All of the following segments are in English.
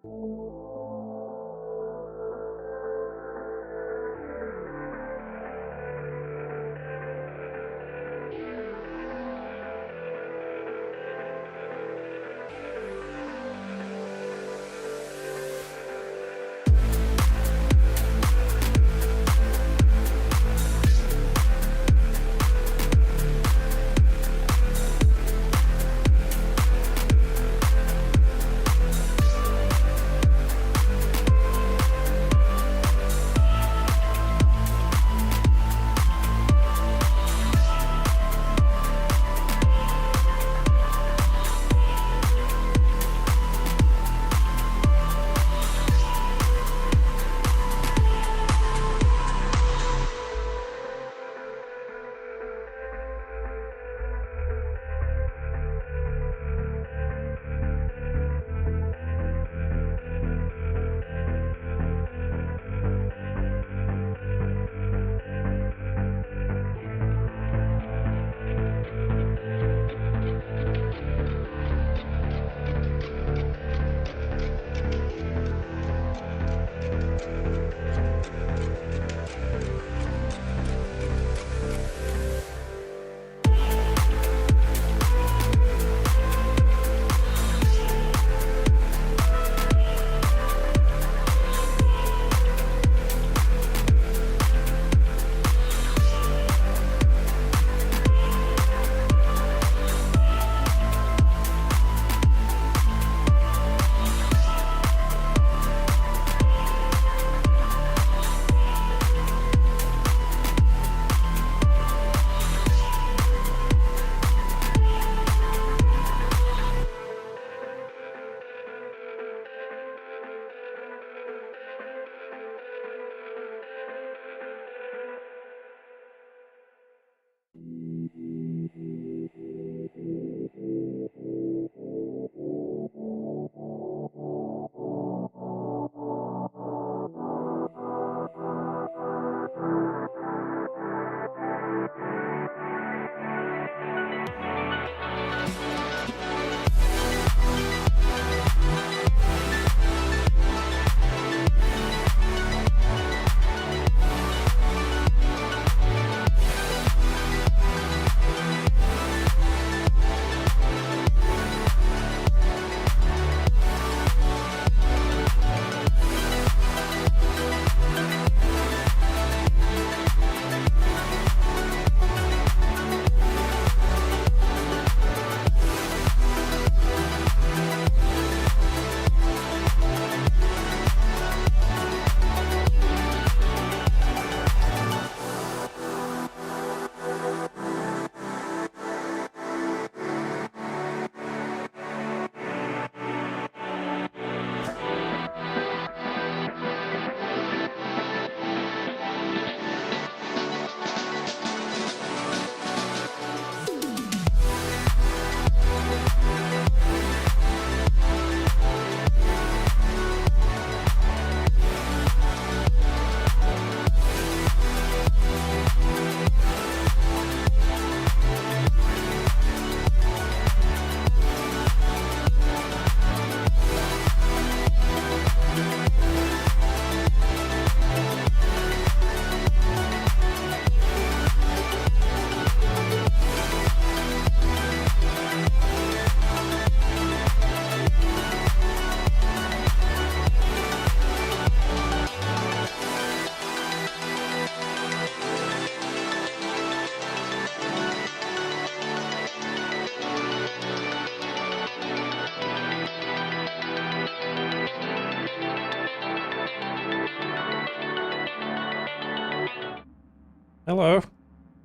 Hello.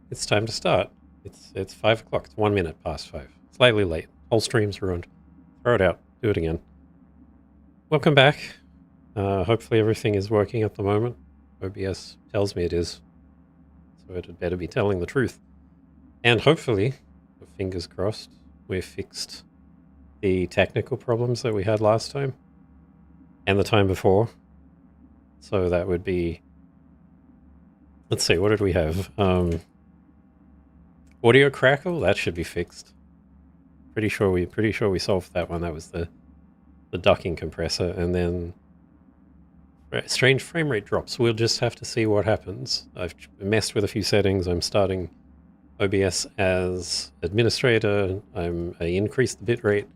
It's time to start. It's 5 o'clock. It's 1 minute past 5. Slightly late. Whole stream's ruined. Throw it out. Do it again. Welcome back. Hopefully everything is working at the moment. OBS tells me it is. So it had better be telling the truth. And hopefully, fingers crossed, we've fixed the technical problems that we had last time. And the time before. So that would be... Let's see, what did we have? Audio crackle, that should be fixed. Pretty sure we solved that one. That was the the ducking compressor, and then strange frame rate drops. We'll just have to see what happens. I've messed with a few settings. I'm starting OBS as administrator. I increased the bitrate.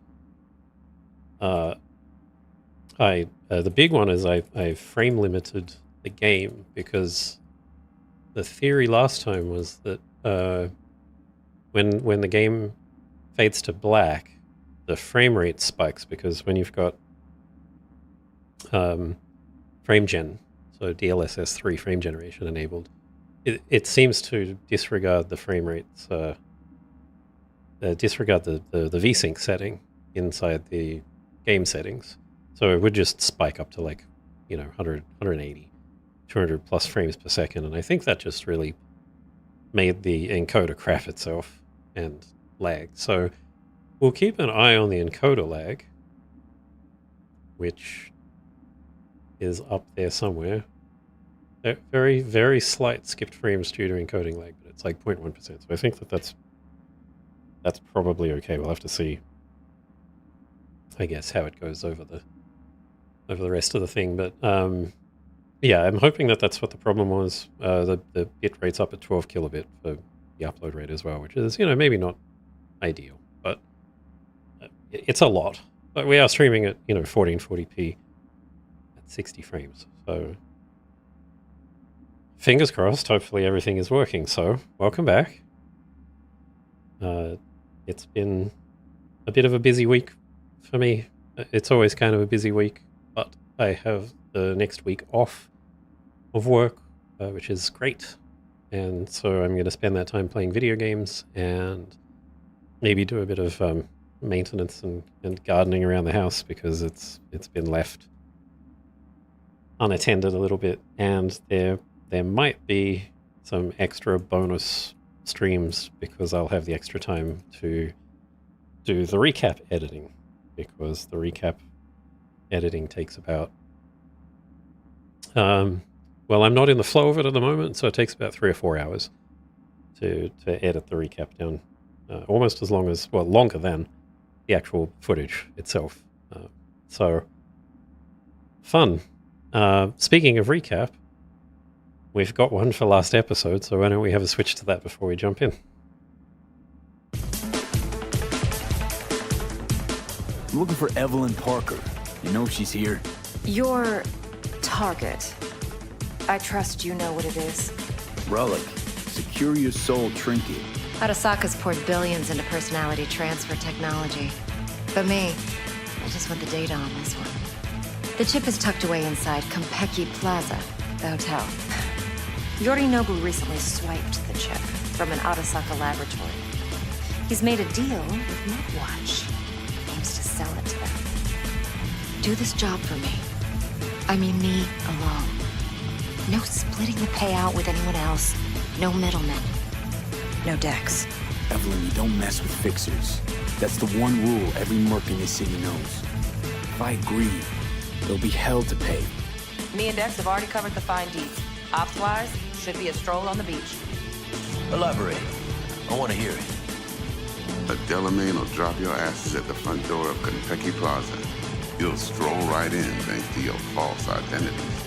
The big one is I frame limited the game, because the theory last time was that when the game fades to black, the frame rate spikes, because when you've got frame gen, so DLSS 3 frame generation enabled, it seems to disregard the frame rates, disregard the VSync setting inside the game settings. So it would just spike up to 100, 180, 200 plus frames per second. And I think that just really made the encoder crap itself and lag. So we'll keep an eye on the encoder lag, which is up there somewhere. Very, very slight skipped frames due to encoding lag, but it's 0.1%. So I think that's probably okay. We'll have to see, I guess, how it goes over the rest of the thing. But yeah, I'm hoping that's what the problem was. The bit rate's up at 12 kilobit for the upload rate as well, which is, maybe not ideal, but it's a lot. But we are streaming at 1440p at 60 frames, so fingers crossed. Hopefully everything is working. So welcome back. It's been a bit of a busy week for me. It's always kind of a busy week, but I have the next week off of work, which is great. And so I'm going to spend that time playing video games and maybe do a bit of maintenance and gardening around the house, because it's been left unattended a little bit. And there might be some extra bonus streams, because I'll have the extra time to do the recap editing, because the recap editing takes about well, I'm not in the flow of it at the moment, so it takes about 3 or 4 hours to edit the recap down, almost as long as, well, longer than the actual footage itself. So fun. Speaking of recap, we've got one for last episode, so why don't we have a switch to that before we jump in? I'm looking for Evelyn Parker. You know if she's here? Your target. I trust you know what it is. Relic. Secure your soul trinket. Arasaka's poured billions into personality transfer technology. But me, I just want the data on this one. The chip is tucked away inside Konpeki Plaza, the hotel. Yorinobu recently swiped the chip from an Arasaka laboratory. He's made a deal with Netwatch. Aims to sell it to them. Do this job for me. I mean me alone. No splitting the payout with anyone else. No middlemen. No decks. Evelyn, you don't mess with fixers. That's the one rule every merc in this city knows. If I agree, there'll be hell to pay. Me and Dex have already covered the fine deeds. Ops-wise, should be a stroll on the beach. Elaborate. I want to hear it. A Delamain will drop your asses at the front door of Konpeki Plaza. You'll stroll right in thanks to your false identities.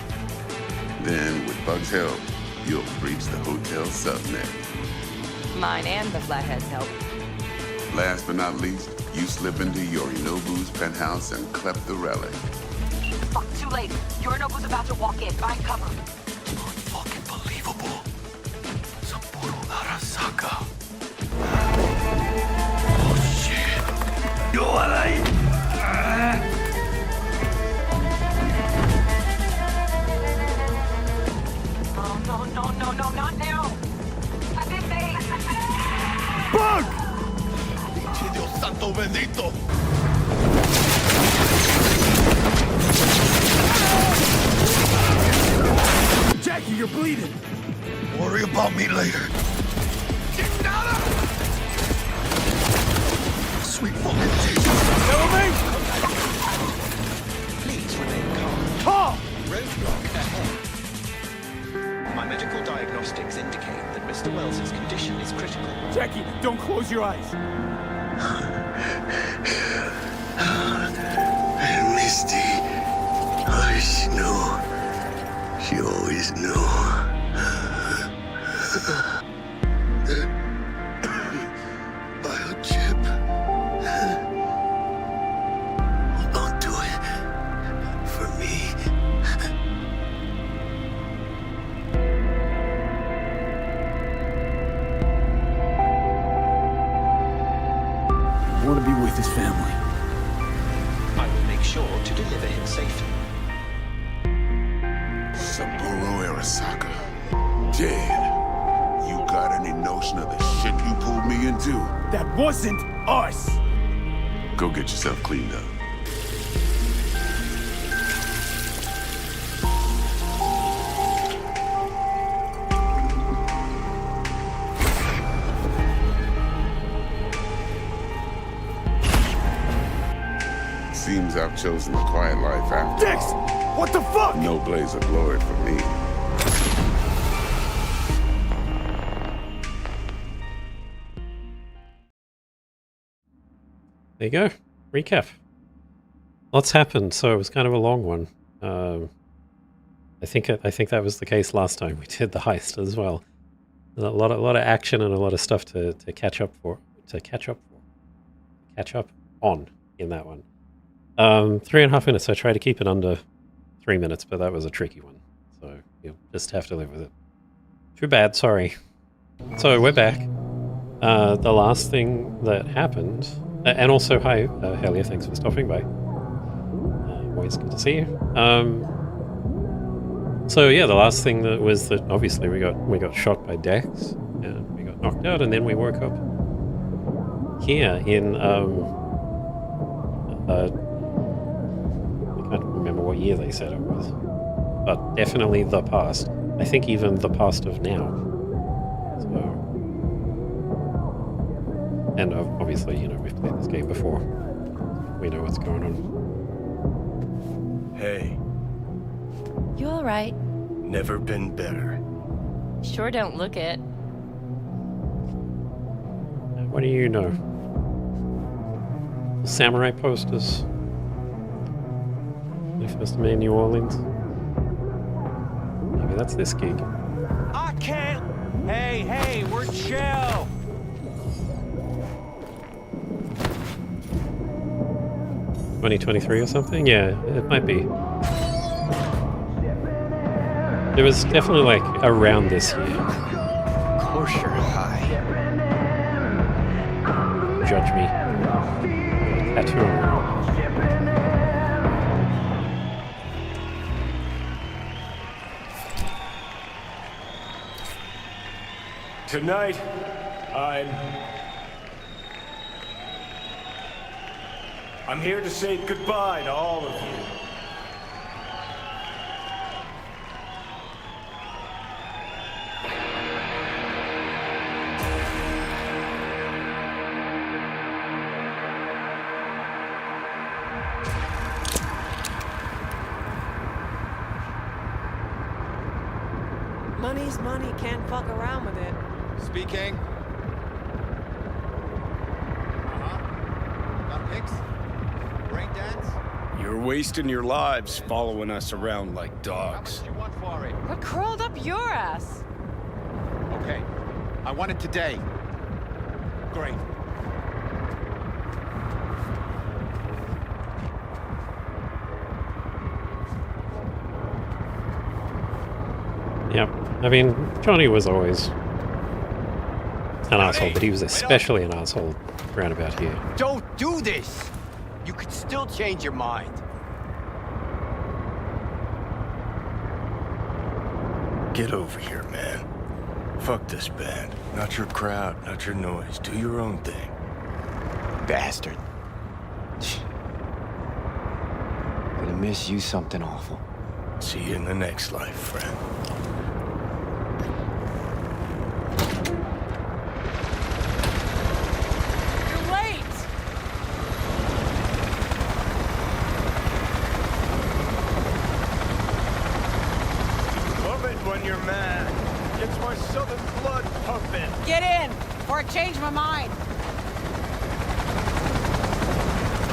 Then, with Bug's help, you'll breach the hotel subnet. Mine and the Flathead's help. Last but not least, you slip into Yorinobu's penthouse and clep the relic. Fuck, too late. Yorinobu's about to walk in. Find cover. Unfucking believable. Sapporo Arasaka. Oh shit. Yo, alright. No, not now. I've been made. Bug! Pinche Dios santo bendito. Jackie, you're bleeding. Worry about me later. Sweet fucking Jesus. Evelyn! Please remain calm. Calm! Roadblock ahead. My medical diagnostics indicate that Mr. Wells's condition is critical. Jackie, don't close your eyes. Mis You always knew. Biochip. Don't do it for me. I want to be with his family. I will make sure to deliver him safely. Saburo Arasaka. Dead. You got any notion of the shit you pulled me into? That wasn't us! Go get yourself cleaned up. Seems I've chosen a quiet life after Dix! all. What the fuck? No blaze of glory for me. There you go. Recap. Lots happened, so it was kind of a long one. I think that was the case last time we did the heist as well. A lot of action and a lot of stuff to catch up on in that one. 3.5 minutes. I try to keep it under 3 minutes, but that was a tricky one. So you'll just have to live with it. Too bad, sorry. So we're back. The last thing that happened, and also hi, Helia, thanks for stopping by. Always good to see you. So yeah, the last thing that was that obviously we got shot by Dex, and we got knocked out, and then we woke up here in I can't remember what year they said it was, but definitely the past. I think even the past of now. So, and obviously, you know, we've played this game before. We know what's going on. Hey, You all right? never been better. Sure don't look it. What do you know? Samurai posters. They first made New Orleans. Maybe that's this gig. I can't. Hey, we're chill. 2023 or something? Yeah, it might be. It was definitely like around this year. Of course you're high. Judge me. Tattoo on my arm. Tonight, I'm here to say goodbye to all of you. Money's money, can't fuck around with it. Speaking. Got pics? Brain dance? You're wasting your lives following us around like dogs. How much you want for it? What crawled up your ass? Okay. I want it today. Great. Yep. I mean, Johnny was always an asshole, but he was especially an asshole around about here. Don't do this! You could still change your mind. Get over here, man. Fuck this band. Not your crowd, not your noise. Do your own thing. Bastard. Gonna miss you something awful. See you in the next life, friend. You're late! Love it when you're mad. Gets my southern blood pumping. Get in, or I change my mind.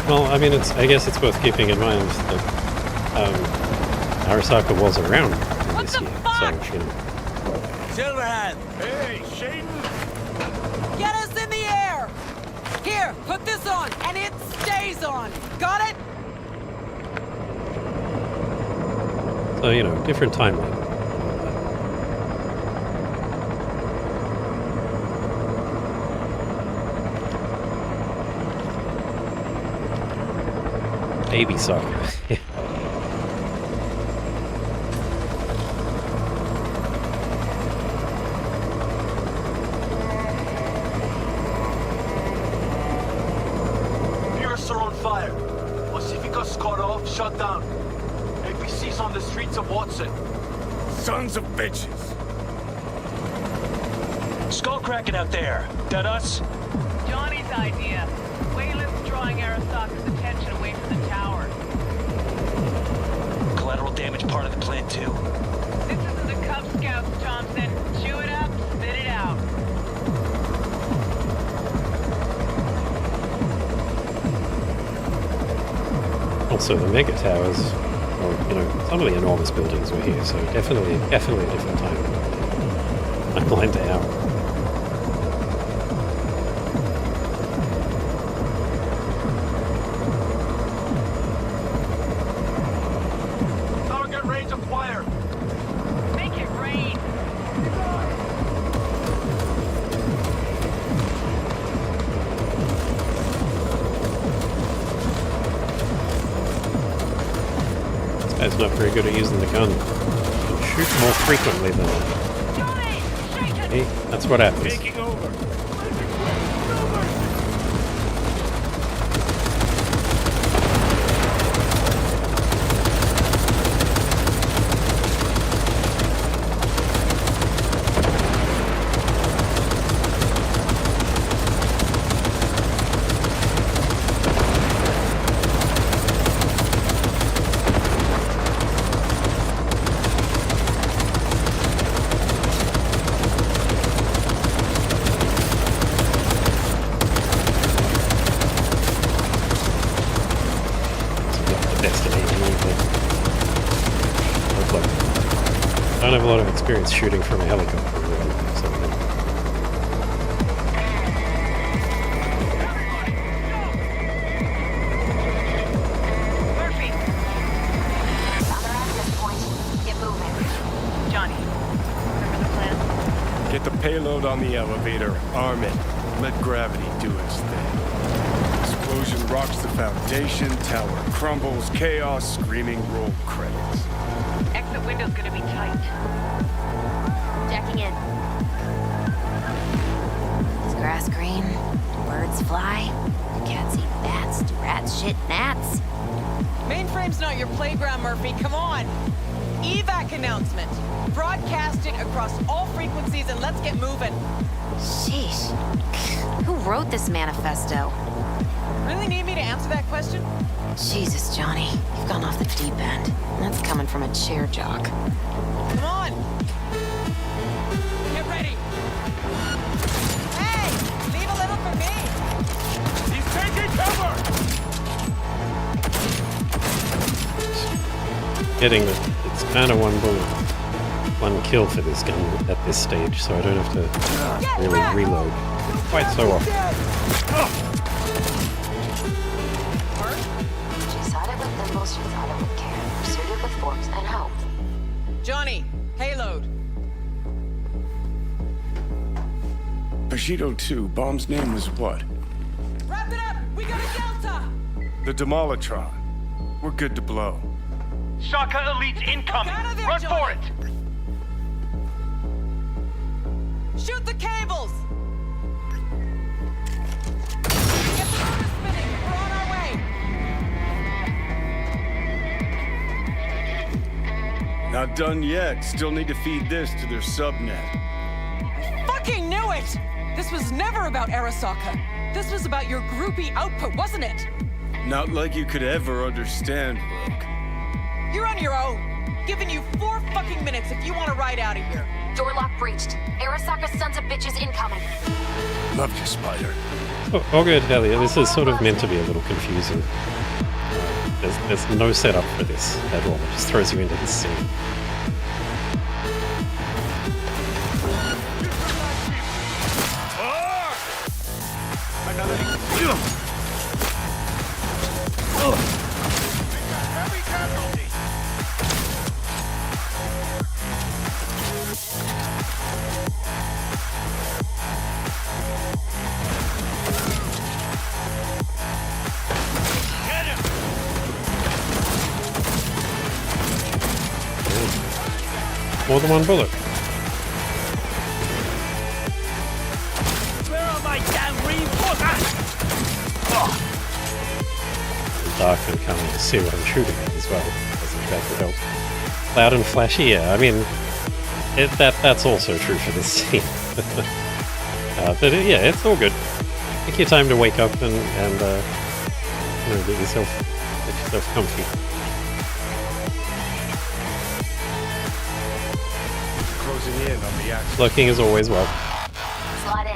Well, I mean, I guess it's worth keeping in mind that Arasaka was around in What this the year. fuck? So, you know, Silverhand! Hey, Shaden! Get us in the air! Here, put this on, and it stays on. Got it? so, you know, different timeline. Baby soccer. Pierce are on fire. Pacifica's cut off, shut down. APC's on the streets of Watson. Sons of bitches! Skull cracking out there. That us? Johnny's idea. Wayland's drawing Arasaka's attention away from the tower. Collateral damage part of the plan too. This isn't the Cub Scouts, Thompson. Chew it up, spit it out. Also, the mega towers, or, you know, some of the enormous buildings were here, so definitely a different time. Timeline to hour. Target range acquired. Make it rain. This guy's not very good at using the gun. Can shoot more frequently than that. Johnny! Shake it! See? That's what happens. Taking over! I don't have a lot of experience shooting from a helicopter. Really, so, Murphy! Other access point. Get moving. Johnny, remember the plan? Get the payload on the elevator, arm it, let gravity do its thing. Explosion rocks the foundation, tower crumbles, chaos, screaming roll credits. Exit window's gonna be tight. Jacking in. Is grass green? Do birds fly? Do cats eat bats? Do rats shit gnats? Mainframe's not your playground, Murphy. Come on. Evac announcement. Broadcast it across all frequencies and let's get moving. Sheesh. Who wrote this manifesto? Really need me to answer that question? Jesus, Johnny. You've gone off the deep end. That's coming from a chair jock. Come on. Get ready. Hey, leave a little for me. He's taking cover! getting the, it's kind of one bullet, one kill for this gun at this stage, so I don't have to really reload quite so often. She sought it with thimbles, she sought it with care, pursued it with forks and hope. Johnny, payload. Bushido 2, bomb's name was what? Wrap it up! We got a Delta! The Demolitron. We're good to blow. Shaka Elite incoming! Out of there, Run for Johnny. it! Shoot the cables! Get the motor spinning! We're on our way! Not done yet. Still need to feed this to their subnet. Fucking knew it! This was never about Arasaka. This was about your groupie output, wasn't it? Not like you could ever understand, Rook. You're on your own. Giving you 4 fucking minutes if you want to ride out of here. Door lock breached. Arasaka's sons of bitches incoming. Love you, Spider. Oh good, Elliot. This is sort of meant to be a little confusing. There's no setup for this at all. It just throws you into this scene. more than one bullet. Where are my damn reinforcements? Dark and can't really see what I'm shooting at as well. I think that would help. Loud and flashy, yeah. I mean, that's also true for this scene. But yeah, it's all good. Take your time to wake up and you know, get yourself comfy. Closing in on the action. Lurking as always well. Slide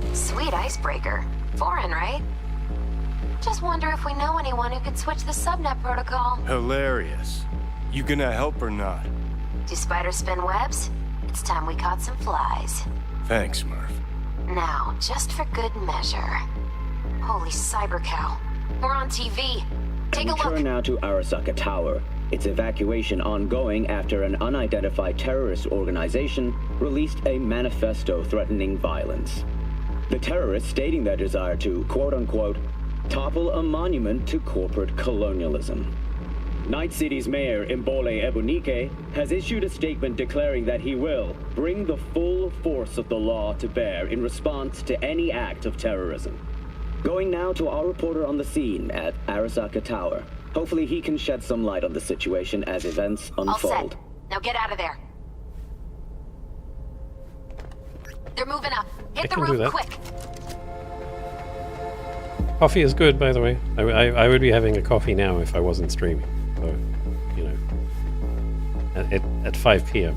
in. Sweet icebreaker. Foreign, right? Just wonder if we know anyone who could switch the subnet protocol. Hilarious. You gonna help or not? Do spiders spin webs? It's time we caught some flies. Thanks, Murph. Now, just for good measure. Holy cyber cow. We're on TV. Take a look. Return now to Arasaka Tower. Its evacuation ongoing after an unidentified terrorist organization released a manifesto threatening violence. The terrorists stating their desire to, quote-unquote, topple a monument to corporate colonialism. Night City's mayor, Mbole Ebunike, has issued a statement declaring that he will bring the full force of the law to bear in response to any act of terrorism. Going now to our reporter on the scene at Arasaka Tower. Hopefully he can shed some light on the situation as events unfold. All set. Now get out of there. They're moving up. Hit the roof quick. Coffee is good, by the way. I would be having a coffee now if I wasn't streaming. So, you know, at 5 p.m.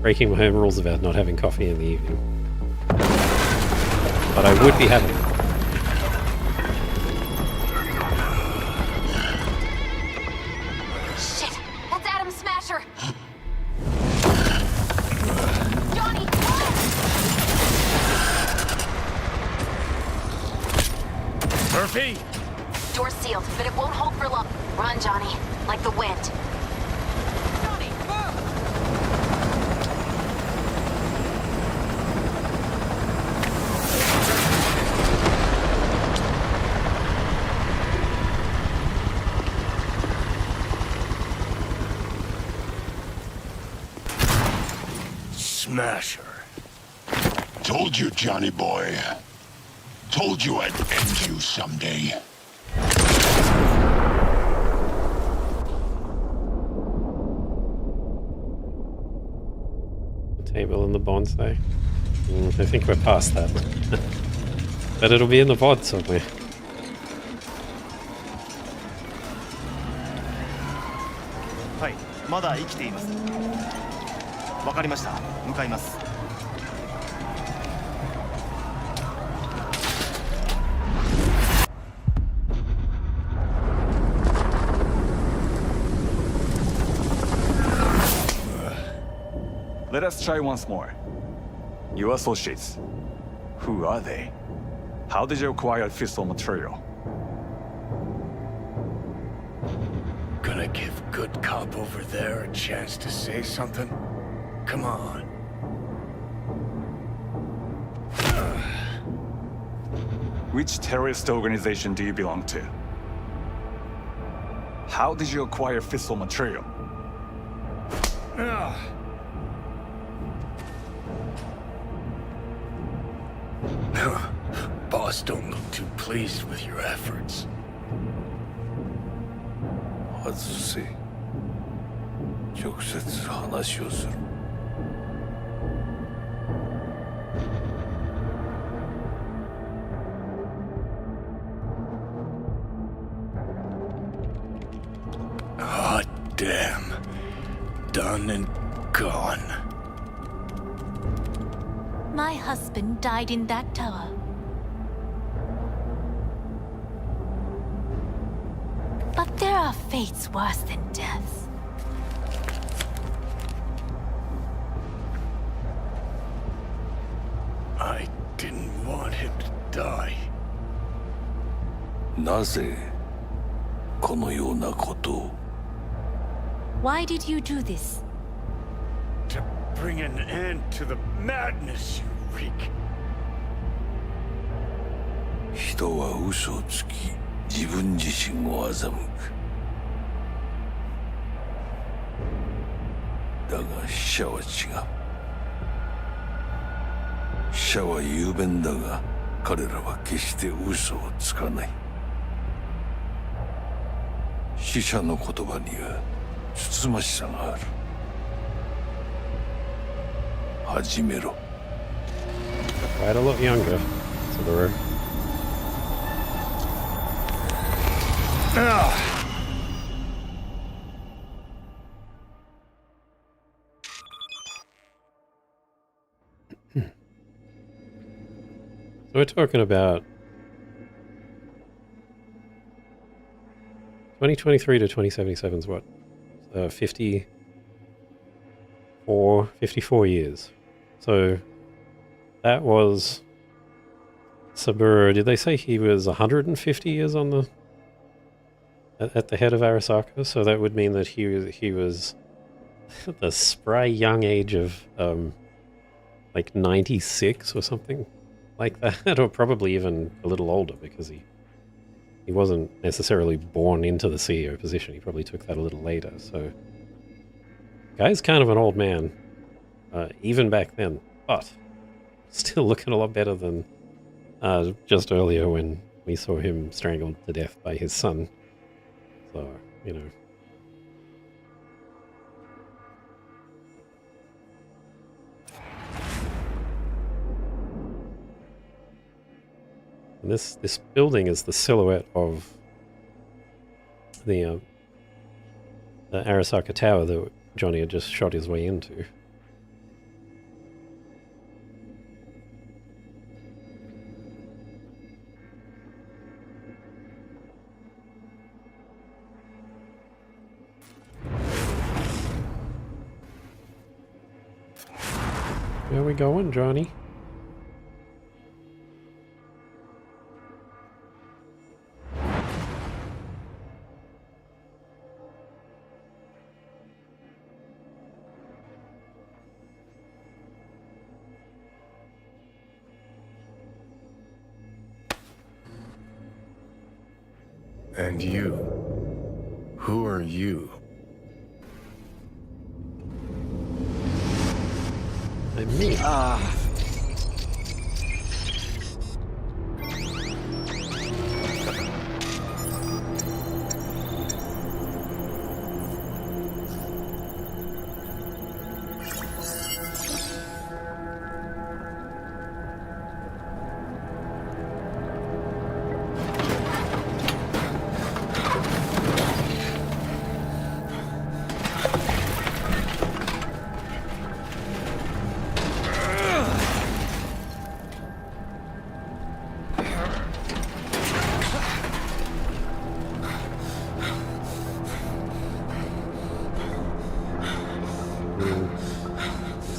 Breaking my own rules about not having coffee in the evening. But I would be having it. Shit! That's Adam Smasher! Johnny! Murphy? Door's sealed, but it won't hold for long. Run, Johnny. Like the wind. Johnny, move! Smasher. Told you, Johnny boy. Told you I'd end you someday. The table and the bonsai. I think we're past that. But it'll be in the VOD somewhere. Hi, まだ生きています。わかりました。向かいます。Let us try once more. Your associates. Who are they? How did you acquire fissile material? Gonna give good cop over there a chance to say something? Come on. Which terrorist organization do you belong to? How did you acquire fissile material? Boss don't look too pleased with your efforts. 아저씨, 直接話をする. Ah, damn. Done and gone. My husband died in that tower. But there are fates worse than death. I didn't want him to die. なぜこのようなことを? Why did you do this? To bring an end to the madness you wreak. 人は嘘をつき自分自身を欺く。だが死者は違う。死者は雄弁だが、彼らは決して嘘をつかない。死者の言葉にはつつましさがある。始めろ。 Quite a lot younger, Subaru. So we're talking about 2023 to 2077 is what? 54 years. So that was Saburo. Did they say he was 150 years on the at the head of Arasaka? So that would mean that he was at the spry young age of like 96 or something like that, or probably even a little older, because he wasn't necessarily born into the CEO position. He probably took that a little later. So guy's kind of an old man, even back then, but still looking a lot better than just earlier when we saw him strangled to death by his son. So, you know. And this building is the silhouette of the Arasaka Tower that Johnny had just shot his way into. Where are we going, Johnny? And you? Who are you? I'm me.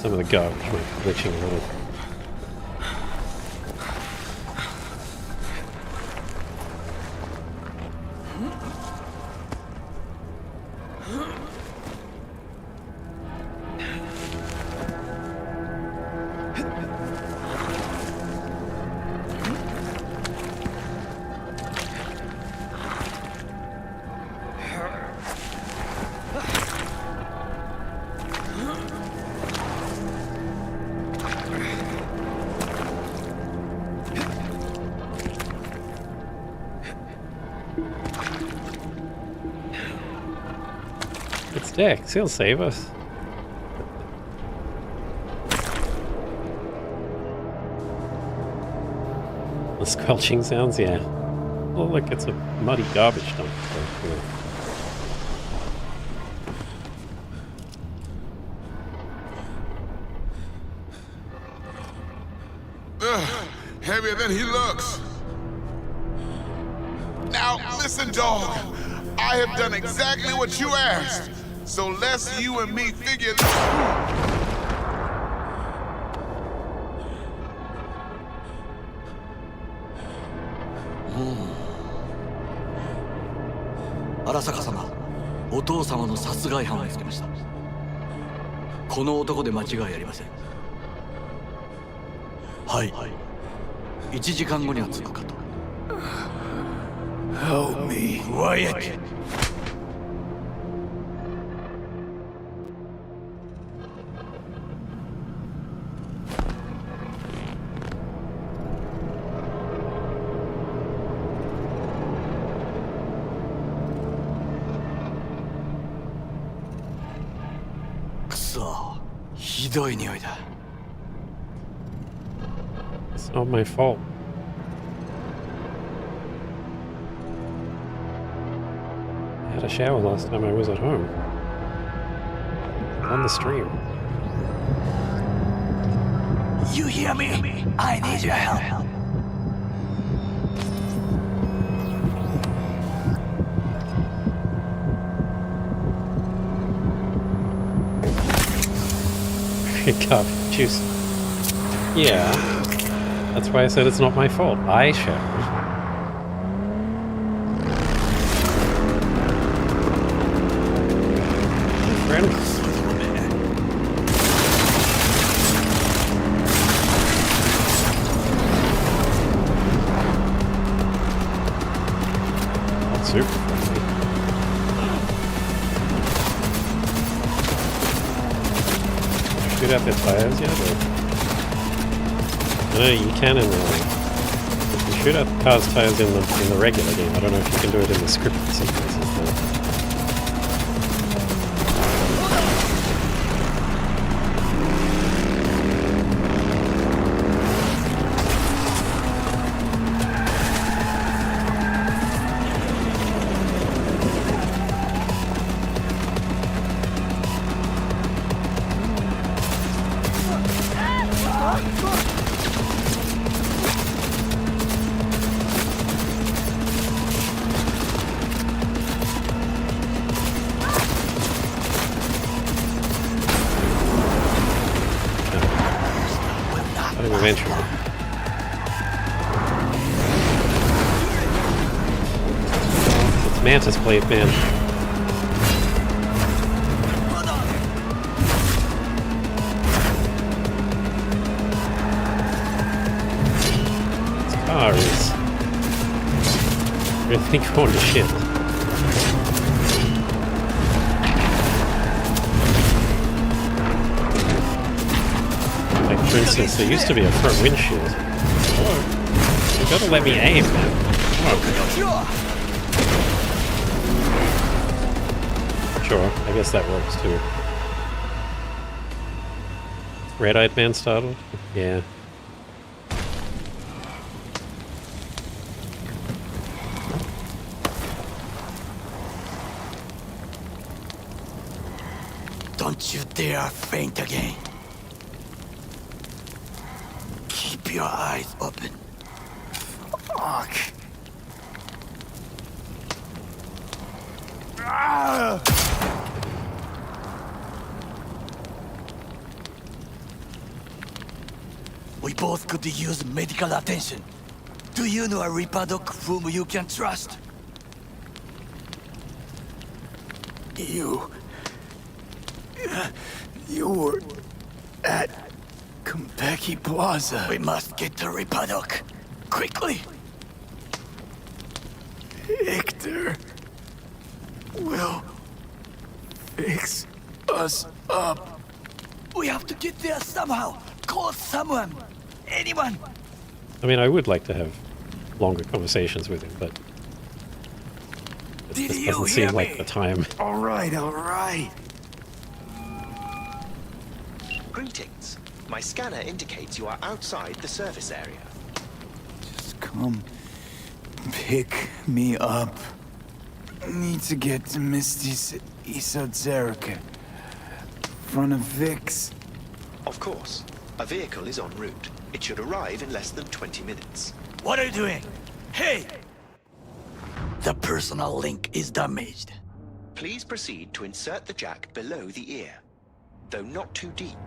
Some of the garbage might be glitching a little. It's Dex, he'll save us. The squelching sounds, yeah. Oh look, it's a muddy garbage dump. So, yeah. Heavier than he looks. Now, listen, dog. I have done exactly what you asked. So let's you and me figure this out. 荒坂様、お父様の殺害犯を見つけました。この男で間違いありません。はい。1時間後には着くかと。Help me. Quiet. It's not my fault. I had a shower last time I was at home. On the stream. You hear me? I need your help. Cup juice. Yeah. That's why I said it's not my fault. I showered. Friend. Not super friendly. Shoot out their tires yet? Or? I know you can in the... You can shoot out the car's tires in the regular game. I don't know if you can do it in the scripted sequences though. Eventually. It's Mantis Blade, man. This car is really going to shit. For instance, there used to be a front windshield. Oh, you gotta let me aim, man. Sure, I guess that works too. Red-eyed man startled? Yeah. Don't you dare faint again. Keep your eyes open. Fuck. We both could use medical attention. Do you know a Reaper doc whom you can trust? You were at Konpeki Plaza. We must get to Reaper doc. Quickly. Victor will fix us up. We have to get there somehow. Call someone. Anyone. I mean, I would like to have longer conversations with him, but it just doesn't seem like the time. All right. Greetings. My scanner indicates you are outside the service area. Just come pick me up. Need to get to Misty's Isadzerka. Front of Vic's. Of course. A vehicle is en route. It should arrive in less than 20 minutes. What are you doing? Hey! The personal link is damaged. Please proceed to insert the jack below the ear, though not too deep.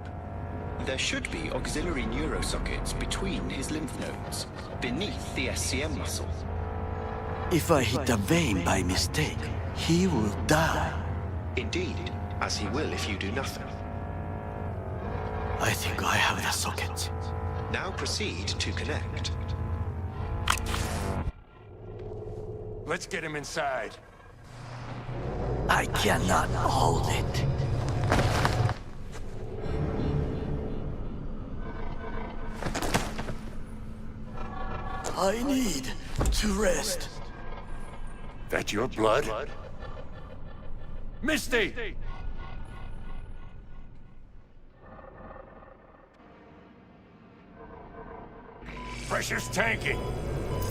There should be auxiliary neurosockets between his lymph nodes, beneath the SCM muscle. If I hit a vein by mistake, he will die. Indeed, as he will if you do nothing. I think I have the socket. Now proceed to connect. Let's get him inside. I cannot hold it. I need to rest. That your blood? Misty! Pressure's tanking.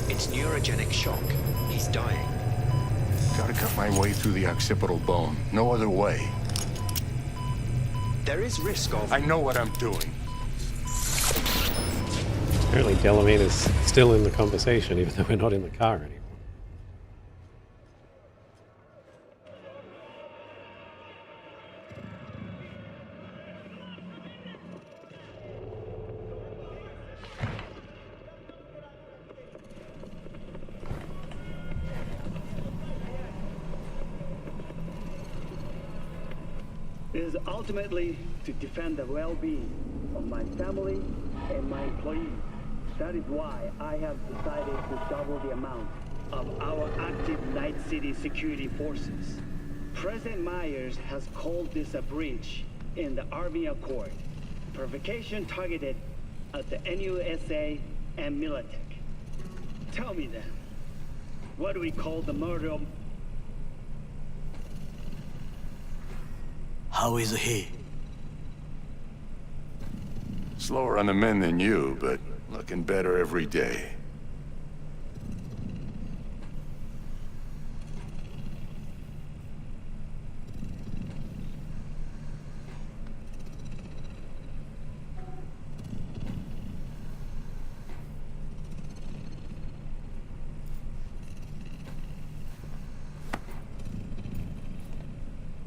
It's neurogenic shock. He's dying. Gotta cut my way through the occipital bone. No other way. There is risk of... I know what I'm doing. Apparently Delamain is still in the conversation, even though we're not in the car anymore. It is ultimately to defend the well-being of my family and my employees. That is why I have decided to double the amount of our active Night City security forces. President Myers has called this a breach in the Army Accord. Provocation targeted at the NUSA and Militech. Tell me then, what do we call the murder of... How is he? Slower on the men than you, but looking better every day.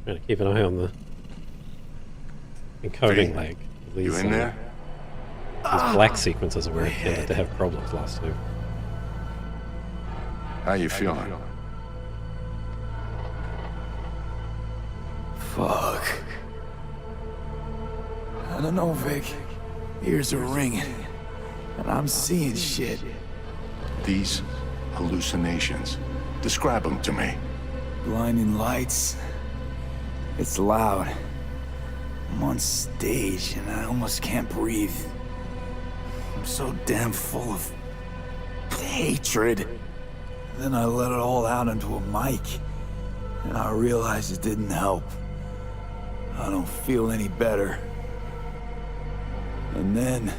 Trying to keep an eye on the encoding lag. You in there? These black sequences are where it tended to have problems last time. How you feeling? Fuck. I don't know, Vic. Ears are ringing. And I'm seeing shit. These hallucinations. Describe them to me. Blinding lights. It's loud. I'm on stage and I almost can't breathe. I'm so damn full of hatred. Then I let it all out into a mic, and I realized it didn't help. I don't feel any better. And then,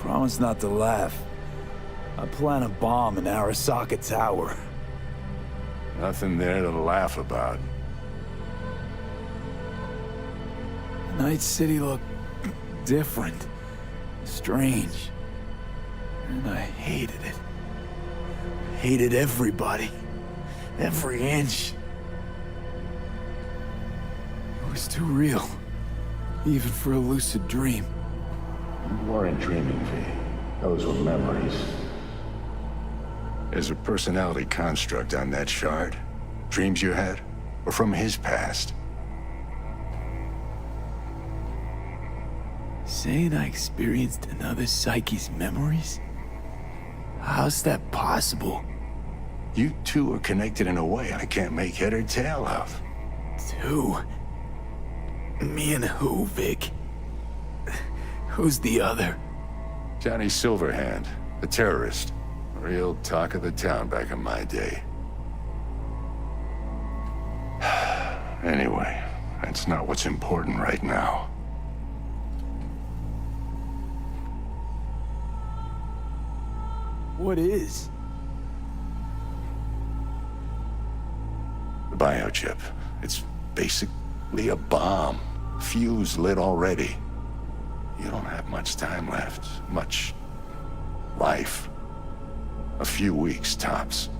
promise not to laugh, I plant a bomb in Arasaka Tower. Nothing there to laugh about. Night City looked different, strange, and I hated it. Hated everybody, every inch. It was too real, even for a lucid dream. You weren't dreaming, V. Those were memories. There's a personality construct on that shard. Dreams you had, or from his past. Saying I experienced another psyche's memories? How's that possible? You two are connected in a way I can't make head or tail of. Two? Me and who, Vic? Who's the other? Johnny Silverhand, a terrorist. Real talk of the town back in my day. Anyway, that's not what's important right now. What is? The biochip. It's basically a bomb. Fuse lit already. You don't have much time left. Much life. A few weeks, tops.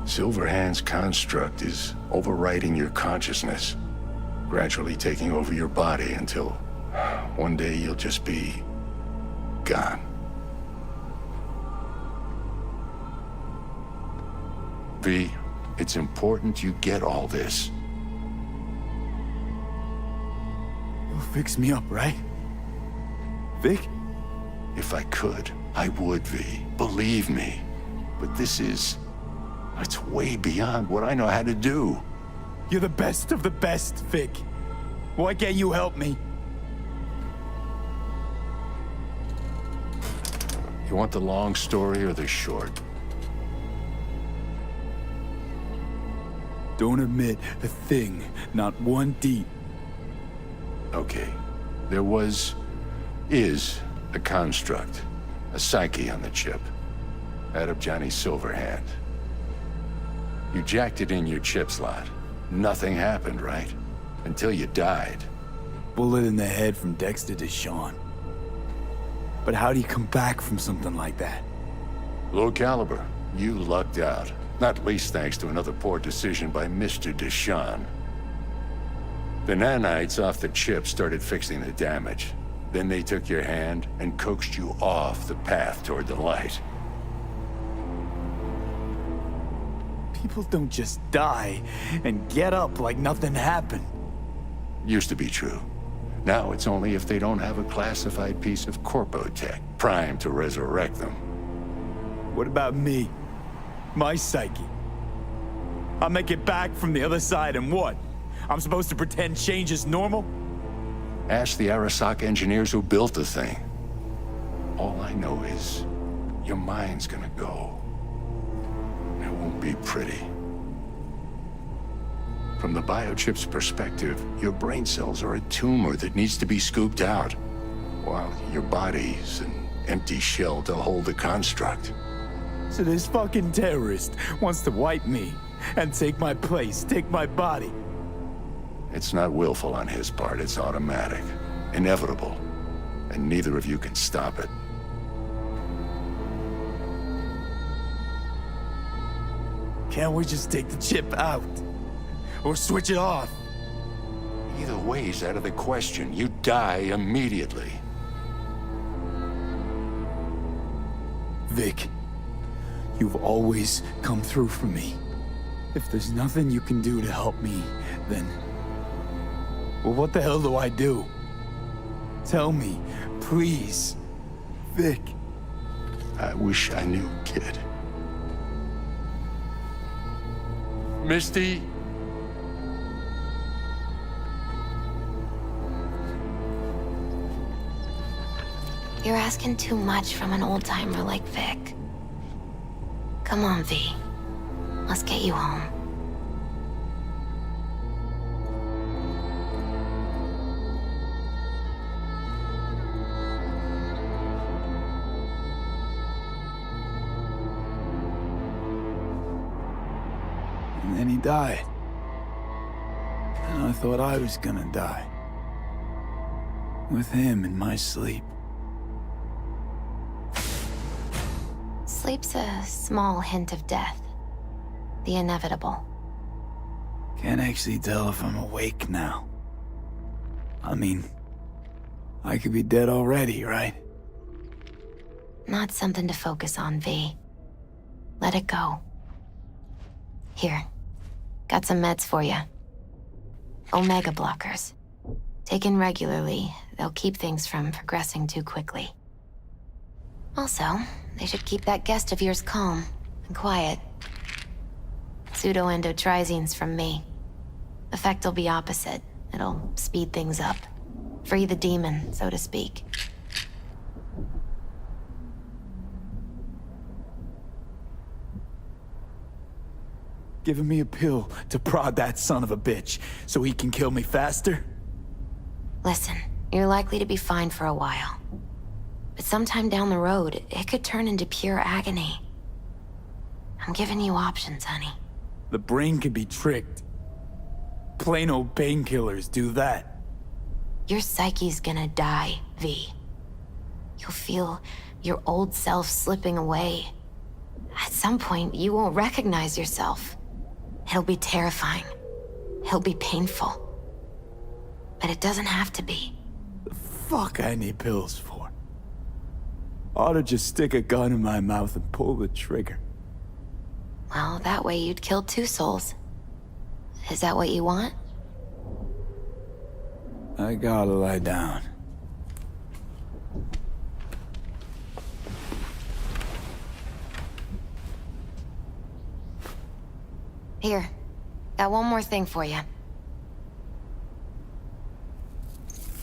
Silverhand's construct is overriding your consciousness, gradually taking over your body until one day you'll just be gone. V, it's important you get all this. You'll fix me up, right? Vic? If I could, I would, V. Believe me. But this is It's way beyond what I know how to do. You're the best of the best, Vic. Why can't you help me? You want the long story or the short? Don't admit a thing, not one deed. Okay. There is a construct, a psyche on the chip, out of Johnny Silverhand. You jacked it in your chip slot. Nothing happened, right? Until you died. Bullet in the head from Dexter to Sean. But how do you come back from something like that? Low caliber. You lucked out. Not least thanks to another poor decision by Mr. Deshawn. The nanites off the chip started fixing the damage. Then they took your hand and coaxed you off the path toward the light. People don't just die and get up like nothing happened. Used to be true. Now it's only if they don't have a classified piece of corpo tech primed to resurrect them. What about me? My psyche? I'll make it back from the other side and what? I'm supposed to pretend change is normal? Ask the Arasaka engineers who built the thing. All I know is your mind's gonna go. It won't be pretty. From the biochip's perspective, your brain cells are a tumor that needs to be scooped out, while your body's an empty shell to hold the construct. So this fucking terrorist wants to wipe me and take my place, take my body. It's not willful on his part, it's automatic, inevitable, and neither of you can stop it. Can't we just take the chip out? Or switch it off? Either way's out of the question. You die immediately. Vic, you've always come through for me. If there's nothing you can do to help me, then... well, what the hell do I do? Tell me, please. Vic. I wish I knew, kid. Misty? You're asking too much from an old-timer like Vic. Come on, V. Let's get you home. And then he died. And I thought I was gonna die. With him in my sleep. Sleep's a small hint of death. The inevitable. Can't actually tell if I'm awake now. I mean, I could be dead already, right? Not something to focus on, V. Let it go. Here. Got some meds for you. Omega blockers. Taken regularly, they'll keep things from progressing too quickly. Also, they should keep that guest of yours calm and quiet. Pseudoendotrizine's from me. Effect will be opposite. It'll speed things up. Free the demon, so to speak. Giving me a pill to prod that son of a bitch so he can kill me faster? Listen, you're likely to be fine for a while. But sometime down the road, it could turn into pure agony. I'm giving you options, honey. The brain can be tricked. Plain old painkillers do that. Your psyche's gonna die, V. You'll feel your old self slipping away. At some point, you won't recognize yourself. It'll be terrifying. It'll be painful. But it doesn't have to be. The fuck I need pills for? Ought to just stick a gun in my mouth and pull the trigger. Well, that way you'd kill 2 souls. Is that what you want? I gotta lie down. Here, got one more thing for you.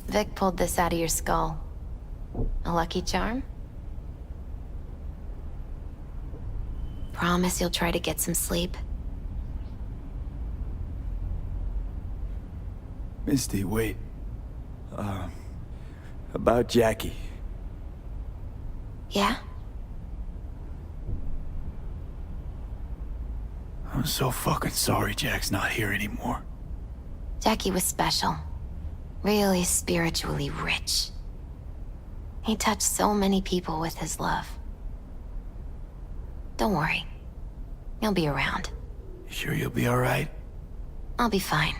Vic pulled this out of your skull. A lucky charm? Promise you'll try to get some sleep? Misty, wait. About Jackie. Yeah? I'm so fucking sorry Jack's not here anymore. Jackie was special. Really spiritually rich. He touched so many people with his love. Don't worry. He'll be around. You sure you'll be alright? I'll be fine.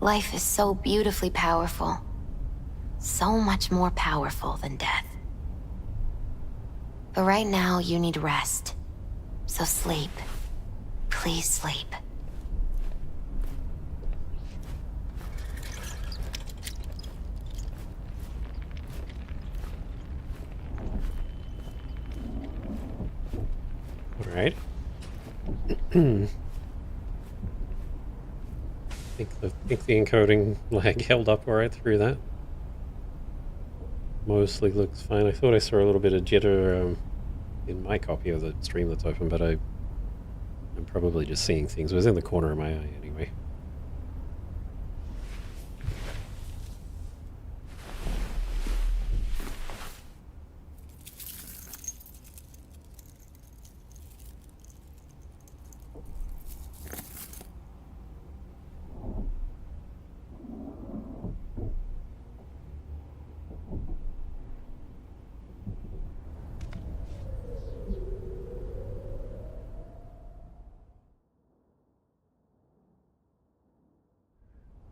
Life is so beautifully powerful. So much more powerful than death. But right now, you need rest. So sleep. Please sleep. All right. I think the encoding lag held up all right through that. Mostly looks fine. I thought I saw a little bit of jitter in my copy of the stream that's open, but I'm probably just seeing things. It was in the corner of my eye anyway.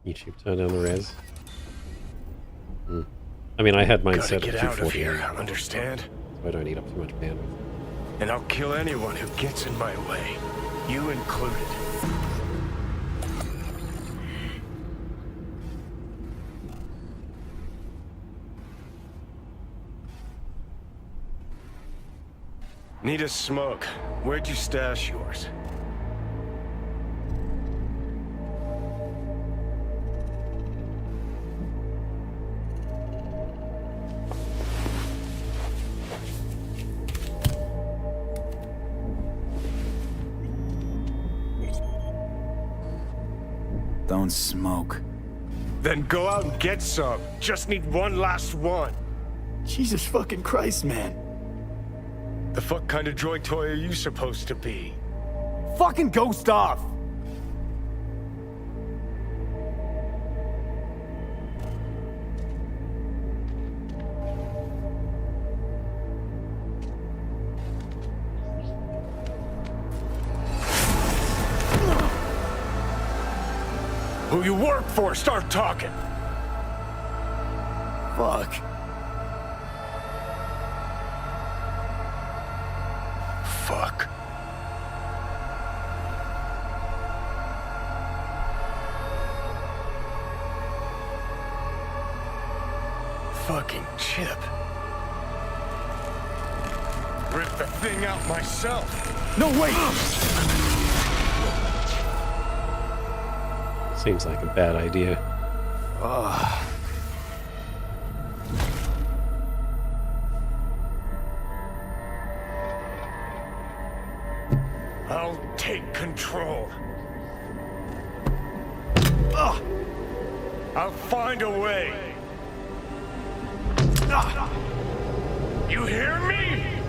YouTube turn down the res. I mean, I had mine set at 240. Get out of here, understand? So I don't eat up too much bandwidth. And I'll kill anyone who gets in my way. You included. Need a smoke. Where'd you stash yours? Don't smoke. Then go out and get some. Just need one last one. Jesus fucking Christ, man. The fuck kind of droid toy are you supposed to be? Fucking ghost off! Who you work for, start talking! Fuck. Fuck. Fucking chip. Rip the thing out myself. No, wait! Seems like a bad idea. I'll take control. I'll find a way. You hear me?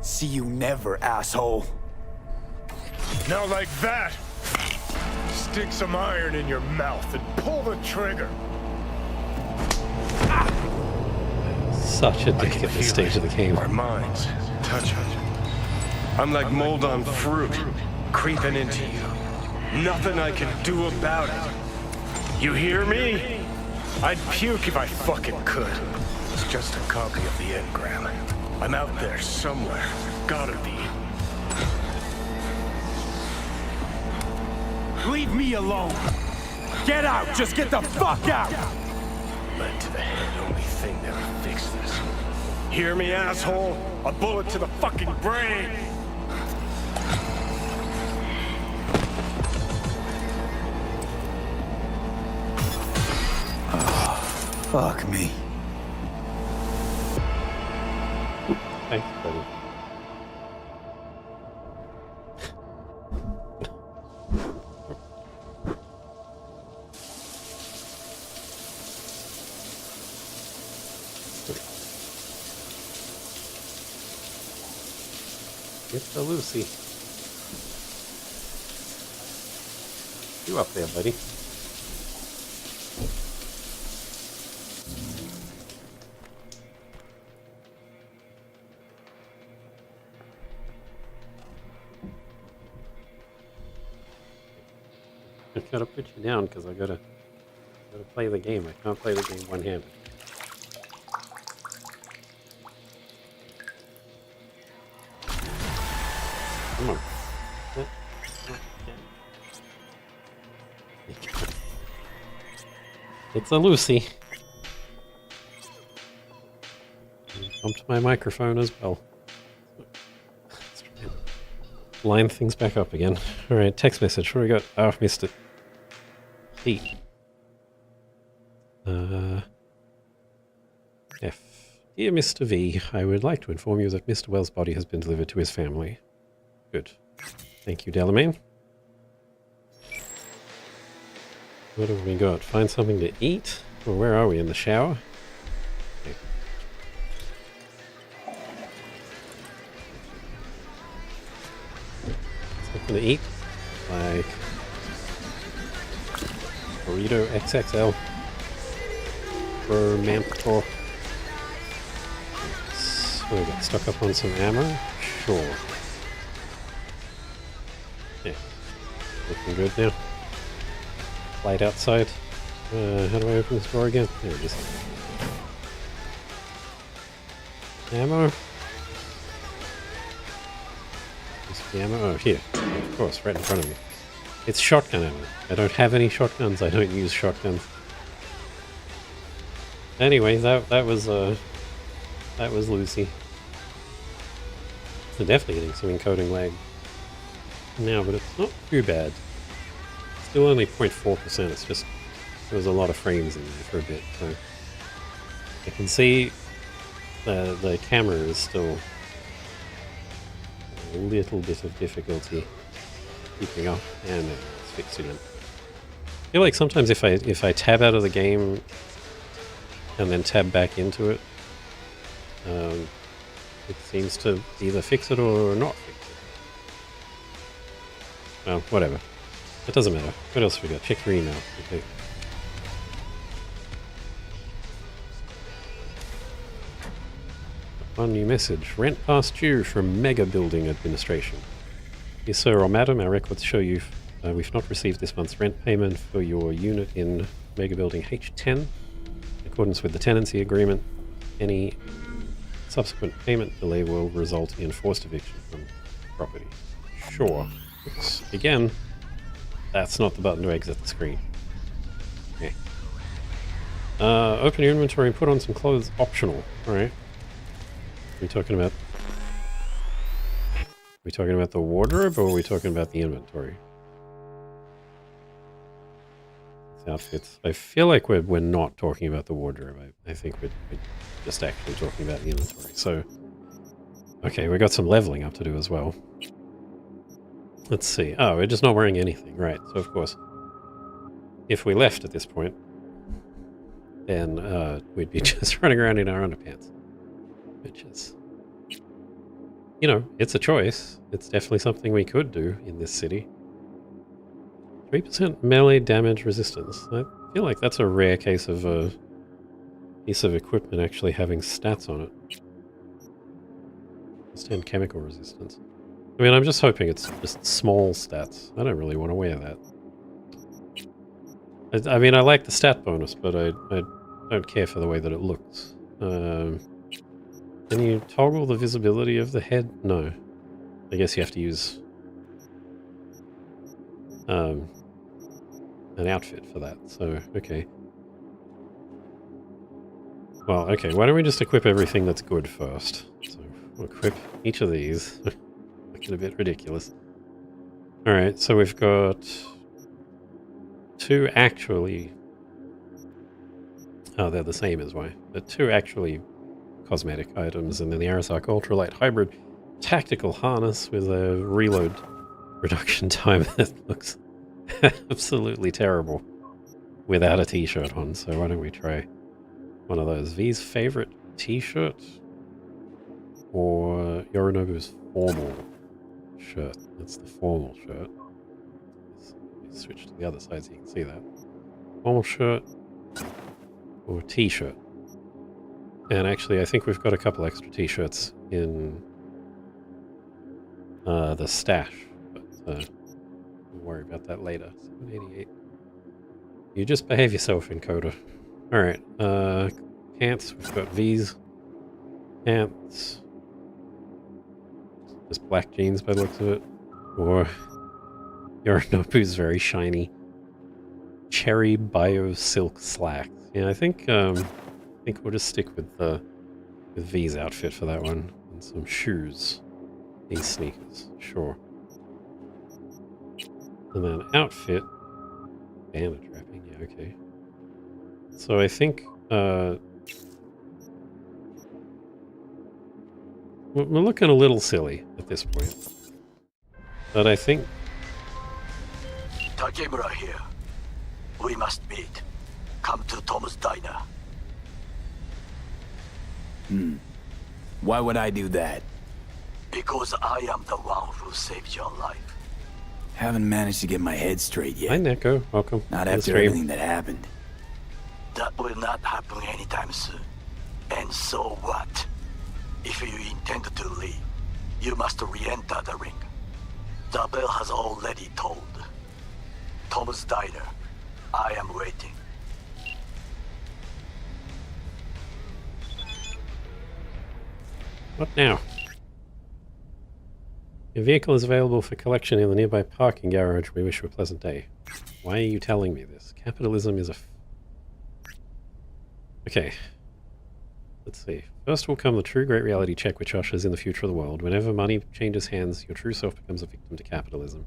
See you never, asshole. Now like that. Stick some iron in your mouth and pull the trigger. Such a dick at this stage of the game. Our minds touch it. I'm like mold on fruit, creeping into you. Nothing I can do about it. You hear me? I'd puke if I fucking could. It's just a copy of the engram. I'm out there somewhere. Gotta be. Leave me alone! Get out! Just get the fuck out! Lead to the head, only thing that'll fix this. Hear me, asshole? A bullet to the fucking brain! Fuck me. Thanks, buddy. Mr. Lucy. You up there, buddy? I gotta put you down because I gotta play the game. I can't play the game one-handed. Come on. It's a Lucy. Bumped my microphone as well. Line things back up again. Alright, text message. What do we got? Oh, I've missed it. D. F. Dear Mr. V, I would like to inform you that Mr. Wells' body has been delivered to his family. Good. Thank you, Delamain. What have we got? Find something to eat? Well, where are we? In the shower? Okay. Something to eat? Like burrito XXL for Manticore. So we got stuck up on some ammo? Sure. Yeah. Looking good now. Light outside. How do I open this door again? There it is. Ammo? Is the ammo? Oh, here. Of course, right in front of me. It's shotgun ammo. I don't have any shotguns. I don't use shotguns. Anyway, that was Lucy. So definitely getting some encoding lag now, but it's not too bad. Still only 0.4%. It's just there was a lot of frames in there for a bit, so I can see the camera is still a little bit of difficulty keeping up, and then it's fixed again. I feel like sometimes if I tab out of the game and then tab back into it, it seems to either fix it or not fix it. Well, whatever. It doesn't matter. What else have we got? Check your email. Okay. One new message. Rent past due from Mega Building Administration. Dear sir or madam, our records show we've not received this month's rent payment for your unit in Mega Building H10. In accordance with the tenancy agreement, any subsequent payment delay will result in forced eviction from property. Sure. Oops. Again, that's not the button to exit the screen. Okay. Open your inventory and put on some clothes optional. Alright. Are we talking about the wardrobe, or are we talking about the inventory? Outfits. I feel like we're not talking about the wardrobe. I think we're just actually talking about the inventory. So, okay, we got some leveling up to do as well. Let's see. Oh, we're just not wearing anything, right? So of course, if we left at this point, then we'd be just running around in our underpants, which is, you know, it's a choice. It's definitely something we could do in this city. 3% melee damage resistance. I feel like that's a rare case of a piece of equipment actually having stats on it. +10 chemical resistance. I mean, I'm just hoping it's just small stats. I don't really want to wear that. I mean, I like the stat bonus, but I don't care for the way that it looks. Can you toggle the visibility of the head? No. I guess you have to use an outfit for that, so, okay. Well, okay, why don't we just equip everything that's good first? So, we'll equip each of these. Looking a bit ridiculous. Alright, so we've got 2 actually... Oh, they're the same as why. The 2 actually cosmetic items, and then the Arisark Ultralight Hybrid Tactical Harness with a reload reduction time that looks absolutely terrible without a t-shirt on, so why don't we try one of those. V's favorite t-shirt or Yorinobu's formal shirt. That's the formal shirt. Let's switch to the other side so you can see that. Formal shirt or t-shirt. And actually I think we've got a couple extra t-shirts in the stash, but we'll worry about that later. 788. You just behave yourself, encoder. Alright, pants, we've got V's. Pants. Just black jeans by the looks of it. Or Yorinobu's very shiny cherry bio silk slacks. Yeah, I think we'll just stick with V's outfit for that one. And some shoes. These sneakers, sure. And then outfit. Bandage wrapping, yeah, okay. So I think we're looking a little silly at this point. But I think... Takemura here. We must meet. Come to Tom's Diner. Why would I do that? Because I am the one who saved your life. Haven't managed to get my head straight yet. Hi, Neko. Welcome. Not after everything that happened. That will not happen anytime soon. And so what? If you intend to leave, you must re-enter the ring. The bell has already tolled. Tom's Diner. I am waiting. What now? Your vehicle is available for collection in the nearby parking garage. We wish you a pleasant day. Why are you telling me this? Capitalism is a... Okay. Let's see. First will come the true great reality check which ushers in the future of the world. Whenever money changes hands, your true self becomes a victim to capitalism.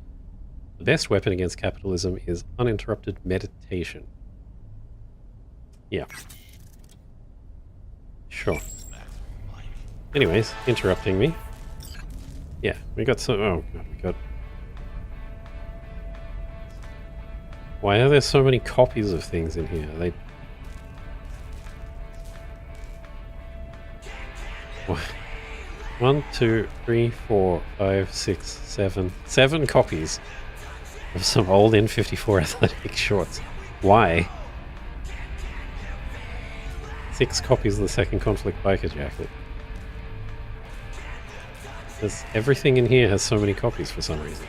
The best weapon against capitalism is uninterrupted meditation. Yeah. Sure. Anyways, interrupting me. Yeah, we got some... Oh, God, we got... Why are there so many copies of things in here? They... What? 1, 2, 3, 4, 5, 6, 7... 7 copies of some old N54 athletic shorts. Why? 6 copies of the second conflict biker jacket. Everything in here has so many copies for some reason.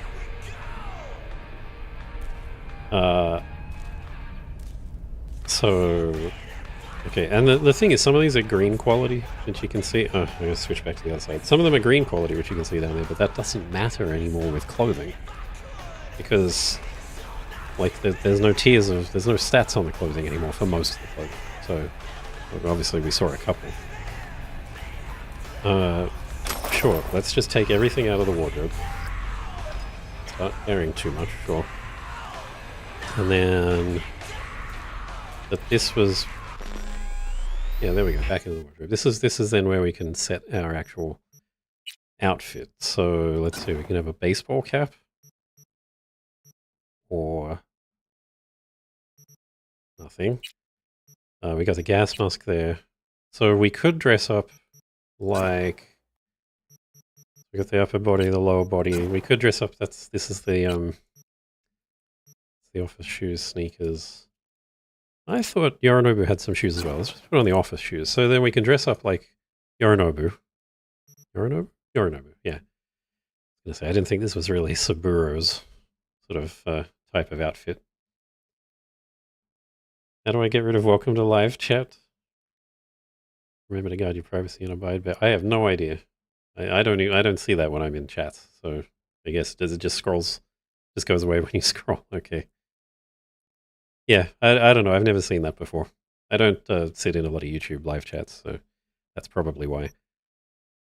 Okay, and the thing is, some of these are green quality, which you can see. Oh, I'm going to switch back to the other side. Some of them are green quality, which you can see down there, but that doesn't matter anymore with clothing. Because, like, there's no tiers of... There's no stats on the clothing anymore for most of the clothing. So, obviously we saw a couple. Sure, let's just take everything out of the wardrobe. Start carrying too much, sure. And then... But this was... Yeah, there we go, back into the wardrobe. This is then where we can set our actual outfit. So, let's see, we can have a baseball cap. Or... Nothing. We got the gas mask there. So we could dress up like... We got the upper body, the lower body. We could dress up. This is the office shoes, sneakers. I thought Yorinobu had some shoes as well. Let's just put on the office shoes. So then we can dress up like Yorinobu. Yorinobu? Yorinobu, yeah. I was gonna say, I didn't think this was really Saburo's sort of type of outfit. How do I get rid of welcome to live chat? Remember to guard your privacy and abide by... I have no idea. I don't see that when I'm in chat, so I guess it just goes away when you scroll. Okay. Yeah, I don't know. I've never seen that before. I don't sit in a lot of YouTube live chats, so that's probably why.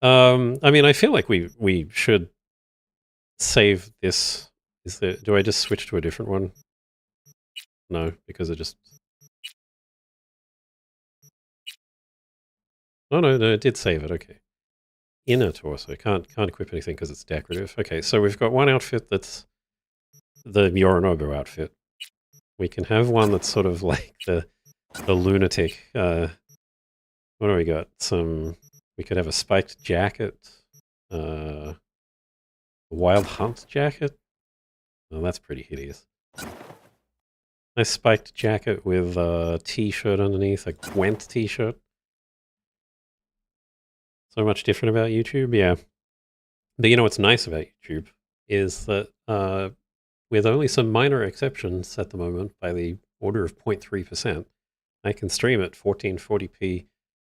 I mean, I feel like we should save this. Do I just switch to a different one? No, because it just... Oh, no, it did save it. Okay. Inner torso. Can't equip anything because it's decorative. Okay, so we've got one outfit that's the Yorinobu outfit. We can have one that's sort of like the lunatic. What do we got? We could have a spiked jacket. A wild hunt jacket. Oh, that's pretty hideous. Nice spiked jacket with a t-shirt underneath, a Gwent t-shirt. So much different about YouTube, yeah. But you know what's nice about YouTube is that with only some minor exceptions at the moment, by the order of 0.3%, I can stream at 1440p,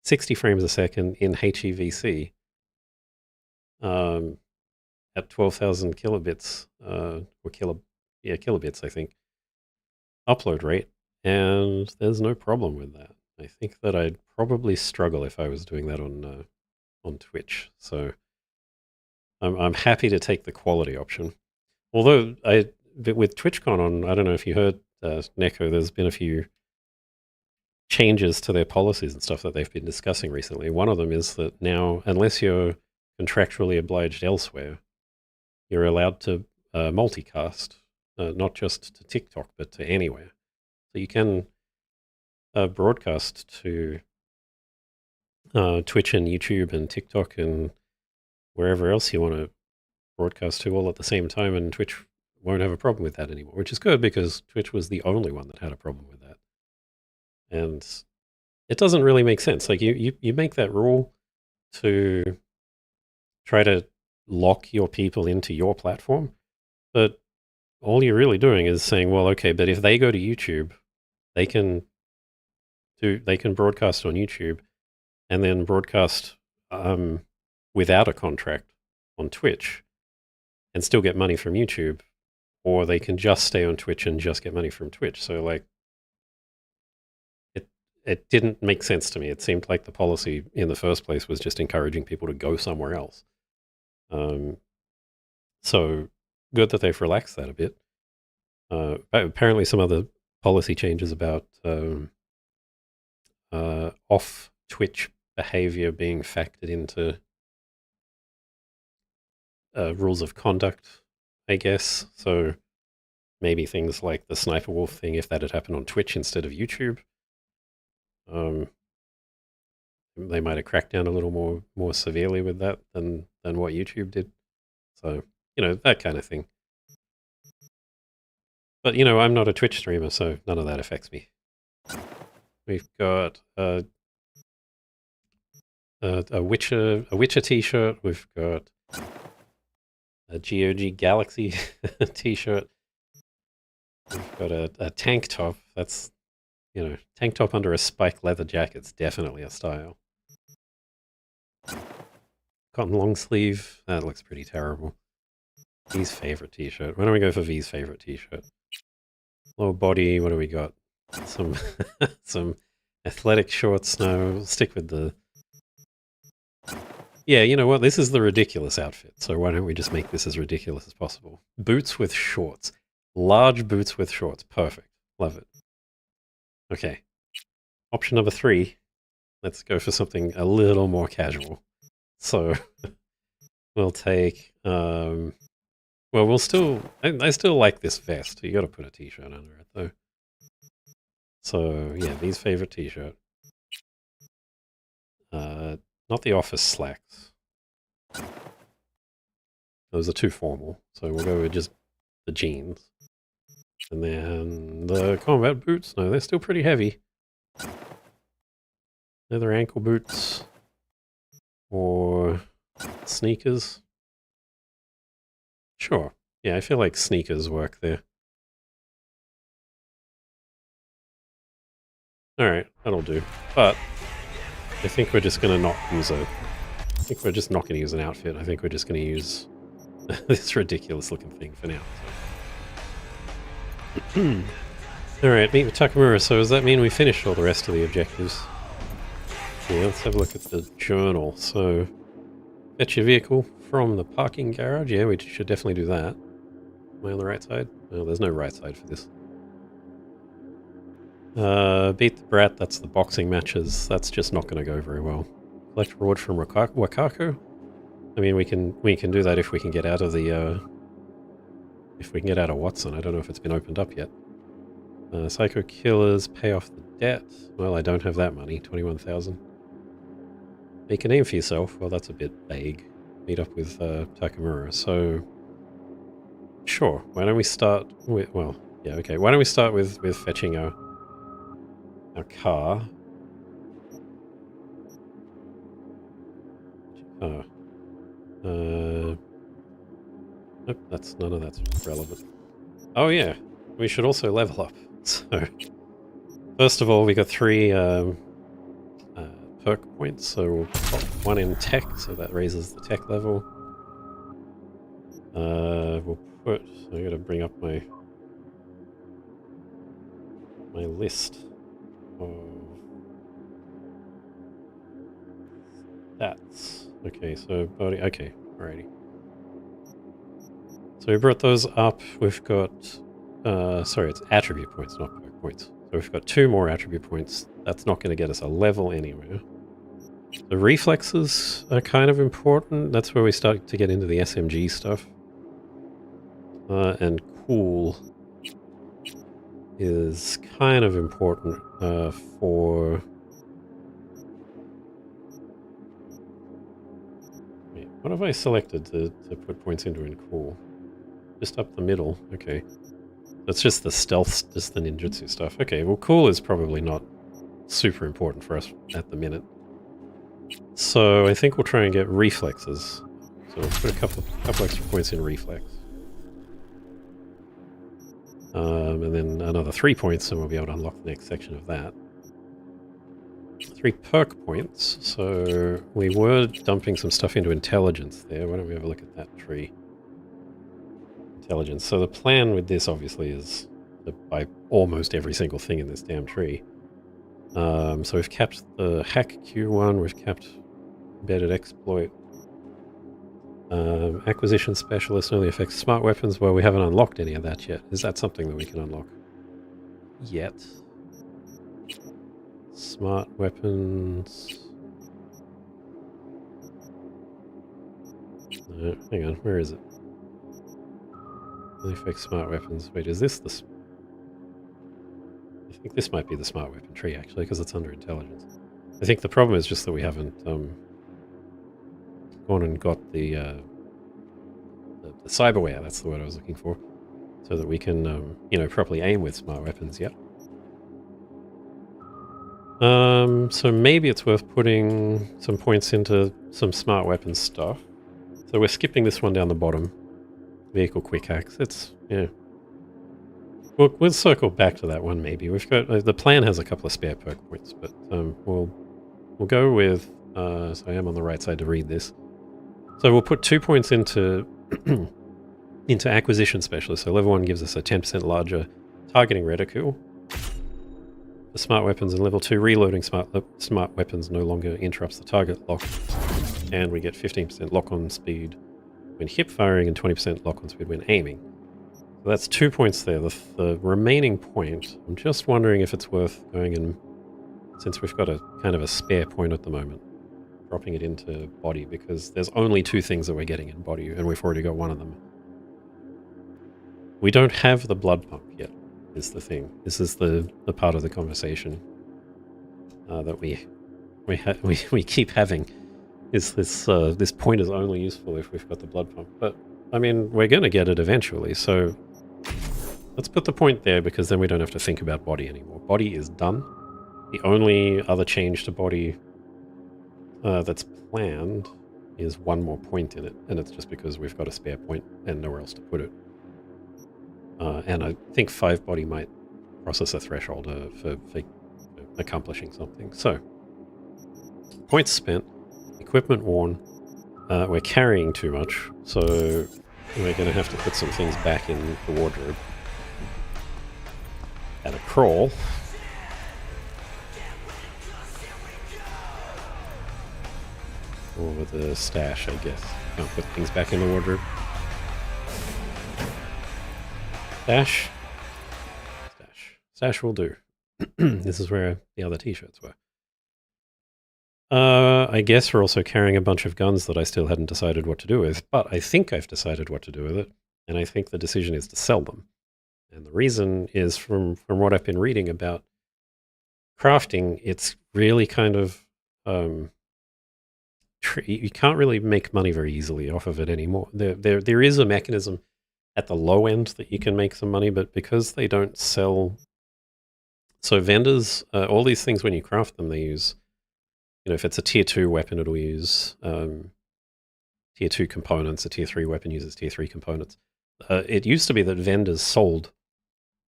60 frames a second in HEVC at 12,000 kilobits, or kilobits, I think, upload rate, and there's no problem with that. I think that I'd probably struggle if I was doing that on Twitch. So I'm happy to take the quality option. Although with TwitchCon on, I don't know if you heard, Neko, there's been a few changes to their policies and stuff that they've been discussing recently. One of them is that now, unless you're contractually obliged elsewhere, you're allowed to multicast, not just to TikTok, but to anywhere. So you can broadcast to Twitch and YouTube and TikTok and wherever else you want to broadcast to all at the same time, and Twitch won't have a problem with that anymore, which is good because Twitch was the only one that had a problem with that. And it doesn't really make sense. Like you make that rule to try to lock your people into your platform, but all you're really doing is saying, well, okay, but if they go to YouTube, they can broadcast on YouTube and then broadcast without a contract on Twitch and still get money from YouTube, or they can just stay on Twitch and just get money from Twitch. So like it didn't make sense to me. It seemed like the policy in the first place was just encouraging people to go somewhere else. So good that they've relaxed that a bit. Apparently some other policy changes about off Twitch behavior being factored into rules of conduct, I guess. So maybe things like the Sniper Wolf thing, if that had happened on Twitch instead of YouTube, they might have cracked down a little more severely with that than what YouTube did. So, you know, that kind of thing. But, you know, I'm not a Twitch streamer, so none of that affects me. We've got a Witcher t-shirt. We've got a GOG Galaxy t-shirt. We've got a tank top. That's, you know, tank top under a spiked leather jacket's definitely a style. Cotton long sleeve. That looks pretty terrible. V's favorite t-shirt. Why don't we go for V's favorite t-shirt? Lower body. What do we got? Some athletic shorts. No, we'll stick with the... Yeah, you know what? This is the ridiculous outfit. So why don't we just make this as ridiculous as possible? Boots with shorts. Large boots with shorts. Perfect. Love it. Okay. Option number 3. Let's go for something a little more casual. So we'll take... well, we'll still... I still like this vest. You got to put a t-shirt under it, though. So, yeah, V's favorite t-shirt. Not the office slacks. Those are too formal. So we'll go with just the jeans. And then the combat boots. No, they're still pretty heavy. Leather ankle boots. Or sneakers. Sure. Yeah, I feel like sneakers work there. Alright, that'll do. But I think we're just gonna not use I think we're just not gonna use an outfit. I think we're just gonna use this ridiculous looking thing for now. So. Alright, meet with Takamura. So does that mean we finished all the rest of the objectives? Yeah, let's have a look at the journal. So, fetch your vehicle from the parking garage. Yeah, we should definitely do that. Am I on the right side? No, there's no right side for this. Beat the brat. That's the boxing matches. That's just not going to go very well. Collect reward from Wakako. I mean, we can do that if we can get out of the if we can get out of Watson. I don't know if it's been opened up yet. Psycho killers, pay off the debt. Well, I don't have that money. 21,000. Make a name for yourself. Well, that's a bit vague. Meet up with Takamura. So, sure. Why don't we start with? Well, yeah, okay. Why don't we start with fetching our car? Oh. Nope, none of that's relevant. Oh yeah, we should also level up. So, first of all, we got 3 perk points. So we'll pop 1 in tech, so that raises the tech level. We'll put. I got to bring up my list of stats. Okay, so body. Okay, alrighty. So we brought those up. We've got, sorry, it's attribute points, not perk points. So we've got 2 more attribute points. That's not going to get us a level anywhere. The reflexes are kind of important. That's where we start to get into the SMG stuff. And cool is kind of important for... Wait, what have I selected to put points into in cool? Just up the middle, okay. That's just the stealth, just the ninjutsu stuff. Okay, well cool is probably not super important for us at the minute. So I think we'll try and get reflexes. So we'll put a couple extra points in reflex. And then another 3 points and we'll be able to unlock the next section of that. 3 perk points. So we were dumping some stuff into intelligence there. Why don't we have a look at that tree? Intelligence. So the plan with this obviously is to buy almost every single thing in this damn tree. So we've capped the hack Q1, we've capped embedded exploit. Acquisition specialist only affects smart weapons. Well, we haven't unlocked any of that yet. Is that something that we can unlock? Yet. Smart weapons. No, hang on, where is it? Only affects smart weapons. Wait, is this the... I think this might be the smart weapon tree, actually, because it's under intelligence. I think the problem is just that we haven't gone and got the cyberware, that's the word I was looking for, so that we can, you know, properly aim with smart weapons yet. So maybe it's worth putting some points into some smart weapons stuff. So we're skipping this one down the bottom. Vehicle quick hacks. It's, yeah. We'll circle back to that one maybe. We've got, the plan has a couple of spare perk points, but we'll go with, so I am on the right side to read this. So we'll put 2 points into into acquisition specialist. So level 1 gives us a 10% larger targeting reticule. For smart weapons, and level 2 reloading smart weapons no longer interrupts the target lock, and we get 15% lock-on speed when hip firing and 20% lock-on speed when aiming. So that's 2 points there. The remaining point, I'm just wondering if it's worth going and, since we've got a kind of a spare point at the moment, dropping it into body, because there's only 2 things that we're getting in body, and we've already got one of them. We don't have the blood pump yet, is the thing. This is the part of the conversation that we keep having. Is this point is only useful if we've got the blood pump. But I mean, we're going to get it eventually, so let's put the point there, because then we don't have to think about body anymore. Body is done. The only other change to body that's planned is 1 more point in it, and it's just because we've got a spare point and nowhere else to put it. And I think 5 body might process a threshold for accomplishing something. So, points spent, equipment worn. We're carrying too much, so we're going to have to put some things back in the wardrobe. And a crawl. Or with a stash, I guess. Can't put things back in the wardrobe. Stash. Stash will do. This is where the other t-shirts were. I guess we're also carrying a bunch of guns that I still hadn't decided what to do with, but I think I've decided what to do with it, and I think the decision is to sell them. And the reason is from what I've been reading about crafting, it's really kind of you can't really make money very easily off of it anymore. There is a mechanism at the low end that you can make some money, but because they don't sell, so vendors, all these things when you craft them, they use, if it's a tier 2 weapon, it'll use tier 2 components. A tier 3 weapon uses tier 3 components. It used to be that vendors sold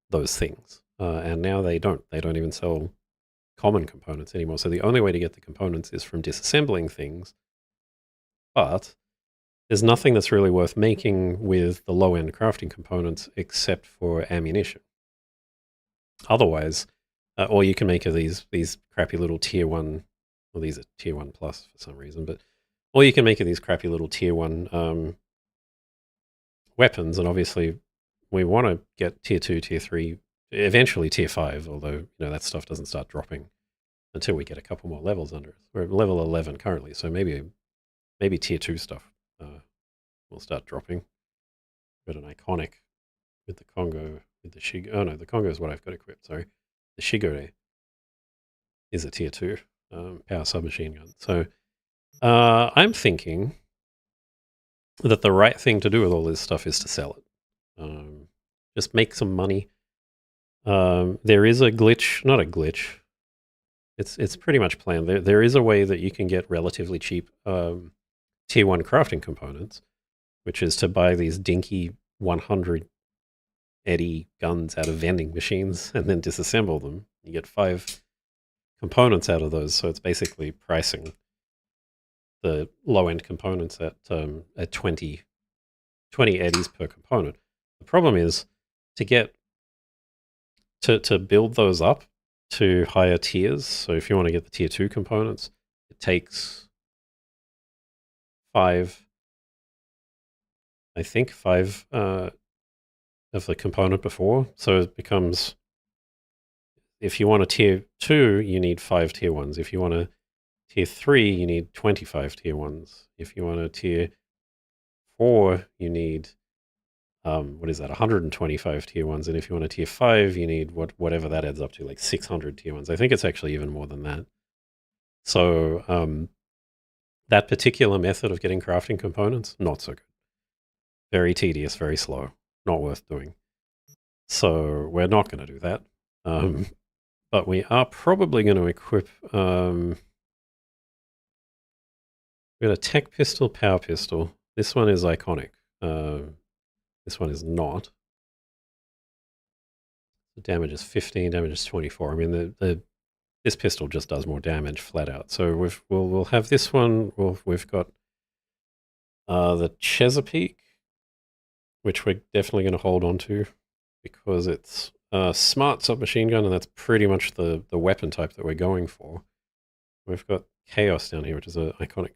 those things, and now they don't. They don't even sell common components anymore. So the only way to get the components is from disassembling things, but there's nothing that's really worth making with the low-end crafting components except for ammunition. Otherwise, all you can make are these crappy little tier 1, well, these are tier 1 plus for some reason, but all you can make are these crappy little tier 1 weapons, and obviously we want to get tier 2, tier 3, eventually tier 5, although that stuff doesn't start dropping until we get a couple more levels under us. We're at level 11 currently, so maybe tier 2 stuff will start dropping. Got an iconic with the Congo, with the Shigo. Oh no, the Congo is what I've got equipped, sorry. The Shigure is a tier 2 power submachine gun. So I'm thinking that the right thing to do with all this stuff is to sell it. Just make some money. There is a glitch, not a glitch. It's pretty much planned. There is a way that you can get relatively cheap tier 1 crafting components, which is to buy these dinky 100 Eddie guns out of vending machines and then disassemble them. You get 5 components out of those, so it's basically pricing the low-end components at 20 Eddies per component. The problem is to build those up to higher tiers. So if you want to get the tier 2 components, it takes 5 of the component before. So it becomes, if you want a tier 2, you need 5 tier 1s. If you want a tier 3, you need 25 tier 1s. If you want a tier 4, you need, 125 tier 1s. And if you want a tier 5, you need whatever that adds up to, like 600 tier 1s. I think it's actually even more than that. So that particular method of getting crafting components, not so good. Very tedious, very slow, not worth doing. So we're not going to do that. But we are probably going to equip... we've got a tech pistol, power pistol. This one is iconic. This one is not. The damage is 15, damage is 24. I mean, this pistol just does more damage flat out. So we'll have this one. We've got the Chesapeake, which we're definitely going to hold on to because it's a smart submachine gun, and that's pretty much the weapon type that we're going for. We've got Chaos down here, which is an iconic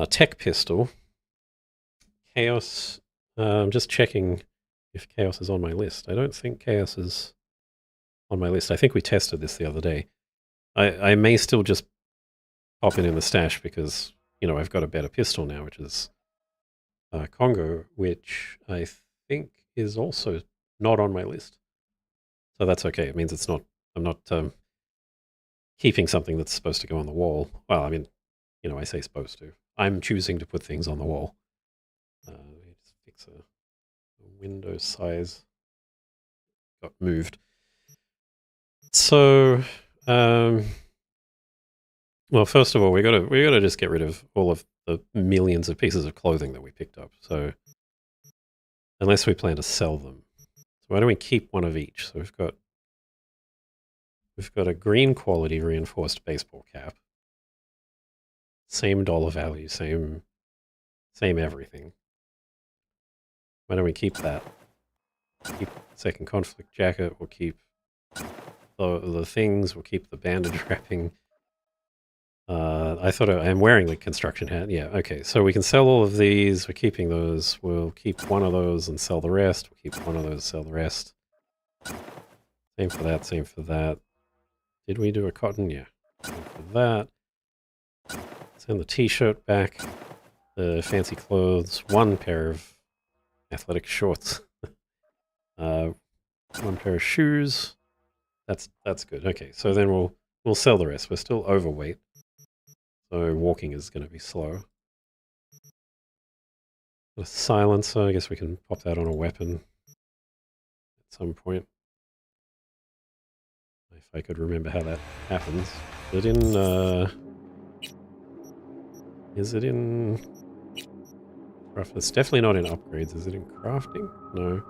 tech pistol. Chaos, I'm just checking if Chaos is on my list. I don't think Chaos is on my list. I think we tested this the other day. I may still just pop it in the stash because, I've got a better pistol now, which is Congo, which I think is also not on my list. So that's okay. It means it's not, I'm not keeping something that's supposed to go on the wall. Well, I mean, I say supposed to. I'm choosing to put things on the wall. Let me just fix a window size. Got moved. So, well, first of all, we gotta just get rid of all of the millions of pieces of clothing that we picked up. So, unless we plan to sell them, so why don't we keep one of each? So we've got a green quality reinforced baseball cap. Same dollar value, same everything. Why don't we keep that? keep second conflict jacket, we'll keep the things, we'll keep the bandage wrapping. I thought I'm wearing the construction hat. Yeah, okay. So we can sell all of these. We're keeping those. We'll keep one of those and sell the rest. We'll keep one of those, sell the rest. Same for that, same for that. Did we do a cotton? Yeah. Same for that. Send the t-shirt back. The fancy clothes. One pair of athletic shorts. One pair of shoes. That's good. Okay, so then we'll sell the rest. We're still overweight. So walking is going to be slow. A silencer, I guess we can pop that on a weapon at some point. If I could remember how that happens. Is it in... It's definitely not in upgrades. Is it in crafting? No.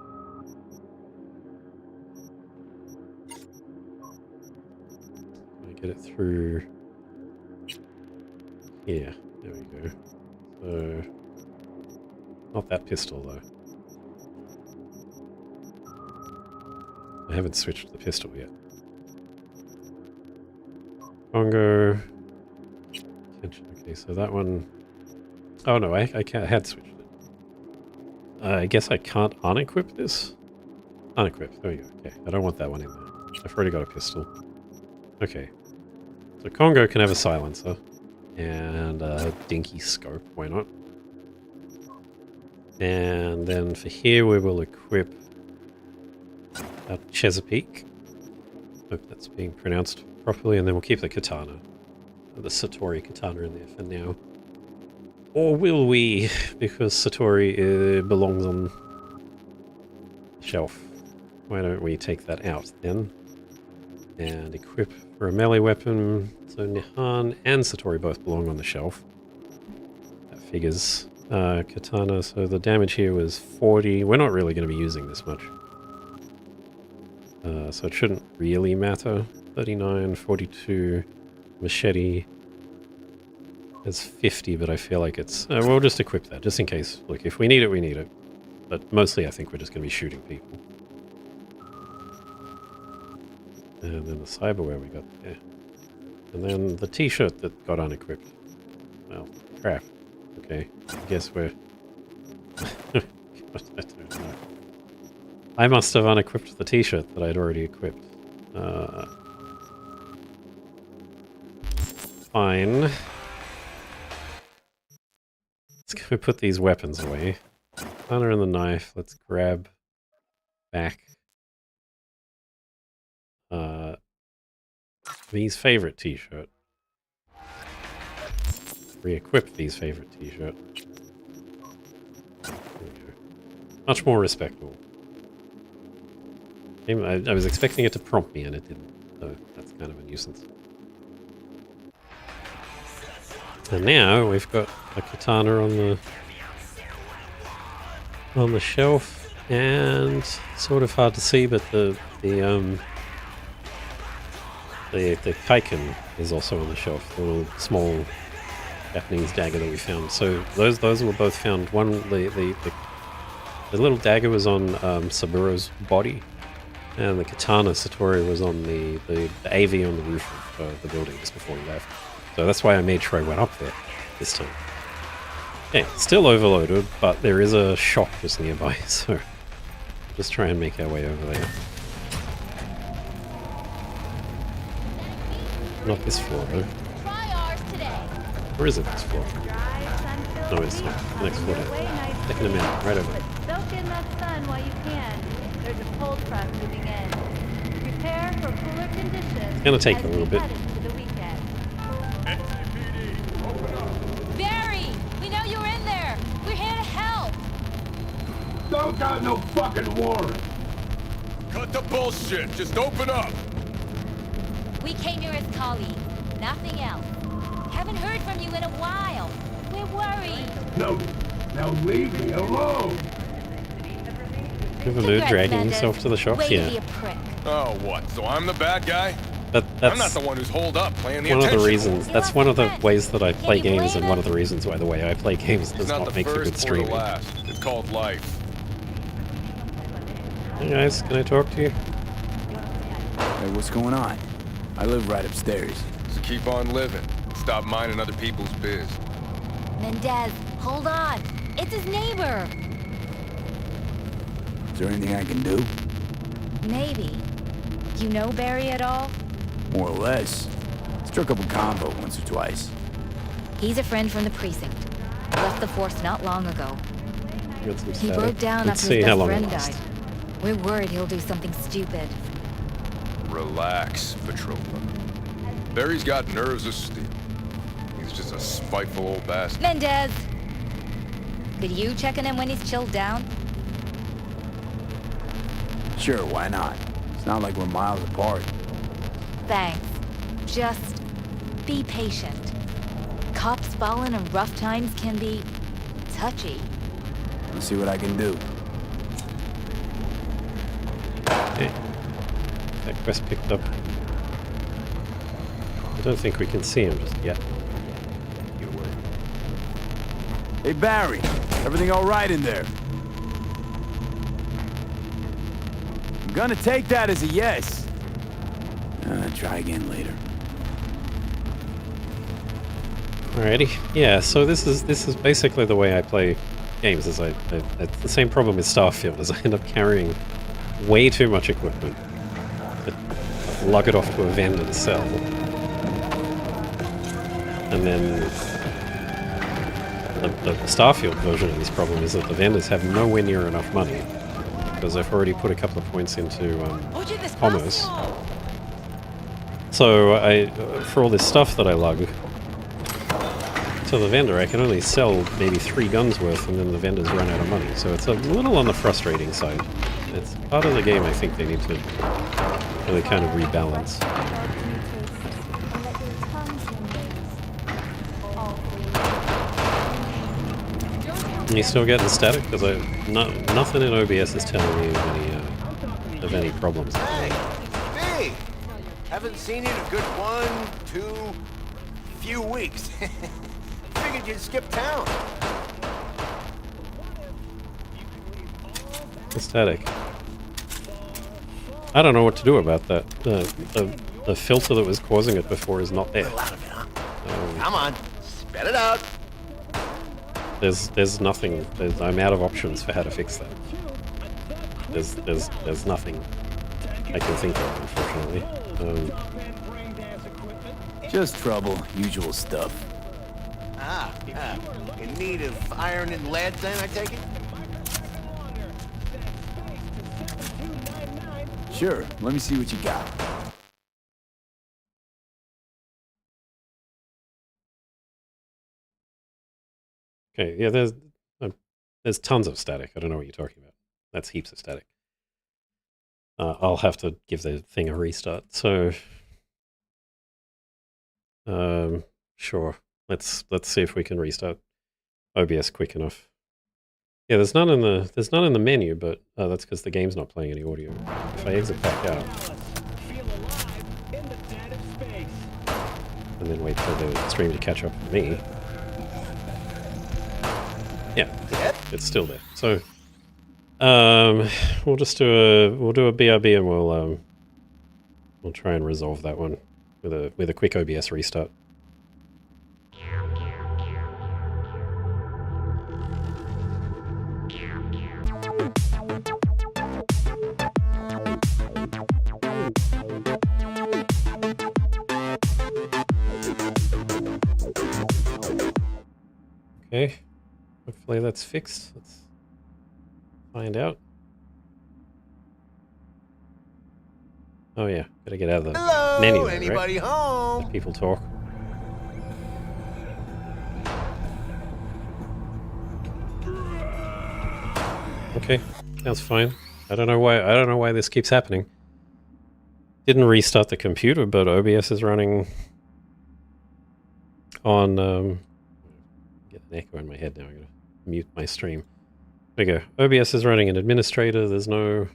I get it through... Yeah, there we go. So... Not that pistol, though. I haven't switched the pistol yet. Congo. Okay, so that one... Oh no, I had switched it. I guess I can't unequip this? Unequip, there we go. Okay, I don't want that one in there. I've already got a pistol. Okay. So Congo can have a silencer. And a dinky scope, why not? And then for here we will equip our Chesapeake. Hope that's being pronounced properly, and then we'll keep the katana. The Satori katana in there for now. Or will we? Because Satori belongs on the shelf. Why don't we take that out then? And equip for a melee weapon. So Nihan and Satori both belong on the shelf. That figures. Katana, so the damage here was 40. We're not really going to be using this much. So it shouldn't really matter. 39, 42. Machete is 50, but I feel like it's... we'll just equip that, just in case. Look, if we need it, we need it. But mostly I think we're just going to be shooting people. And then the cyberware we got there. And then the t-shirt that got unequipped. Well, crap. Okay, I guess we're... God, I don't know. I must have unequipped the t-shirt that I'd already equipped. Fine. Let's go put these weapons away. Thunder and the knife. Let's grab back V's favorite t-shirt. Re-equip V's favorite t-shirt. Much more respectable. I was expecting it to prompt me and it didn't, so that's kind of a nuisance. And now we've got a katana on the shelf, and sort of hard to see, but the kaiken is also on the shelf. The little small Japanese dagger that we found. So those were both found. One the little dagger was on Saburo's body, and the katana Satori was on the AV on the roof of the building just before he left. So that's why I made sure I went up there this time. Yeah, still overloaded, but there is a shop just nearby, so just try and make our way over there. Not this floor, though. Or is it this floor? No, it's not. The next floor down. Taking a minute, right over there. Soak in that sun while you can. There's a cold front moving in. Prepare for cooler conditions. It's gonna take a little bit. Barry! We know you're in there! We're here to help! Don't got no fucking warrant! Cut the bullshit! Just open up! We came here as colleagues, nothing else. Haven't heard from you in a while. We're worried. No, now leave me alone! Rivermood dragging himself to the shops? Yeah. Oh, what? So I'm the bad guy? That's I'm not the one who's holed up playing the one of the attention. reasons. That's one of the ways that I play games, and one of the reasons why the way I play games does not make for good streaming. It's called life. Hey guys, can I talk to you? Hey, what's going on? I live right upstairs. Just keep on living. Stop minding other people's biz. Mendez, hold on. It's his neighbor. Is there anything I can do? Maybe. You know Barry at all? More or less. Struck up a combo once or twice. He's a friend from the precinct. Left the force not long ago. Got some He static. broke down Let's after see his how best long it friend lasts. died. We're worried he'll do something stupid. Relax, Patrolman. Barry's got nerves of steel. He's just a spiteful old bastard. Mendez! Could you check on him when he's chilled down? Sure, why not? It's not like we're miles apart. Thanks. Just be patient. Cops falling in rough times can be touchy. Let's see what I can do. Okay. That quest picked up. I don't think we can see him just yet. Hey, Barry. Everything all right in there? I'm gonna take that as a yes. Try again later. Alrighty. Yeah, so this is basically the way I play games. Is it's the same problem with Starfield, is I end up carrying way too much equipment. I lug it off to a vendor to sell. And then the Starfield version of this problem is that the vendors have nowhere near enough money because I've already put a couple of points into commerce. So for all this stuff that I lug to the vendor, I can only sell maybe 3 guns worth, and then the vendors run out of money. So it's a little on the frustrating side. It's part of the game I think they need to really kind of rebalance. You still getting static? Because nothing in OBS is telling me of any problems. Hey, B! Haven't seen you in a good 1, 2, few weeks. Figured you'd skip town. The static. I don't know what to do about that. The filter that was causing it before is not there. Come on, spit it out. There's nothing. I'm out of options for how to fix that. There's nothing I can think of, unfortunately. Just trouble, usual stuff. In need of iron and lead then, I take it? Sure, let me see what you got. Okay, yeah, there's tons of static. I don't know what you're talking about. That's heaps of static. I'll have to give the thing a restart. So, sure. Let's see if we can restart OBS quick enough. Yeah, there's none in the menu, but that's because the game's not playing any audio. If I exit back out and then wait for the stream to catch up with me, yeah, it's still there. So, we'll just do a BRB and we'll try and resolve that one with a quick OBS restart. Okay, hopefully that's fixed. Let's find out. Oh yeah, gotta get out of the Hello, menu there, anybody right? home? Let people talk. Okay, sounds fine. I don't know why this keeps happening. Didn't restart the computer, but OBS is running on get an echo in my head now. I'm gonna mute my stream. There we go. OBS is running an administrator. There's no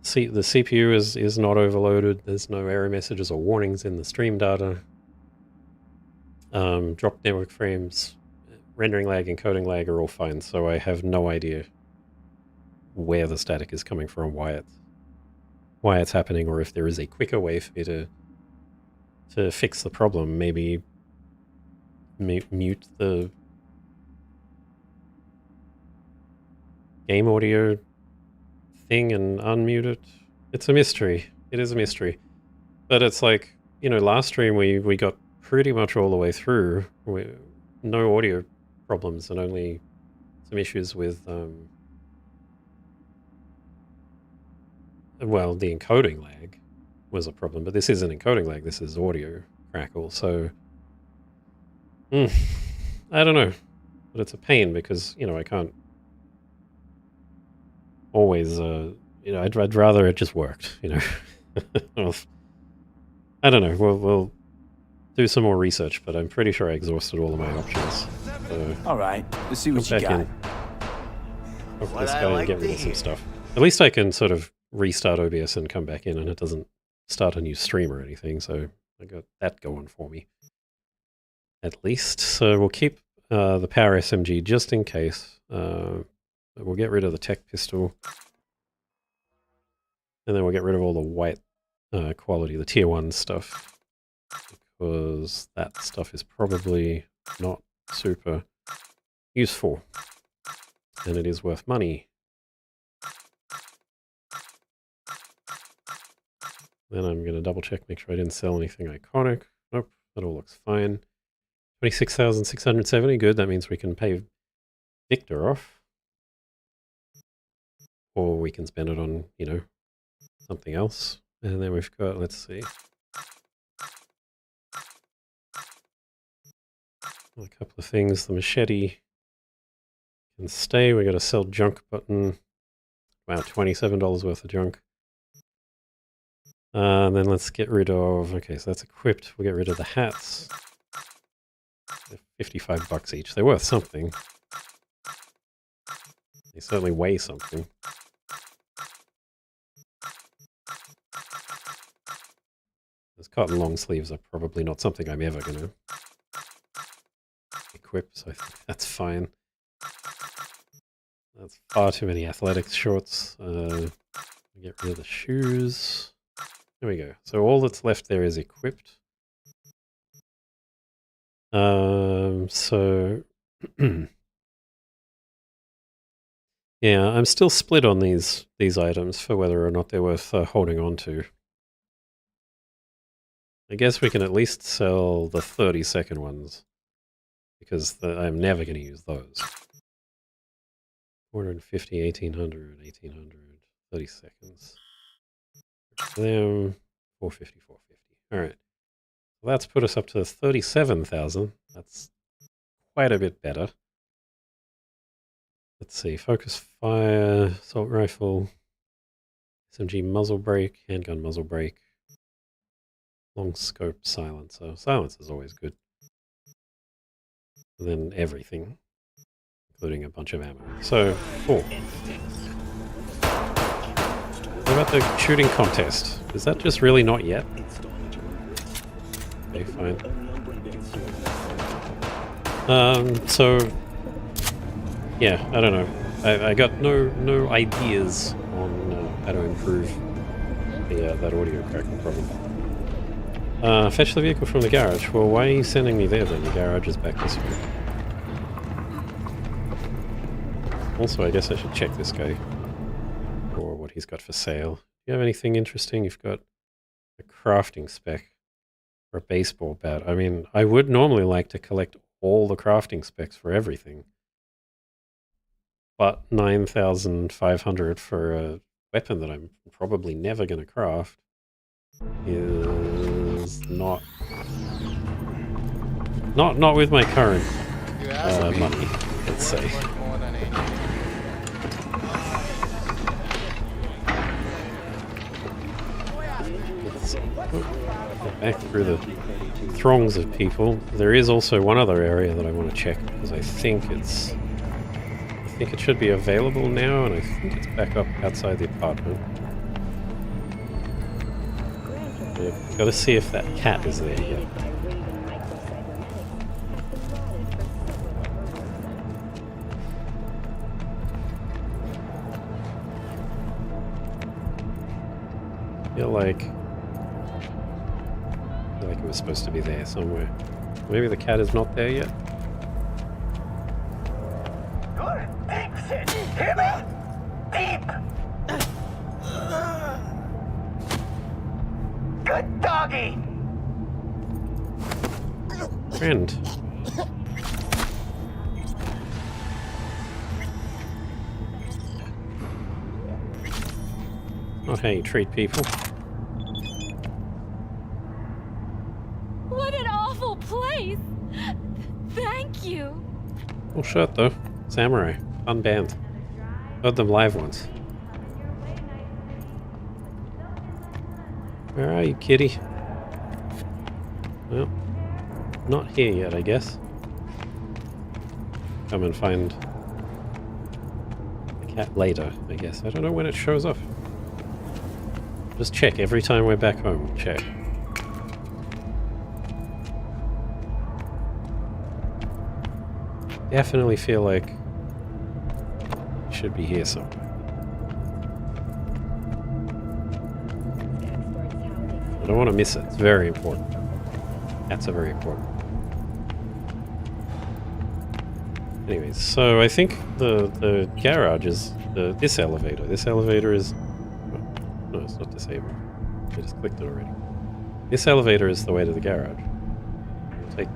the CPU is not overloaded. There's no error messages or warnings in the stream data. Drop network frames, rendering lag, encoding lag are all fine. So I have no idea where the static is coming from, why it's happening, or if there is a quicker way for me to fix the problem. Maybe mute the game audio thing and unmute it. It's a mystery. It is a mystery. But it's like, last stream we got pretty much all the way through. No audio problems and only some issues with, well, the encoding lag was a problem, but this isn't encoding lag, this is audio crackle, so I don't know. But it's a pain because, I can't always, I'd rather it just worked, I don't know. We'll do some more research, but I'm pretty sure I exhausted all of my options. So all right, let's see what you got. Hook this guy and get rid of some stuff. At least I can sort of restart OBS and come back in, and it doesn't start a new stream or anything. So I got that going for me, at least. So we'll keep the power SMG just in case. We'll get rid of the tech pistol, and then we'll get rid of all the white quality, the tier 1 stuff, because that stuff is probably not super useful, and it is worth money. Then I'm going to double check, make sure I didn't sell anything iconic. Nope, that all looks fine. 26,670, good. That means we can pay Victor off, or we can spend it on, something else. And then we've got, let's see, a couple of things. The machete can stay. We got a sell junk button. Wow, $27 worth of junk. And then let's get rid of, okay, so that's equipped. We'll get rid of the hats. They're $55 each. They're worth something. They certainly weigh something. Those cotton long sleeves are probably not something I'm ever going to equip, so I think that's fine. That's far too many athletics shorts. Get rid of the shoes. There we go. So all that's left there is equipped. So yeah, I'm still split on these items for whether or not they're worth holding on to. I guess we can at least sell the 30-second ones, because I'm never going to use those. 450, 1800, 1800, 30 seconds. Them, 450, 450. All right. Well, that's put us up to 37,000. That's quite a bit better. Let's see. Focus fire, assault rifle, SMG muzzle brake, handgun muzzle brake, long scope silencer. Silencer is always good. And then everything, including a bunch of ammo. So, cool. What about the shooting contest? Is that just really not yet? Okay, fine. So, yeah, I don't know. I got no ideas on how to improve that audio crackle problem. Fetch the vehicle from the garage. Well, why are you sending me there then? The garage is back this way. Also, I guess I should check this guy for what he's got for sale. Do you have anything interesting? You've got a crafting spec or a baseball bat. I mean, I would normally like to collect all the crafting specs for everything, but 9,500 for a weapon that I'm probably never going to craft is not with my current money, let's say. Back through the throngs of people. There is also one other area that I want to check, because I think it should be available now, and I think it's back up outside the apartment. I've got to see if that cat is there yet. feel like it was supposed to be there somewhere. Maybe the cat is not there yet. Hear me? Deep. Good doggy. Friend. Not how you treat people. What an awful place! Thank you! Cool shirt though. Samurai. Fun band. Heard them live once. Where are you, kitty? Well, not here yet, I guess. Come and find the cat later, I guess. I don't know when it shows up. Just check every time we're back home. Check. Definitely feel like it should be here somewhere. I don't want to miss it. It's very important. Cats are very important. Anyways, so I think the garage is this elevator. This elevator is... No, it's not disabled. I just clicked it already. This elevator is the way to the garage. I'll take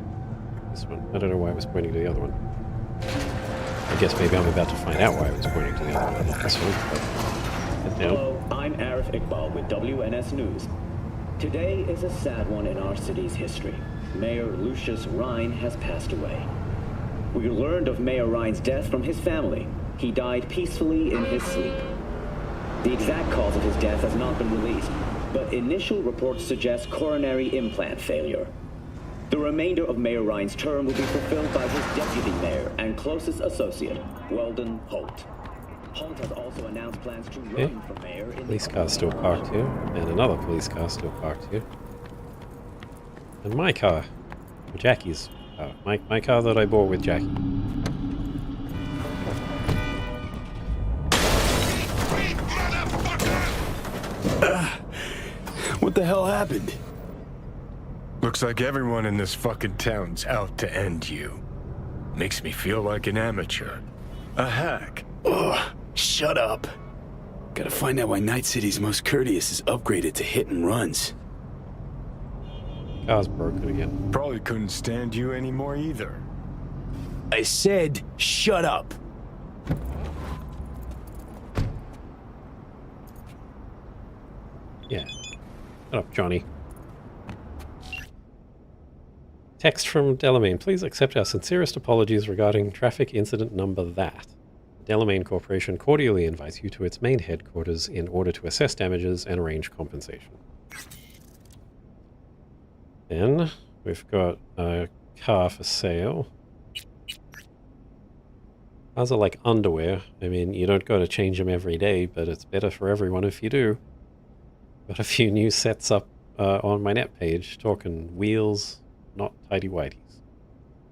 this one. I don't know why I was pointing to the other one. I guess maybe I'm about to find out why I was pointing to the other one, not this one. But Hello, I'm Arif Iqbal with WNS News. Today is a sad one in our city's history. Mayor Lucius Rhine has passed away. We learned of Mayor Rhine's death from his family. He died peacefully in his sleep. The exact cause of his death has not been released, but initial reports suggest coronary implant failure. The remainder of Mayor Rhine's term will be fulfilled by his deputy mayor and closest associate, Weldon Holt. Holt has also announced plans to run for mayor in police car still parked here, and another police car still parked here. And my car, Jackie's car, my car that I bought with Jackie. What the hell happened? Looks like everyone in this fucking town's out to end you. Makes me feel like an amateur. A hack. Ugh, shut up. Gotta find out why Night City's most courteous is upgraded to hit and runs. Car's broken again. Probably couldn't stand you anymore either. I said, shut up. Yeah. Shut up, Johnny. Text from Delamain. Please accept our sincerest apologies regarding traffic incident number that. Delamain Corporation cordially invites you to its main headquarters in order to assess damages and arrange compensation. Then we've got a car for sale. Cars are like underwear. I mean, you don't got to change them every day, but it's better for everyone if you do. Got a few new sets up on my net page, talking wheels, not tidy-whities.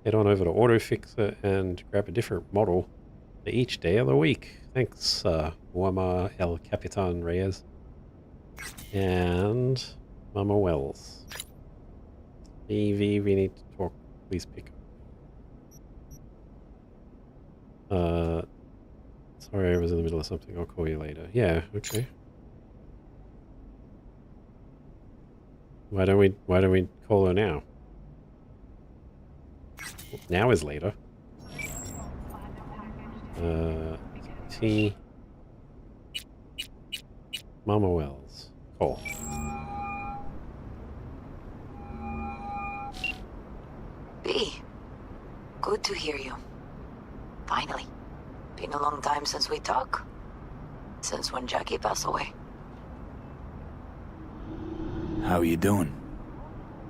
Head on over to AutoFixer and grab a different model for each day of the week. Thanks, Muammar El Capitan Reyes. And Mama Wells. Evie, we need to talk. Please pick up. Sorry, I was in the middle of something. I'll call you later. Yeah, okay. Why don't we call her now? Now is later. T. Mama Wells. Call. B. Good to hear you. Finally. Been a long time since we talked. Since when Jackie passed away. How are you doing?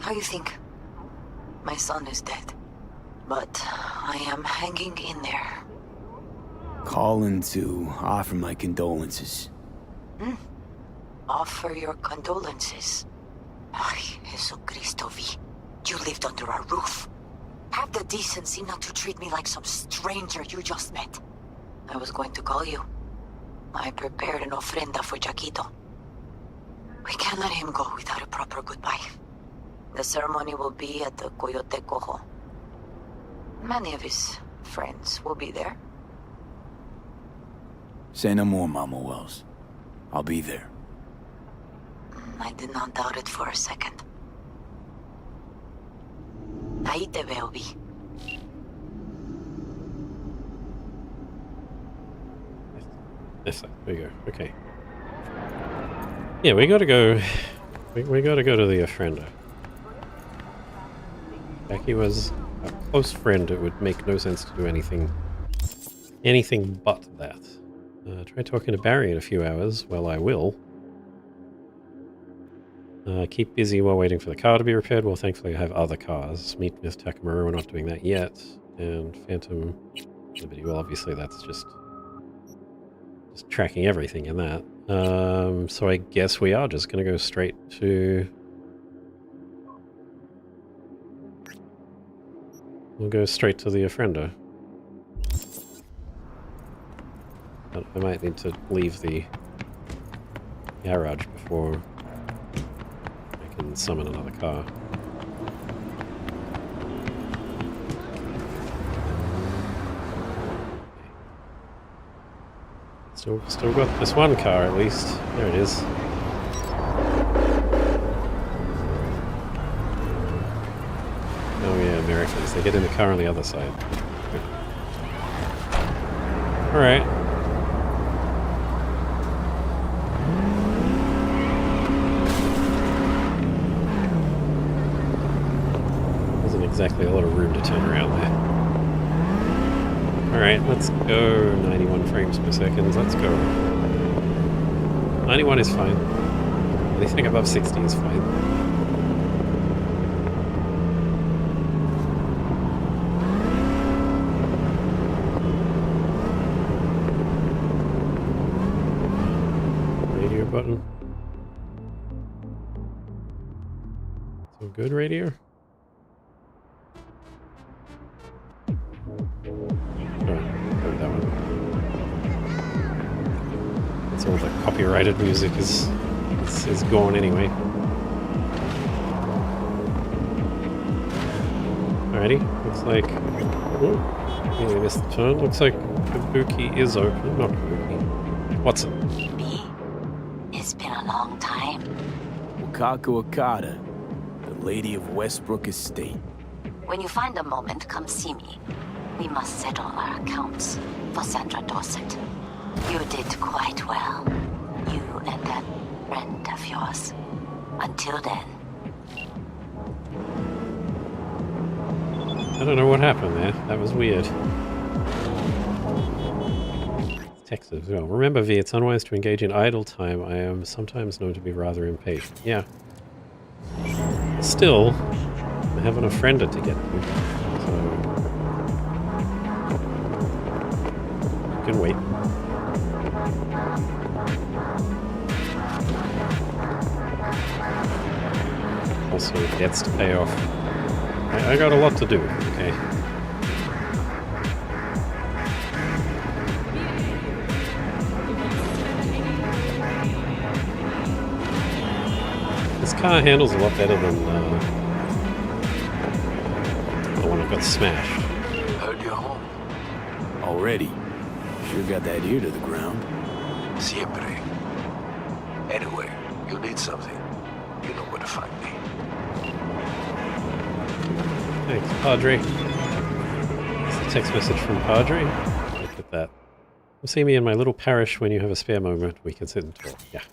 How you think? My son is dead. But I am hanging in there. Calling to offer my condolences. Offer your condolences. Ay, Jesucristo V. You lived under our roof. Have the decency not to treat me like some stranger you just met. I was going to call you. I prepared an ofrenda for Jaquito. We can't let him go without a proper goodbye. The ceremony will be at the Coyote Cojo. Many of his friends will be there. Say no more, Mama Wells. I'll be there. I did not doubt it for a second. Ahí te veo, Vi. This side. There you go. Okay. Yeah, we gotta go. We gotta go to the Ofrenda. Becky was a close friend. It would make no sense to do anything but that. Try talking to Barry in a few hours. Well, I will. Keep busy while waiting for the car to be repaired. Well, thankfully I have other cars. Meet Miss Takamura. We're not doing that yet. And Phantom Liberty. Well, obviously that's just tracking everything in that. So I guess we are just going to go straight to... We'll go straight to the Ofrenda. But I might need to leave the garage before I can summon another car. Still got this one car at least. There it is. Oh yeah, Americans. They get in the car on the other side. Alright. Wasn't exactly a lot of room to turn around there. Alright, let's go 91 frames per second. Let's go. 91 is fine. Anything above 60 is fine. Radio button. So good radio? All the copyrighted music is gone anyway. Alrighty, looks like... Oh, I missed the turn. Looks like Kabuki is open. Not Kabuki. What's it? It's been a long time. Wakako Okada, the Lady of Westbrook Estate. When you find a moment, come see me. We must settle our accounts for Sandra Dorset. You did quite well. You and that friend of yours. Until then. I don't know what happened there. That was weird. Text as well. Remember, V, it's unwise to engage in idle time. I am sometimes known to be rather impatient. Yeah. Still, I have an Ofrenda to get to. So... you can wait. Also gets to pay off. I got a lot to do, okay? This car handles a lot better than the one that got smashed. Heard you're home. Already. Sure got that ear to the ground. Siempre. Anyway, you need something. You know where to find me. Thanks, Padre. It's a text message from Padre. Look at that. You'll see me in my little parish when you have a spare moment. We can sit and talk. Yeah.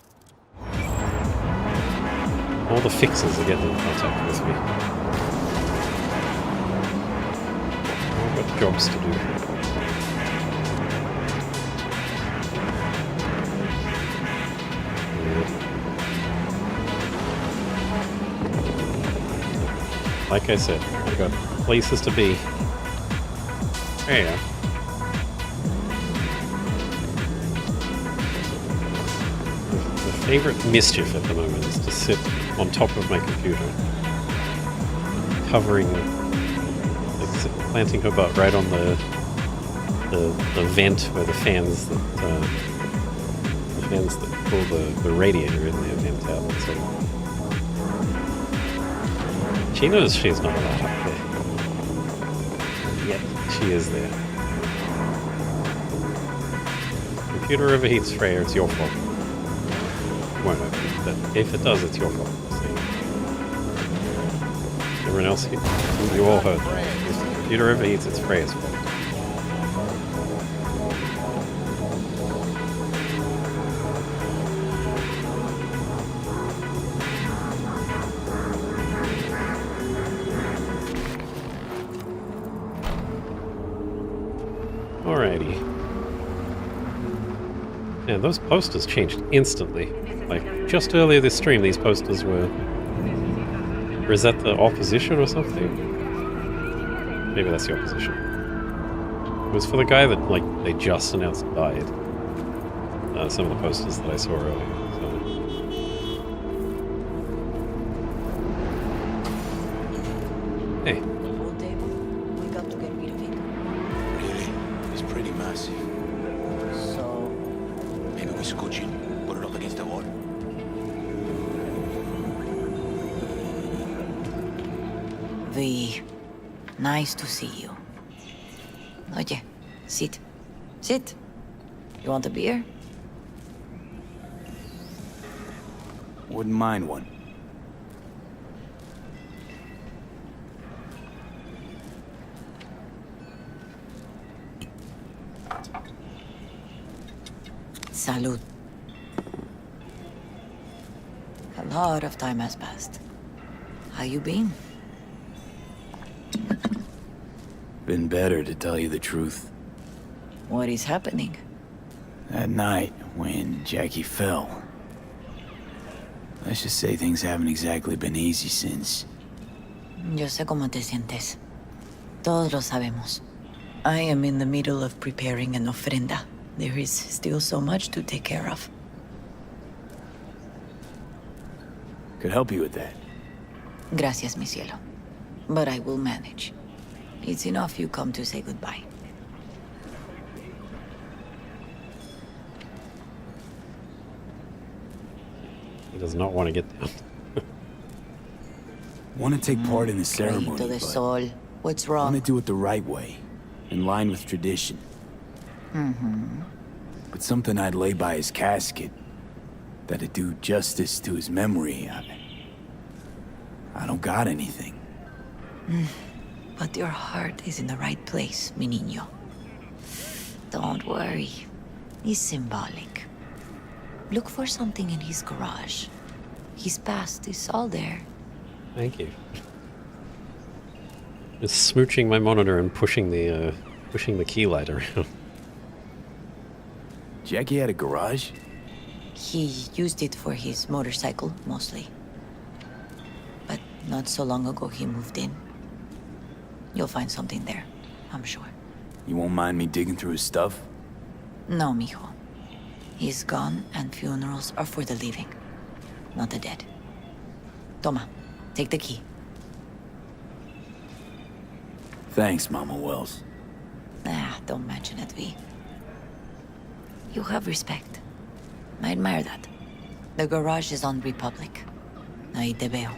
All the fixers are getting in contact with me. I've got jobs to do. Like I said, I've got places to be. There you go. My favorite mischief at the moment is to sit on top of my computer, covering, like, planting her butt right on the vent where the fans that fans that pull the radiator in there vent out. So she knows she's not allowed up there. Yet she is there. Computer overheats, Freya, it's your fault. It won't overheat, but if it does, it's your fault. See? Everyone else, you all heard that. If the computer overheats, it's Freya's fault. Alrighty. And those posters changed instantly. Like, just earlier this stream, these posters were... Or is that the opposition or something? Maybe that's the opposition. It was for the guy that, like, they just announced died. Some of the posters that I saw earlier. So. Hey. Nice to see you. Oye, sit. Sit. You want a beer? Wouldn't mind one. Salud. A lot of time has passed. How you been? Been better, to tell you the truth. What is happening? That night, when Jackie fell. Let's just say things haven't exactly been easy since. Yo sé cómo te sientes. Todos lo sabemos. I am in the middle of preparing an ofrenda. There is still so much to take care of. Could help you with that. Gracias, mi cielo. But I will manage. It's enough you come to say goodbye. He does not want to get down. Want to take part in the ceremony, Rayito de but sol. What's wrong? want to do it the right way, in line with tradition. Mm-hmm. But something I'd lay by his casket, that'd do justice to his memory. I don't got anything. But your heart is in the right place, mi niño. Don't worry. It's symbolic. Look for something in his garage. His past is all there. Thank you. Just smooching my monitor and pushing the key light around. Jackie had a garage? He used it for his motorcycle, mostly. But not so long ago he moved in. You'll find something there, I'm sure. You won't mind me digging through his stuff? No, mijo. He's gone, and funerals are for the living, not the dead. Toma, take the key. Thanks, Mama Wells. Don't mention it, V. You have respect. I admire that. The garage is on Republic. Ahí te veo.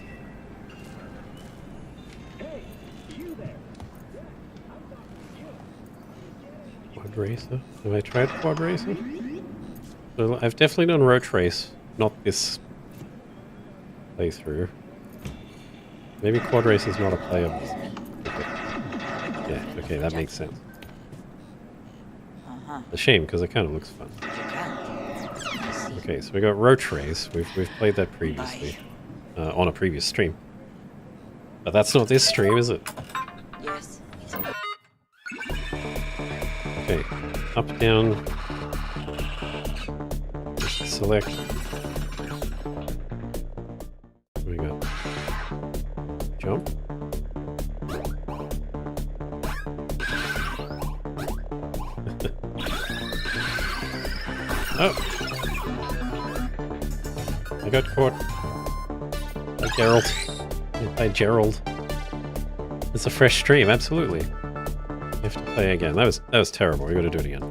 Quad racer? Have I tried quad racer? So I've definitely done road race, not this playthrough. Maybe quad race is not a playable. Okay. Yeah, okay, that makes sense. A shame, because it kind of looks fun. Okay, so we got road race. We've played that previously on a previous stream, but that's not this stream, is it? Yes. Okay, up, down. Select. What do we got? Jump. Oh! I got caught. By Gerald. By Gerald. It's a fresh stream, absolutely. You have to play again. That was terrible. We gotta do it again.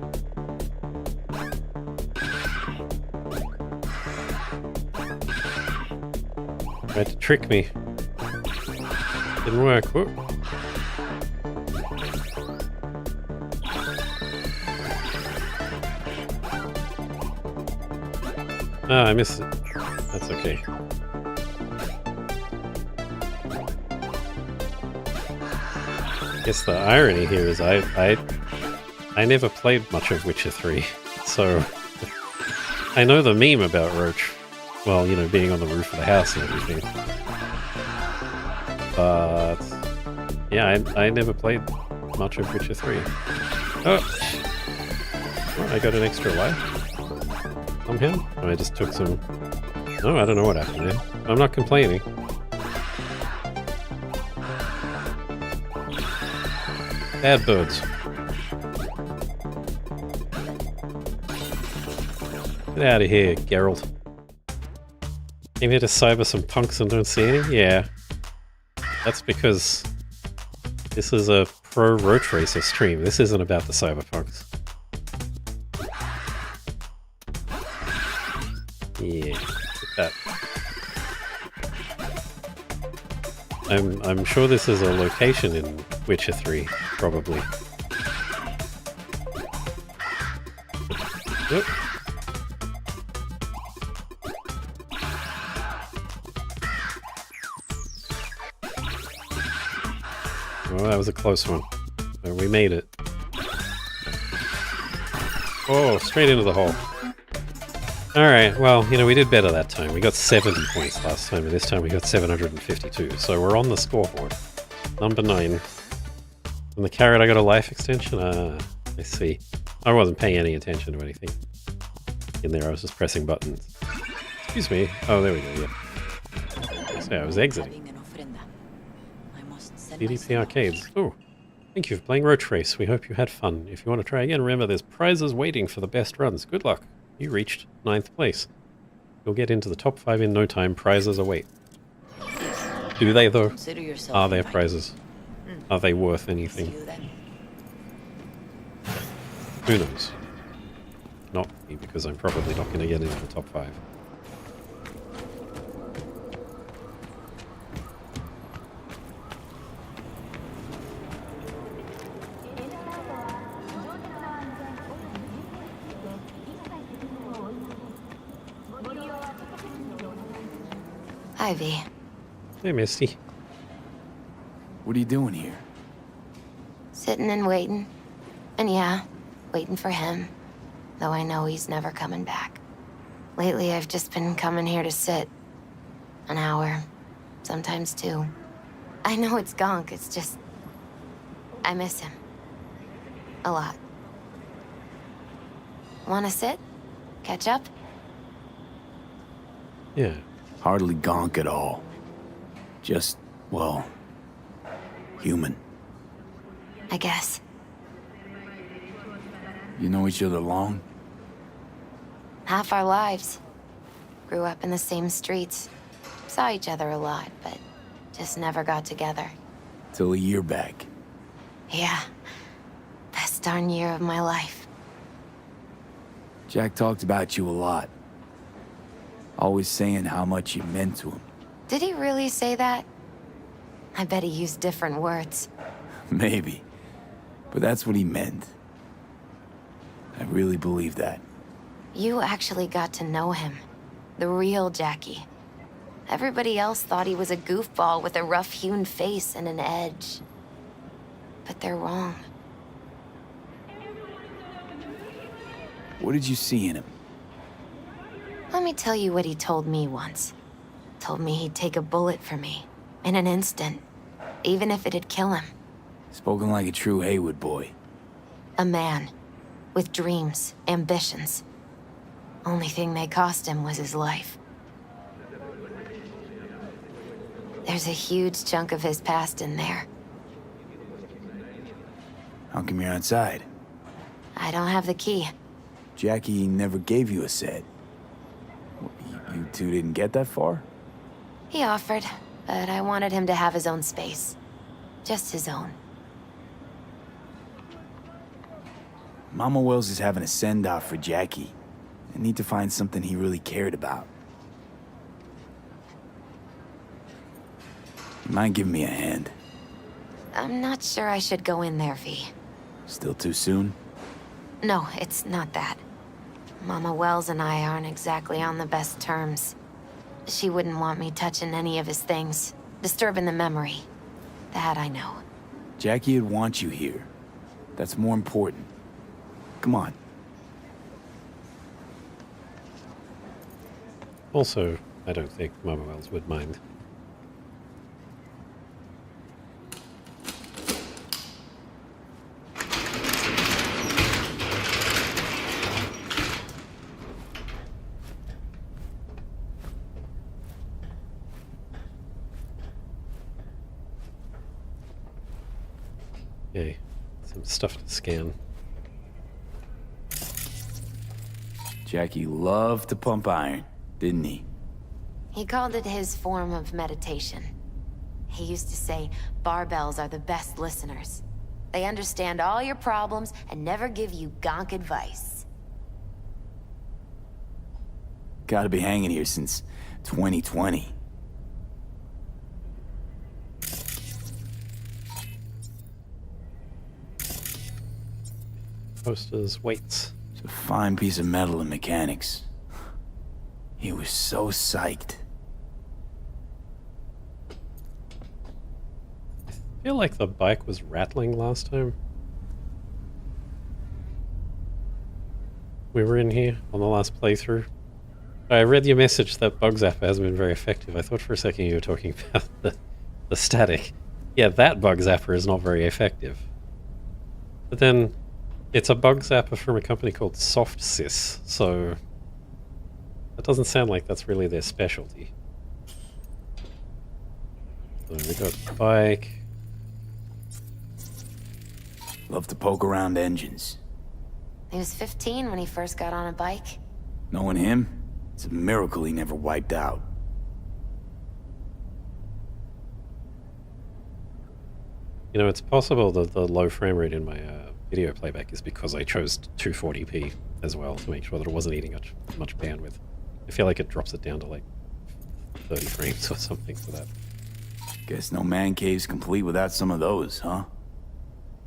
Tried to trick me. Didn't work. Whoop. Ah, I missed it. That's okay. I guess the irony here is I never played much of Witcher 3, so I know the meme about Roach. Well, you know, being on the roof of the house and everything. But yeah, I never played much of Witcher 3. Oh, I got an extra life somehow. I just took some. No, I don't know what happened there. I'm not complaining. Bad birds. Get out of here, Geralt. Came here to cyber some punks and don't see any? Yeah. That's because this is a pro Roach Racer stream. This isn't about the cyberpunks. Yeah, look at that. I'm sure this is a location in Witcher 3, probably. Oop. Oh, that was a close one. Oh, we made it. Oh, straight into the hole. Alright, well, you know, we did better that time. We got 70 points last time, and this time we got 752. So we're on the scoreboard. Number 9. From the carrot, I got a life extension? I see. I wasn't paying any attention to anything in there. I was just pressing buttons. Excuse me. Oh, there we go, yeah. So yeah, I was exiting. DDP Arcades. Oh, thank you for playing Roach Race. We hope you had fun. If you want to try again, remember there's prizes waiting for the best runs. Good luck. You reached 9th place. You'll get into the top 5 in no time. Prizes await. Do they, though? Are there prizes? Are they worth anything? Who knows? Not me, because I'm probably not going to get into the top 5. Ivy. Hey, Misty. What are you doing here? Sitting and waiting. And yeah, waiting for him. Though I know he's never coming back. Lately, I've just been coming here to sit. An hour. Sometimes 2. I know it's gonk, it's just... I miss him. A lot. Wanna sit? Catch up? Yeah. Hardly gonk at all. Just, well, human. I guess. You know each other long? Half our lives. Grew up in the same streets. Saw each other a lot, but just never got together. Till a year back. Yeah. Best darn year of my life. Jack talked about you a lot. Always saying how much you meant to him. Did he really say that? I bet he used different words. Maybe. But that's what he meant. I really believe that. You actually got to know him. The real Jackie. Everybody else thought he was a goofball with a rough-hewn face and an edge. But they're wrong. What did you see in him? Let me tell you what he told me once. Told me he'd take a bullet for me. In an instant. Even if it'd kill him. Spoken like a true Haywood boy. A man. With dreams, ambitions. Only thing they cost him was his life. There's a huge chunk of his past in there. How come you're outside? I don't have the key. Jackie never gave you a set. You two didn't get that far? He offered, but I wanted him to have his own space. Just his own. Mama Wells is having a send-off for Jackie. I need to find something he really cared about. Mind giving me a hand? I'm not sure I should go in there, V. Still too soon? No, it's not that. Mama Wells and I aren't exactly on the best terms. She wouldn't want me touching any of his things, disturbing the memory. That I know. Jackie would want you here. That's more important. Come on. Also, I don't think Mama Wells would mind. Okay, some stuff to scan. Jackie loved to pump iron, didn't he? He called it his form of meditation. He used to say barbells are the best listeners. They understand all your problems and never give you gonk advice. Gotta be hanging here since 2020. Posters, weights. It's a fine piece of metal in mechanics. He was so psyched. I feel like the bike was rattling last time. We were in here on the last playthrough. I read your message that bug zapper hasn't been very effective. I thought for a second you were talking about the static. Yeah, that bug zapper is not very effective. But then it's a bug zapper from a company called SoftSys, so that doesn't sound like that's really their specialty. So we got bike. Love to poke around engines. He was 15 when he first got on a bike. Knowing him, it's a miracle he never wiped out. You know, it's possible that the low frame rate in my video playback is because I chose 240p as well to make sure that it wasn't eating much bandwidth. I feel like it drops it down to like 30 frames or something for that. Guess no man cave's complete without some of those, huh?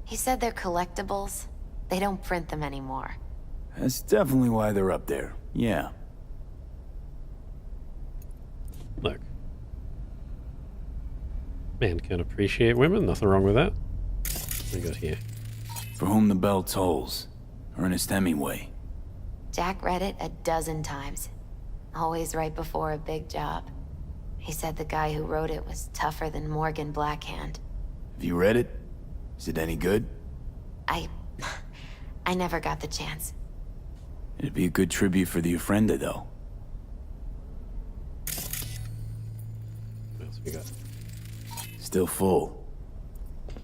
He said they're collectibles. They don't print them anymore. That's definitely why they're up there. Yeah. Look. Man can appreciate women, nothing wrong with that. What do we got here? For whom the bell tolls. Ernest Hemingway. Jack read it a dozen times. Always right before a big job. He said the guy who wrote it was tougher than Morgan Blackhand. Have you read it? Is it any good? I never got the chance. It'd be a good tribute for the Ofrenda, though. What else we got? Still full.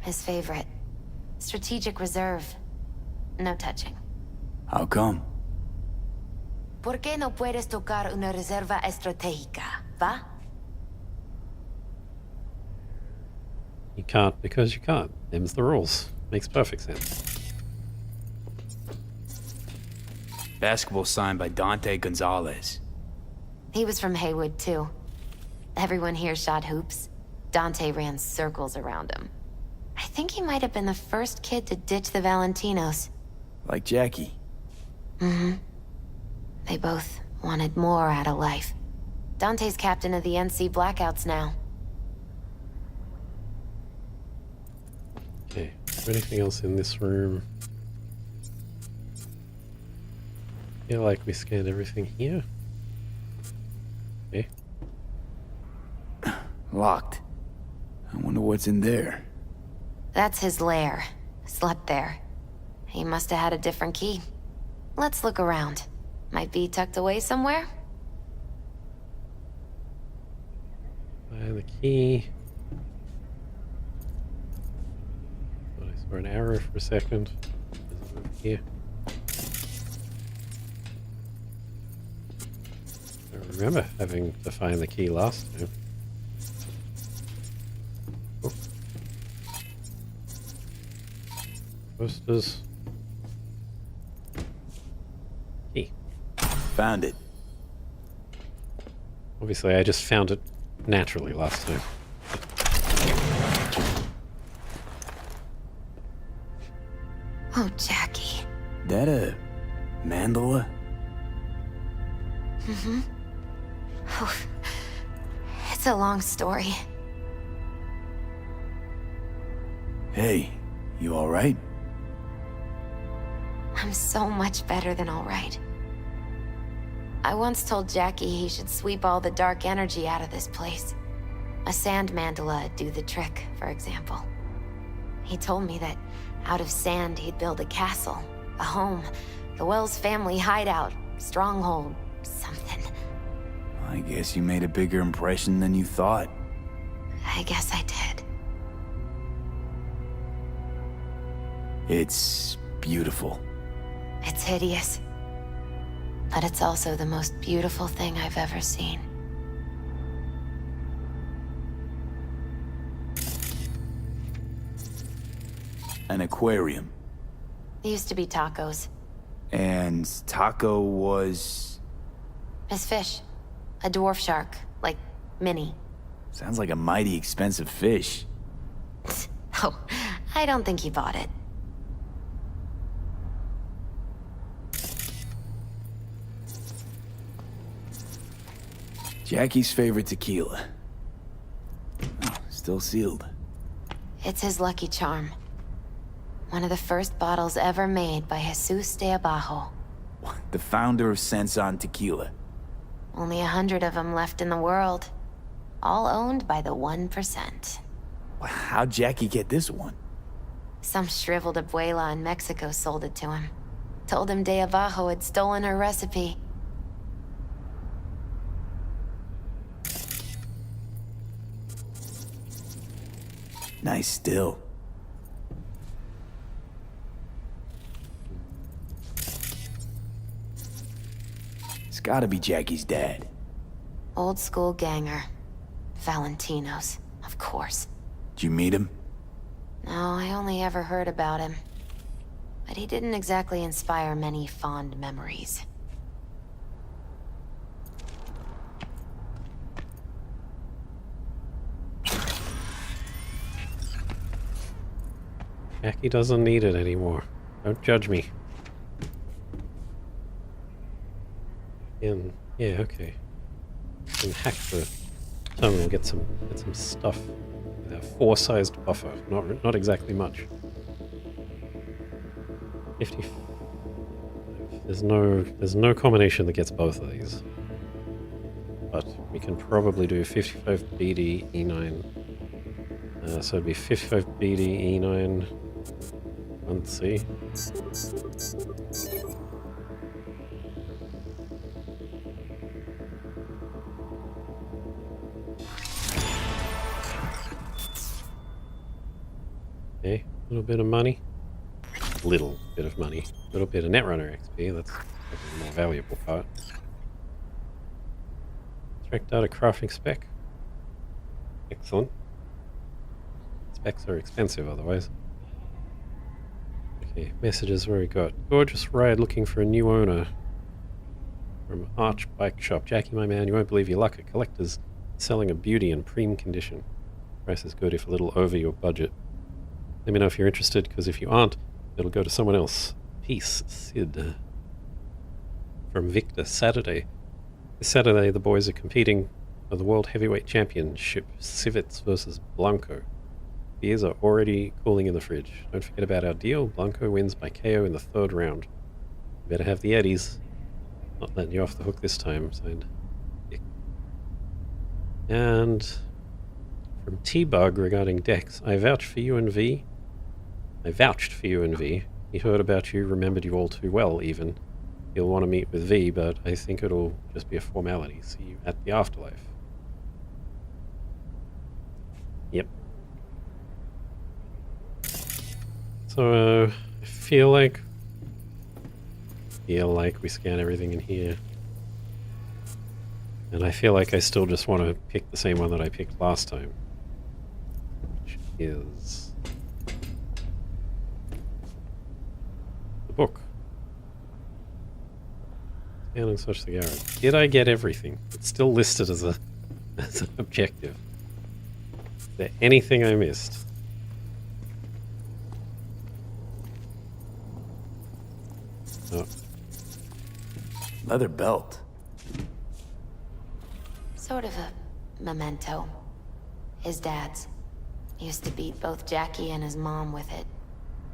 His favorite. Strategic reserve. No touching. How come? ¿Por qué no puedes tocar una reserva estratégica, va? You can't because you can't. Them's the rules. Makes perfect sense. Basketball signed by Dante Gonzalez. He was from Haywood, too. Everyone here shot hoops. Dante ran circles around him. I think he might have been the first kid to ditch the Valentinos. Like Jackie. Mm-hmm. They both wanted more out of life. Dante's captain of the NC Blackouts now. Okay, is there anything else in this room? I feel like we scanned everything here. Okay. Locked. I wonder what's in there. That's his lair. Slept there. He must have had a different key. Let's look around. Might be tucked away somewhere? Find the key. Thought I saw an arrow for a second. Is it over here? I remember having to find the key last time. Oh. Posters. Key. Found it. Obviously, I just found it naturally last time. Oh, Jackie. That a mandala? Mm-hmm. Oh, it's a long story. Hey, you alright? I'm so much better than all right. I once told Jackie he should sweep all the dark energy out of this place. A sand mandala'd do the trick, for example. He told me that out of sand he'd build a castle, a home, the Wells family hideout, stronghold, something. I guess you made a bigger impression than you thought. I guess I did. It's beautiful. It's hideous. But it's also the most beautiful thing I've ever seen. An aquarium. It used to be tacos. And Taco was... His fish. A dwarf shark. Like, mini. Sounds like a mighty expensive fish. Oh, I don't think he bought it. Jackie's favorite tequila. Oh, still sealed. It's his lucky charm. One of the first bottles ever made by Jesus de Abajo. The founder of Sensan Tequila. Only 100 of them left in the world. All owned by the 1%. How'd Jackie get this one? Some shriveled abuela in Mexico sold it to him. Told him de Abajo had stolen her recipe. Nice still. It's gotta be Jackie's dad. Old school ganger. Valentino's, of course. Did you meet him? No, I only ever heard about him. But he didn't exactly inspire many fond memories. Jackie doesn't need it anymore. Don't judge me. Yeah, okay. Can hack the terminal, get some stuff with a 4-sized buffer. Not exactly much. 50. There's no combination that gets both of these. But we can probably do 55 BD E9. So it'd be 55 BD E9. Let's see. Okay, a little bit of money. Little bit of money. A little bit of Netrunner XP, that's the more valuable part. Track data crafting spec. Excellent. Specs are expensive otherwise. Okay, messages where we got. Gorgeous ride looking for a new owner. From Arch Bike Shop. Jackie, my man, you won't believe your luck. A collector's selling a beauty in prime condition. Price is good if a little over your budget. Let me know if you're interested, because if you aren't, it'll go to someone else. Peace, Sid. From Victor, Saturday. This Saturday, the boys are competing for the World Heavyweight Championship, Civets versus Blanco. Beers are already cooling in the fridge. Don't forget about our deal. Blanco wins by KO in the 3rd round. You better have the Eddies. Not letting you off the hook this time. Signed. Dick. And from T-Bug regarding Dex. I vouched for you and V. He heard about you, remembered you all too well, even. He'll want to meet with V, but I think it'll just be a formality. See you at the afterlife. Yep. So, I feel like we scan everything in here. And I feel like I still just want to pick the same one that I picked last time. Which is the book. Scan and search the garage. Did I get everything? It's still listed as an objective. Is there anything I missed? Oh. Leather belt. Sort of a memento. His dad's. Used to beat both Jackie and his mom with it.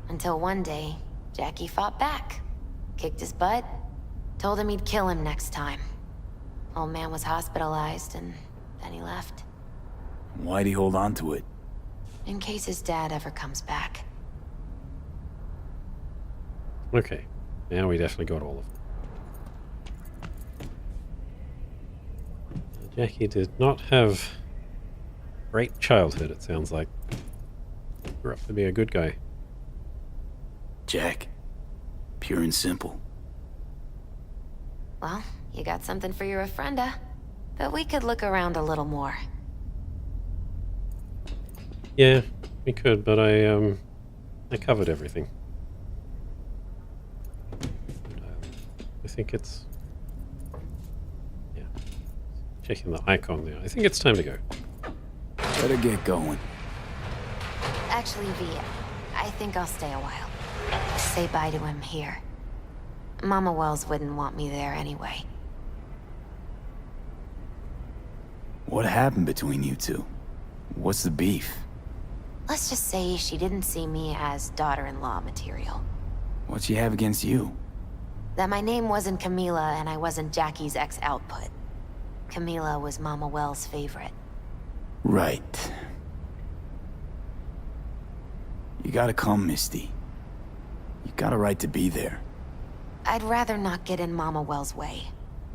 Until one day, Jackie fought back. Kicked his butt. Told him he'd kill him next time. Old man was hospitalized, and then he left. Why'd he hold on to it? In case his dad ever comes back. Okay. Now we definitely got all of them. Jackie did not have a great childhood, it sounds like. Grew up to be a good guy. Jack. Pure and simple. Well, you got something for your Ofrenda. But we could look around a little more. Yeah, we could, but I covered everything. I think it's... Yeah. Checking the icon there. I think it's time to go. Better get going. Actually, V, I think I'll stay a while. Say bye to him here. Mama Wells wouldn't want me there anyway. What happened between you two? What's the beef? Let's just say she didn't see me as daughter-in-law material. What she have against you? That my name wasn't Camila and I wasn't Jackie's ex-output. Camila was Mama Wells' favorite. Right. You gotta come, Misty. You got a right to be there. I'd rather not get in Mama Wells' way.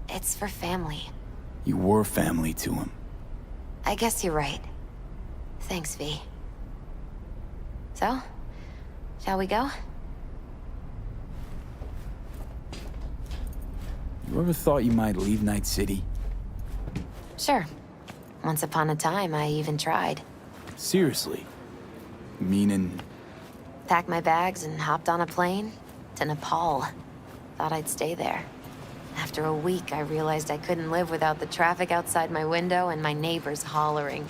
It's for family. You were family to him. I guess you're right. Thanks, V. So, shall we go? You ever thought you might leave Night City? Sure. Once upon a time, I even tried. Seriously? Meaning... Packed my bags and hopped on a plane to Nepal. Thought I'd stay there. After a week, I realized I couldn't live without the traffic outside my window and my neighbors hollering.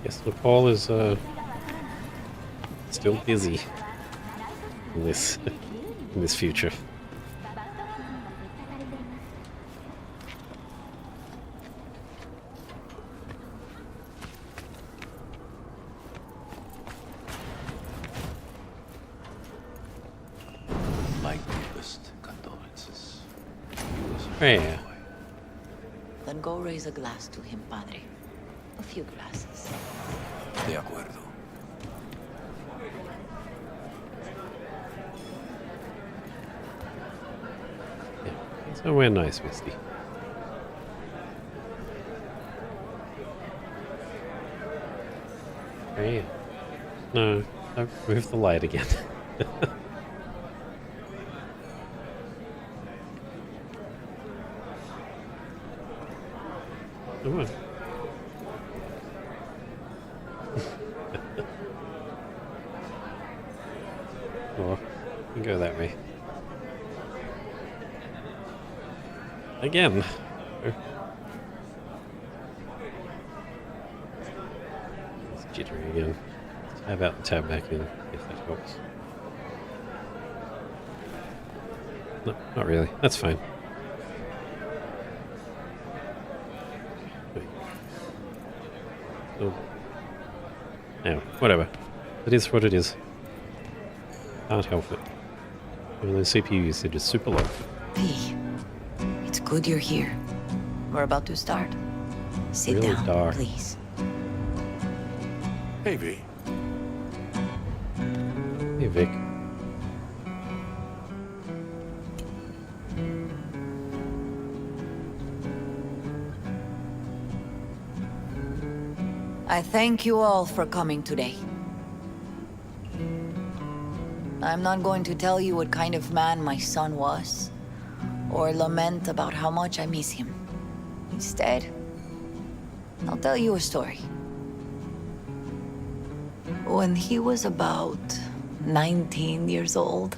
Yes, Nepal is still busy in this in this future. My deepest condolences. Yeah. Then go raise a glass to him, Padre. A few glasses. De acuerdo. So we're nice, Misty. Hey. No, don't move the light again. Come on. Oh, you can go that way. Again. It's jittery again. How about the tab back in, if that helps? No, not really. That's fine. Oh. Now, whatever. It is what it is. Can't help it. Even though CPU usage is super low. Hey, it's good you're here. We're about to start. Sit Really down, dark. please. Hey, V. Hey, Vic. I thank you all for coming today. I'm not going to tell you what kind of man my son was, or lament about how much I miss him. Instead, I'll tell you a story. When he was about 19 years old,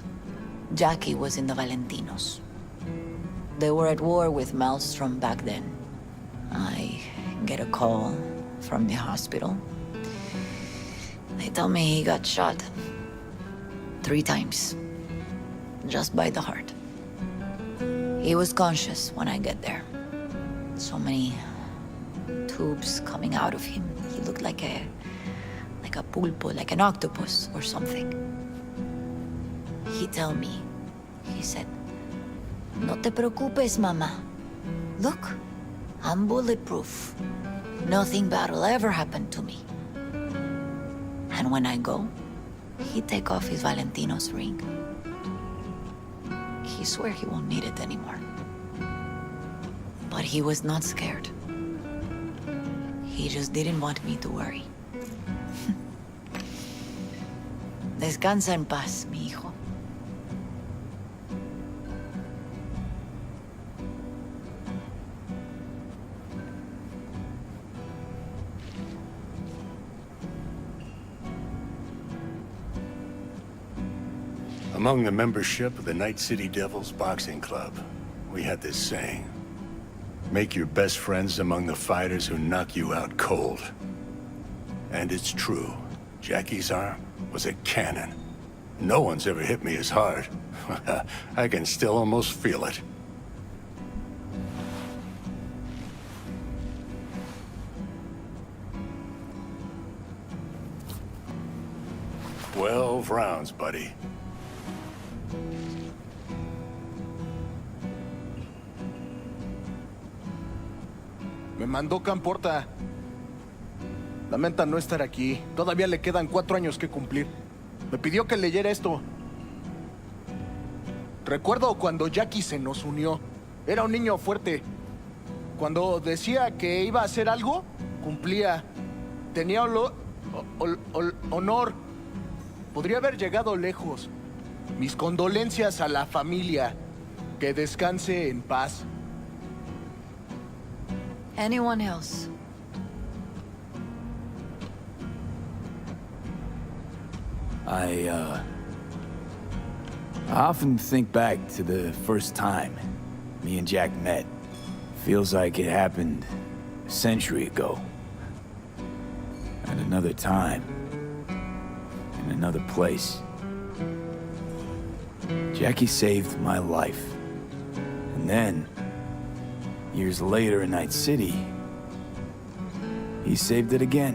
Jackie was in the Valentinos. They were at war with Maelstrom back then. I get a call from the hospital. They They tell me he got shot 3 times, just by the heart. He was conscious when I get there. So many tubes coming out of him. He looked like a pulpo, like an octopus or something. He tell me, he said, "No te preocupes, mama. Look, I'm bulletproof. Nothing bad will ever happen to me." And when I go, he take off his Valentino's ring. He swear he won't need it anymore. But he was not scared. He just didn't want me to worry. Descansa en paz, mi hijo. Among the membership of the Night City Devils Boxing Club, we had this saying: make your best friends among the fighters who knock you out cold. And it's true. Jackie's arm was a cannon. No one's ever hit me as hard. I can still almost feel it. "12 rounds, buddy." Me mandó Camporta. Lamenta no estar aquí. Todavía le quedan 4 años que cumplir. Me pidió que leyera esto. Recuerdo cuando Jackie se nos unió. Era un niño fuerte. Cuando decía que iba a hacer algo, cumplía. Tenía honor. Podría haber llegado lejos. Mis condolencias a la familia. Que descanse en paz. Anyone else? I often think back to the first time me and Jack met. Feels like it happened a century ago. At another time, in another place. Jackie saved my life. And then, years later in Night City, he saved it again.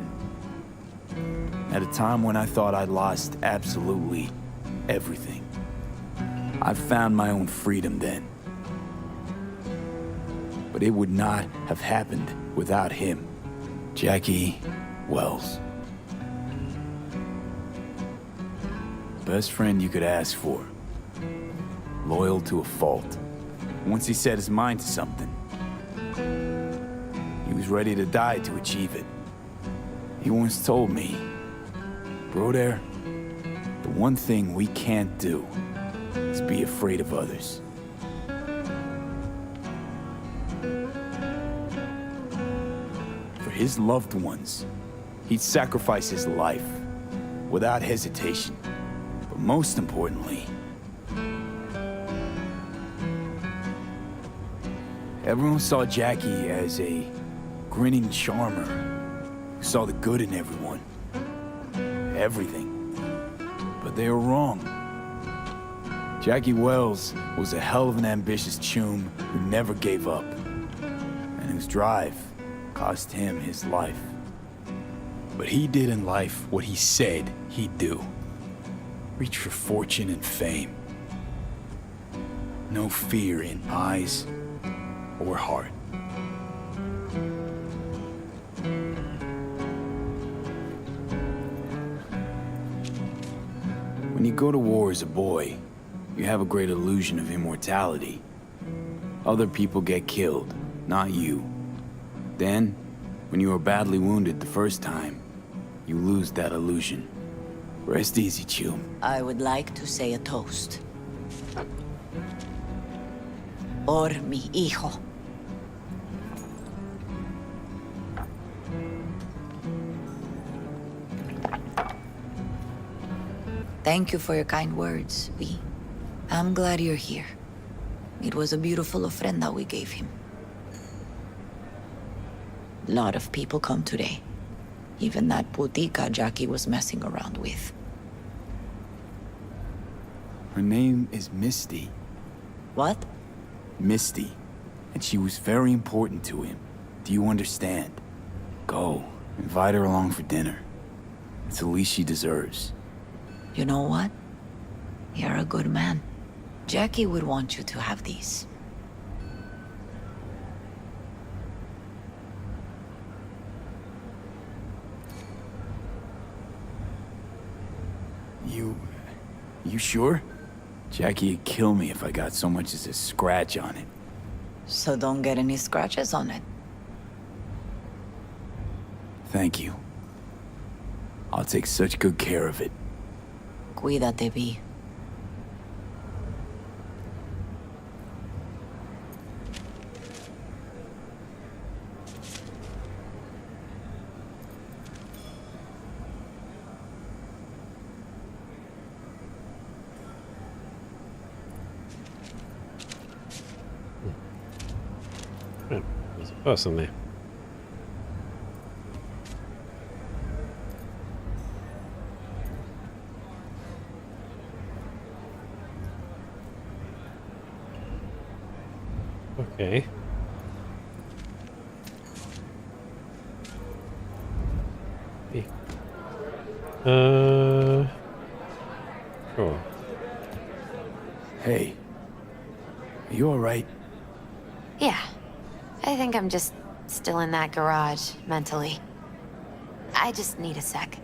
At a time when I thought I'd lost absolutely everything. I found my own freedom then. But it would not have happened without him. Jackie Wells. Best friend you could ask for. Loyal to a fault. Once he set his mind to something, he was ready to die to achieve it. He once told me, "Broder, the one thing we can't do is be afraid of others." For his loved ones, he'd sacrifice his life without hesitation. But most importantly, everyone saw Jackie as a grinning charmer who saw the good in everyone. Everything. But they were wrong. Jackie Wells was a hell of an ambitious chum who never gave up, and whose drive cost him his life. But he did in life what he said he'd do. Reach for fortune and fame. No fear in eyes or heart. When you go to war as a boy, you have a great illusion of immortality. Other people get killed, not you. Then, when you are badly wounded the first time, you lose that illusion. Rest easy, chum. I would like to say a toast. Por mi hijo. Thank you for your kind words, V. I'm glad you're here. It was a beautiful ofrenda we gave him. A lot of people come today. Even that putica Jackie was messing around with. Her name is Misty. What? Misty. And she was very important to him. Do you understand? Go. Invite her along for dinner. It's the least she deserves. You know what? You're a good man. Jackie would want you to have these. You sure? Jackie'd kill me if I got so much as a scratch on it. So don't get any scratches on it. Thank you. I'll take such good care of it. Cuídate, Vi. There's a person there. Okay. Hey. Sure. Hey. Are you alright? Yeah. I think I'm just still in that garage, mentally. I just need a sec.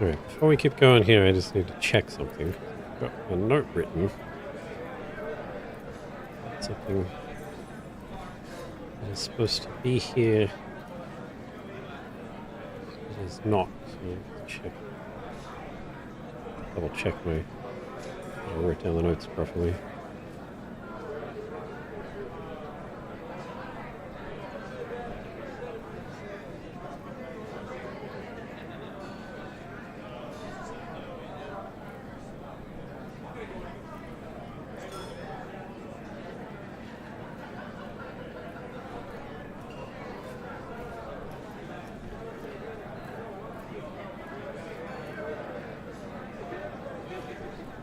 Alright, before we keep going here, I just need to check something. Got a note written. Something that is supposed to be here. It is not. So I have to check. Double check I wrote down the notes properly.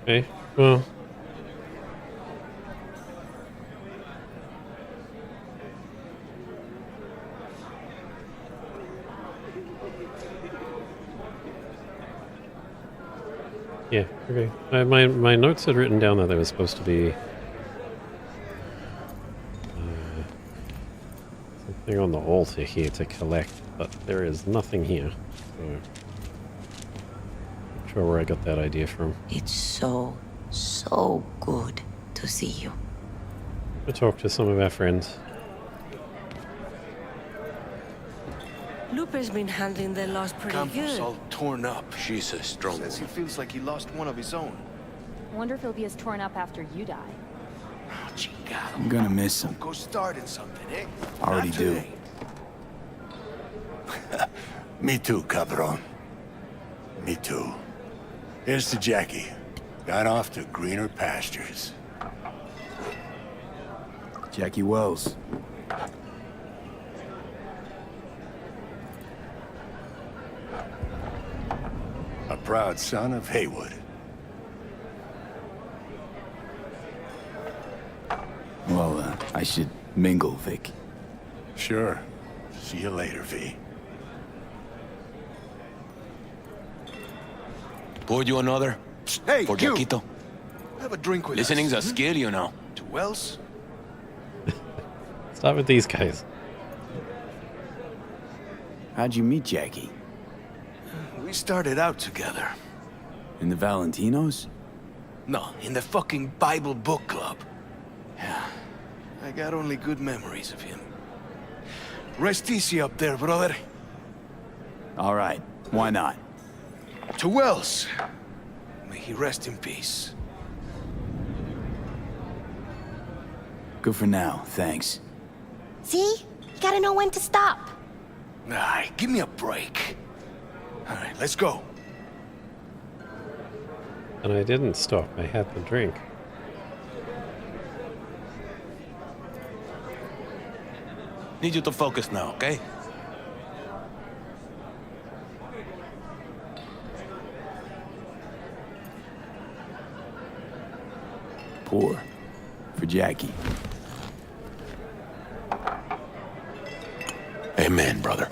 Okay, well. Yeah, okay. My notes had written down that there was supposed to be something on the altar here to collect, but there is nothing here. So not sure where I got that idea from. It's so good to see you. We'll talk to some of our friends. Lupe's been handling the loss pretty Campos good. all torn up. She's a strong Says he feels like he lost one of his own. Wonder if he'll be as torn up after you die. Oh, chingado. I'm gonna miss him. Go starting something, eh? Already Not do. today. Me too, cabron. Me too. Here's to Jackie. Got off to greener pastures. Jackie Wells. A proud son of Haywood. Well, I should mingle, Vic. Sure. See you later, V. Pour you another? Hey, for you! Jaquito. Have a drink with Listening's us. a skill, you know. To Wells? Start with these guys. How'd you meet Jackie? We started out together. In the Valentinos? No, in the fucking Bible book club. Yeah, I got only good memories of him. Rest easy up there, brother. All right, why not? To Wells. May he rest in peace. Good for now, thanks. See? You gotta know when to stop. Nah, give me a break. All right, let's go. And I didn't stop. I had the drink. Need you to focus now, okay? Pour. For Jackie. Amen, brother.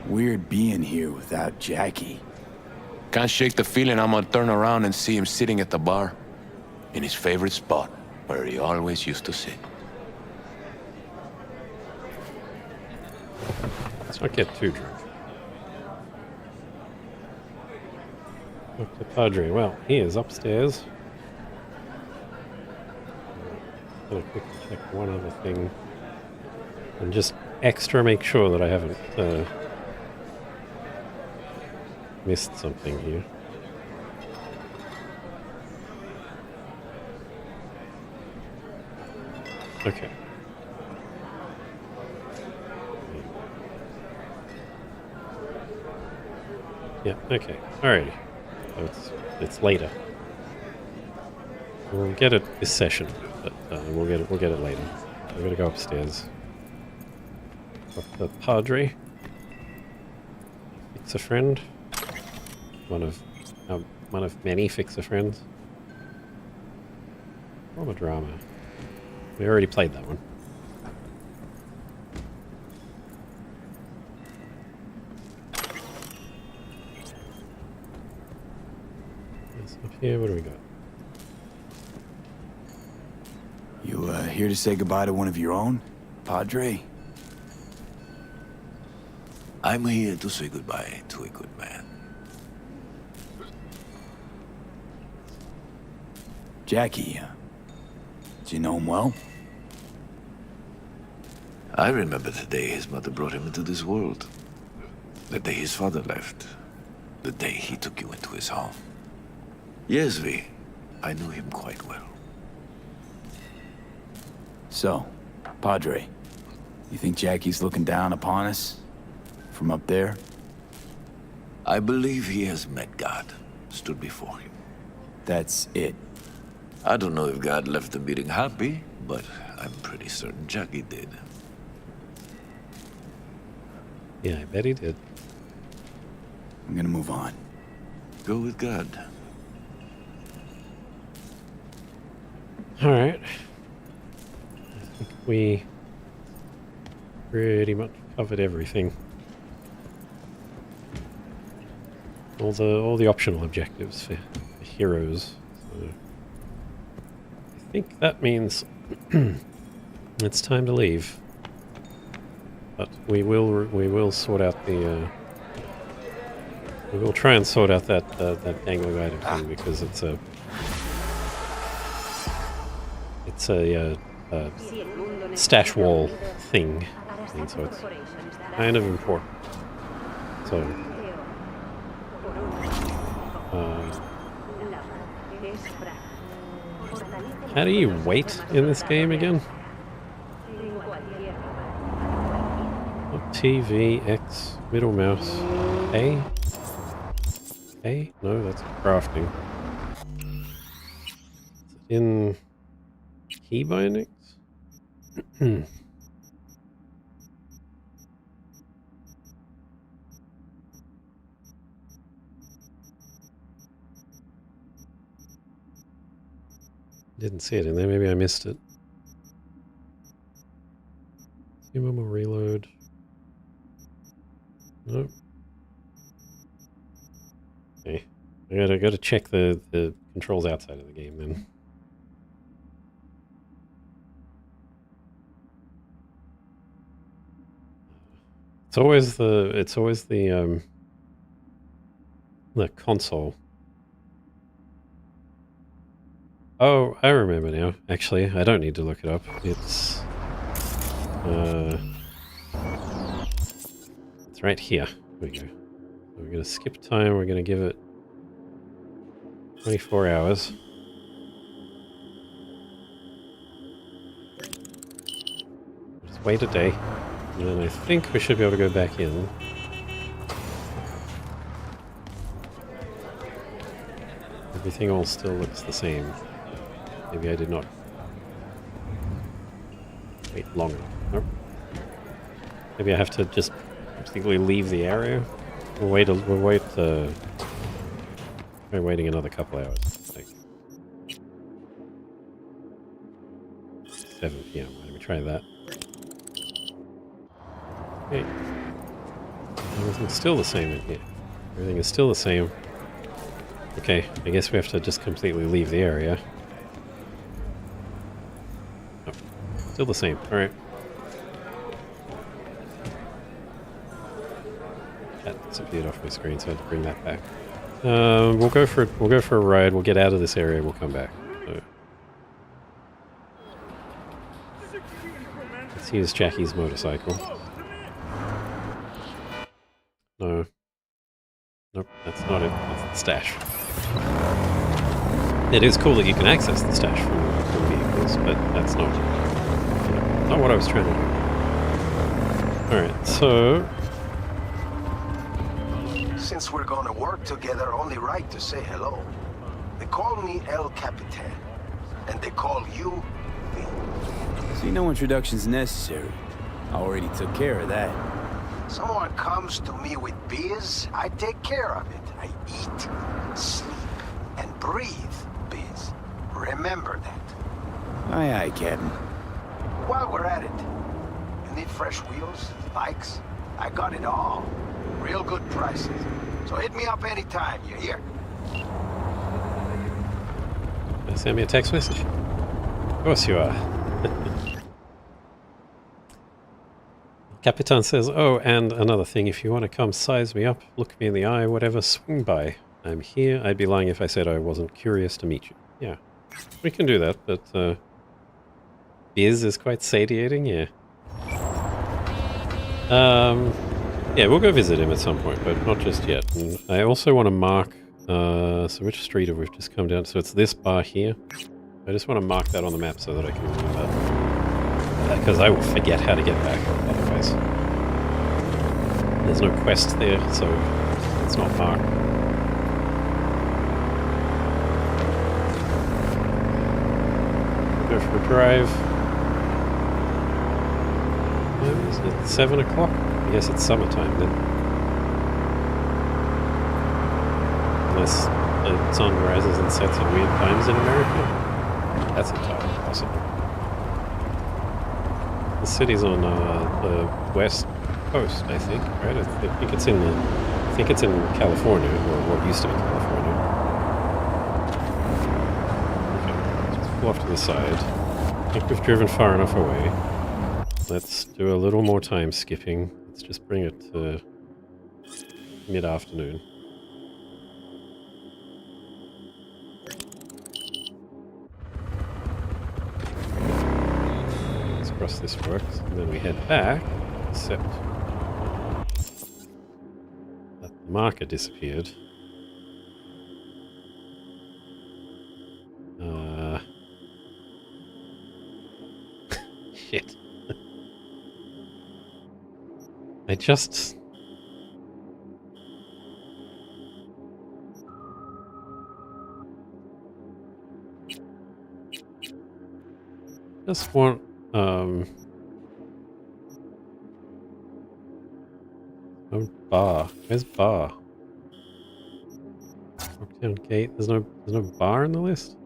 Weird being here without Jackie. Can't shake the feeling I'm gonna turn around and see him sitting at the bar. In his favorite spot, where he always used to sit. Let's not get too drunk. Dr. Padre, well, he is upstairs. I'm gonna quickly check one other thing. And just extra make sure that I haven't missed something here. Okay. Yeah, okay. Alrighty. So it's later. We'll get it this session, but we'll get it later. We're gonna go upstairs. Dr. Padre. Fix a friend. One of many fix a friends. Drama. We already played that one. Up here, what do we got? You here to say goodbye to one of your own, Padre? I'm here to say goodbye to a good man. Jackie, do you know him well? I remember the day his mother brought him into this world. The day his father left. The day he took you into his home. Yes, V. I knew him quite well. So, Padre, you think Jackie's looking down upon us? From up there? I believe he has met God, stood before him. That's it. I don't know if God left the meeting happy, but I'm pretty certain Jackie did. Yeah, I bet he did. I'm gonna move on. Go with God. Alright. I think we pretty much covered everything. All the optional objectives for heroes. So I think that means it's time to leave. But we will sort out the we will try and sort out that dangling item thing, because it's a stash wall thing, and so it's kind of important. So how do you wait in this game again? TV, X, middle mouse, A? A? No, that's crafting. In key bindings? Didn't see it in there, maybe I missed it. Human will reload. Nope. Okay. I gotta check the controls outside of the game then. It's always the console. Oh, I remember now. Actually, I don't need to look it up. It's right here. Here we go. So we're going to skip time. We're going to give it 24 hours. Just wait a day. And then I think we should be able to go back in. Everything all still looks the same. Maybe I did not wait long enough. Nope. Maybe I have to just completely leave the area. We're waiting another couple hours. Like 7 p.m. Let me try that. Okay. Everything's still the same in here. Everything is still the same. Okay, I guess we have to just completely leave the area. Oh, still the same. All right. That disappeared off my screen, so I had to bring that back. We'll go for a ride. We'll get out of this area. We'll come back. So. Let's use Jackie's motorcycle. No. Nope, that's not it. That's the stash. It is cool that you can access the stash from vehicles, but that's not what I was trying to do. Alright, so... Since we're gonna work together, only right to say hello. They call me El Capitan, and they call you V. See, no introduction's necessary. I already took care of that. Someone comes to me with biz, I take care of it. I eat, sleep, and breathe biz. Remember that. Aye, aye, Captain. While we're at it, you need fresh wheels, bikes? I got it all. Real good prices. So hit me up anytime, you hear? Send me a text message? Of course you are. Capitan says, oh, and another thing, if you want to come size me up, look me in the eye, whatever, swing by. I'm here. I'd be lying if I said I wasn't curious to meet you. Yeah, we can do that, but Biz is quite satiating, yeah. Yeah, we'll go visit him at some point, but not just yet. And I also want to mark, so which street have we just come down? So it's this bar here. I just want to mark that on the map so that I can remember. Because I will forget how to get back otherwise. There's no quest there, so it's not marked. Go for a drive. Is it 7 o'clock? I guess it's summertime then. Unless the sun rises and sets at weird times in America. That's entirely possible. The city's on the west coast, I think, right? I think it's in California, or what used to be California. Okay, just pull off to the side. I think we've driven far enough away. Let's do a little more time skipping. Let's just bring it to mid-afternoon. Let's cross this works, and then we head back, except that the marker disappeared. Shit. I just want oh, bar. Where's bar? Rocktown Gate. There's no bar in the list?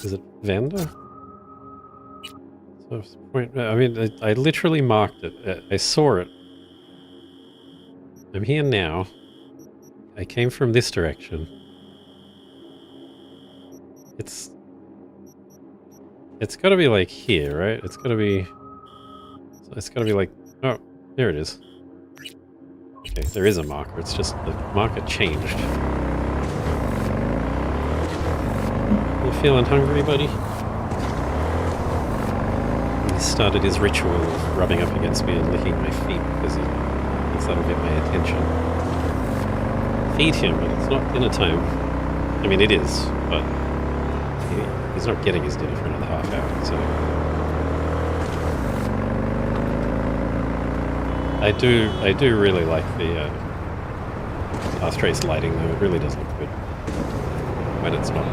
Is it vendor? So point, I mean, I literally marked it. I saw it. I'm here now. I came from this direction. It's got to be like here, right? It's got to be like, oh, there it is. Okay, there is a marker. It's just the marker changed. You feeling hungry, buddy? He started his ritual of rubbing up against me and licking my feet because he thinks that'll get my attention. Feed him, but it's not dinner time. I mean, it is, but he's not getting his dinner for another half hour, so... I do really like the fast race lighting, though. It really does look good. when it's not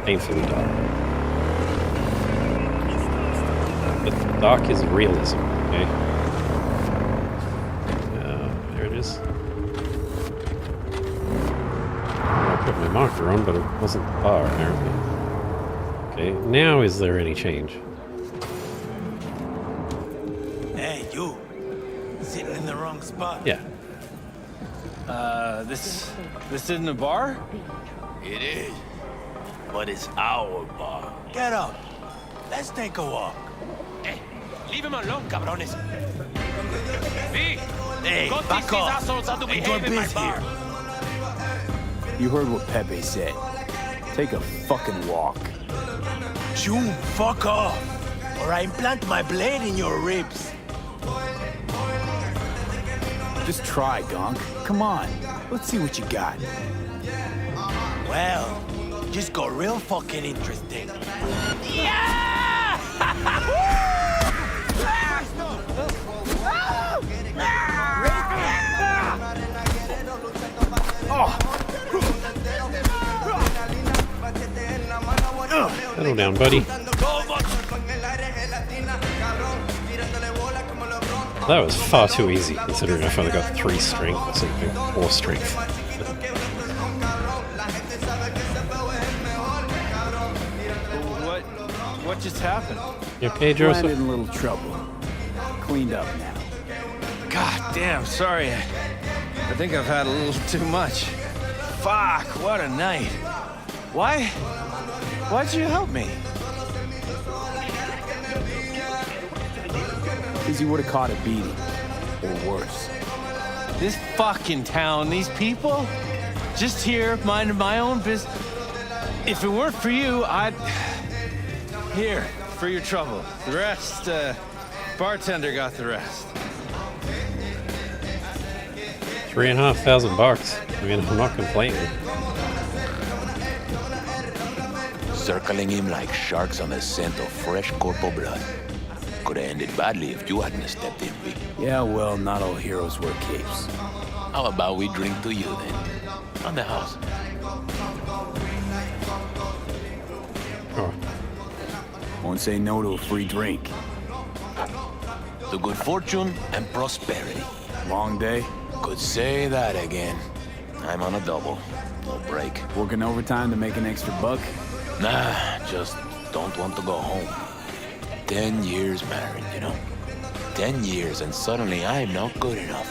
painfully dark. But dark is realism, okay? There it is. I put my marker on, but it wasn't the bar, apparently. Okay, now is there any change? Hey, you. Sitting in the wrong spot. Yeah. This isn't a bar? It is. But it's our bar. Get up. Let's take a walk. Hey, leave him alone, cabrones. V, Hey, go teach back these off. assholes how to Enjoy behave in my biz bar. here. You heard what Pepe said. Take a fucking walk. June, fuck off. Or I implant my blade in your ribs. Just try, Gonk. Come on. Let's see what you got. Well, just got real fucking interesting. Settle down, buddy. That was far too easy, considering I've only got 3 strength or something. 4 strength. What just happened? You okay, Joseph? Landed in a little trouble. Cleaned up now. God damn, sorry. I think I've had a little too much. Fuck, what a night. Why'd you help me? Because you would have caught a beating. Or worse. This fucking town, these people? Just here, minding my own business. If it weren't for you, I'd... Here, for your trouble. The rest, bartender got the rest. $3,500. I mean, I'm not complaining. Circling him like sharks on the scent of fresh corporal blood. Could have ended badly if you hadn't stepped in, V. Yeah, well, not all heroes wear capes. How about we drink to you, then? On the house. Oh. Won't say no to a free drink. To good fortune and prosperity. Long day? Could say that again. I'm on a double. No break. Working overtime to make an extra buck? Nah, just don't want to go home. 10 years married, you know? 10 years and suddenly I'm not good enough.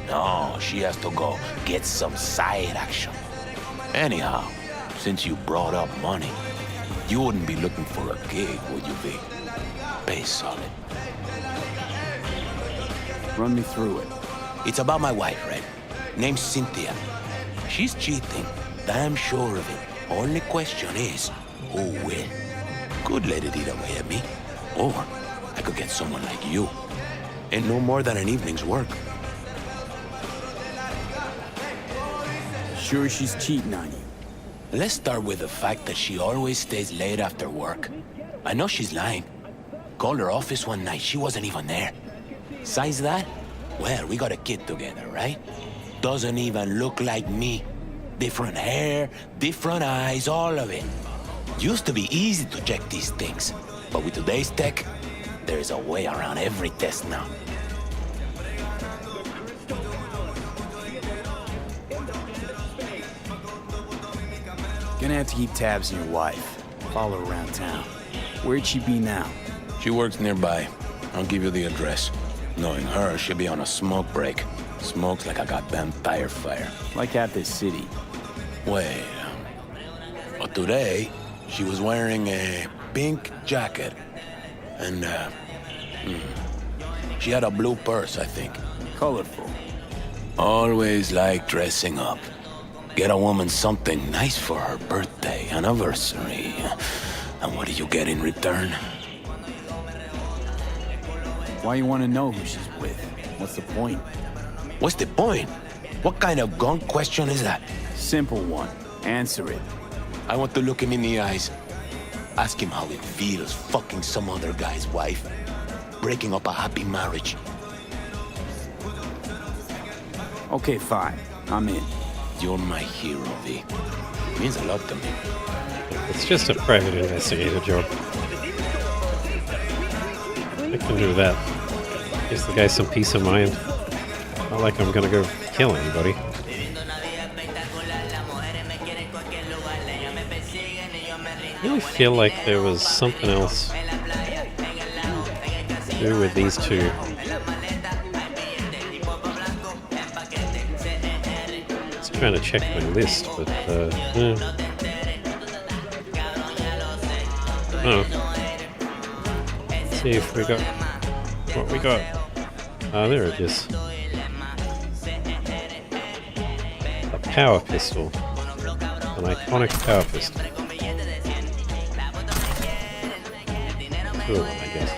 No, she has to go get some side action. Anyhow, since you brought up money, you wouldn't be looking for a gig, would you be? Pay solid. Run me through it. It's about my wife, right? Name's Cynthia. She's cheating. Damn sure of it. Only question is, who will? Could let it eat away at me. Or I could get someone like you. Ain't no more than an evening's work. Sure she's cheating on you? Let's start with the fact that she always stays late after work. I know she's lying. Called her office one night, she wasn't even there. Besides that, well, we got a kid together, right? Doesn't even look like me. Different hair, different eyes, all of it. Used to be easy to check these things, but with today's tech, there's a way around every test now. Gonna have to keep tabs on your wife. Follow her around town. Where'd she be now? She works nearby. I'll give you the address. Knowing her, she'll be on a smoke break. Smokes like a goddamn tire fire. Like at this city. Wait. But today, she was wearing a pink jacket. And, she had a blue purse, I think. Colorful. Always like dressing up. Get a woman something nice for her birthday, anniversary. And what do you get in return? Why you want to know who she's with? What's the point? What's the point? What kind of gunk question is that? Simple one. Answer it. I want to look him in the eyes. Ask him how it feels fucking some other guy's wife. Breaking up a happy marriage. Okay, fine. I'm in. You're my hero, V. It means a lot to me. It's just a private investigator job. I can do that. Gives the guy some peace of mind. Not like I'm gonna go kill anybody. I really feel like there was something else to do with these two. Just trying to check my list, but oh. Let's see if we got what we got. Ah, there it is. A power pistol. An iconic power pistol. Cool, I guess.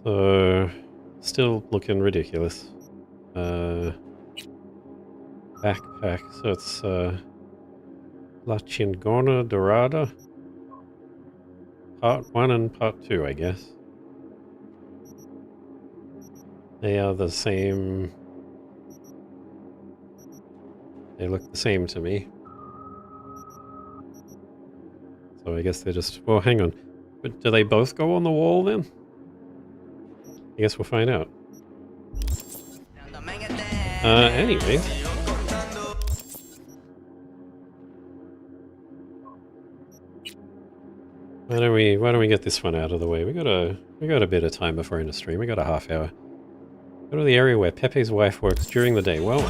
So, still looking ridiculous. Backpack, so it's La Chingona Dorada. Part 1 and Part 2, I guess. They are the same. They look the same to me. So I guess they're just... Well, hang on. But do they both go on the wall then? I guess we'll find out. Anyway. Why don't we get this one out of the way? We got a bit of time before end of stream. We got a half hour. Go to the area where Pepe's wife works during the day. Well,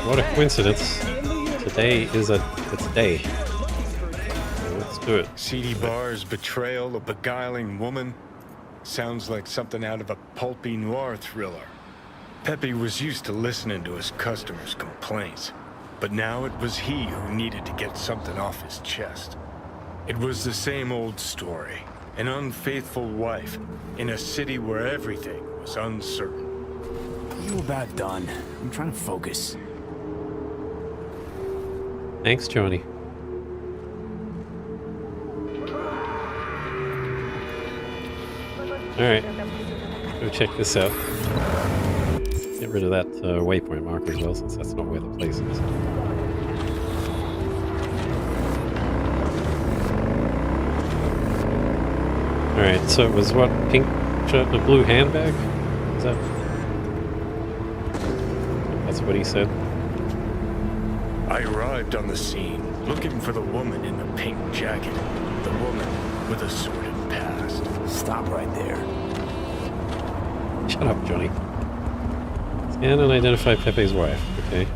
what a coincidence. Today is it's a day. So let's do it. Seedy bars, betrayal, a beguiling woman. Sounds like something out of a pulpy noir thriller. Pepe was used to listening to his customers' complaints, but now it was he who needed to get something off his chest. It was the same old story. An unfaithful wife in a city where everything was uncertain. You about done? I'm trying to focus. Thanks, Johnny. Alright. Go check this out. Get rid of that waypoint marker as well, since that's not where the place is. Alright, so it was what? Pink shirt and a blue handbag? Is that... That's what he said. I arrived on the scene, looking for the woman in the pink jacket. The woman with a sordid past. Stop right there. Shut up, Johnny. Scan and identify Pepe's wife. Okay.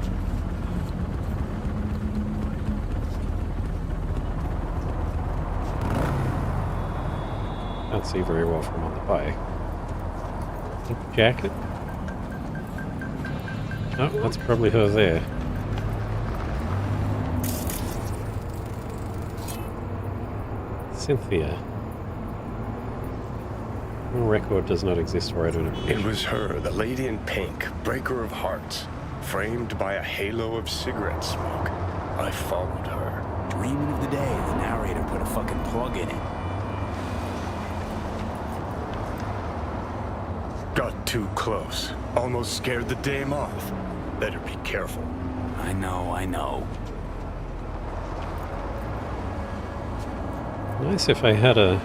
Can't see very well from on the bike. Pink jacket? Oh, that's probably her there. Cynthia. No record does not exist or identification. It was her, the lady in pink, breaker of hearts, framed by a halo of cigarette smoke. I followed her. Dreaming of the day the narrator put a fucking plug in it. Got too close. Almost scared the dame off. Better be careful. I know. Nice if I had a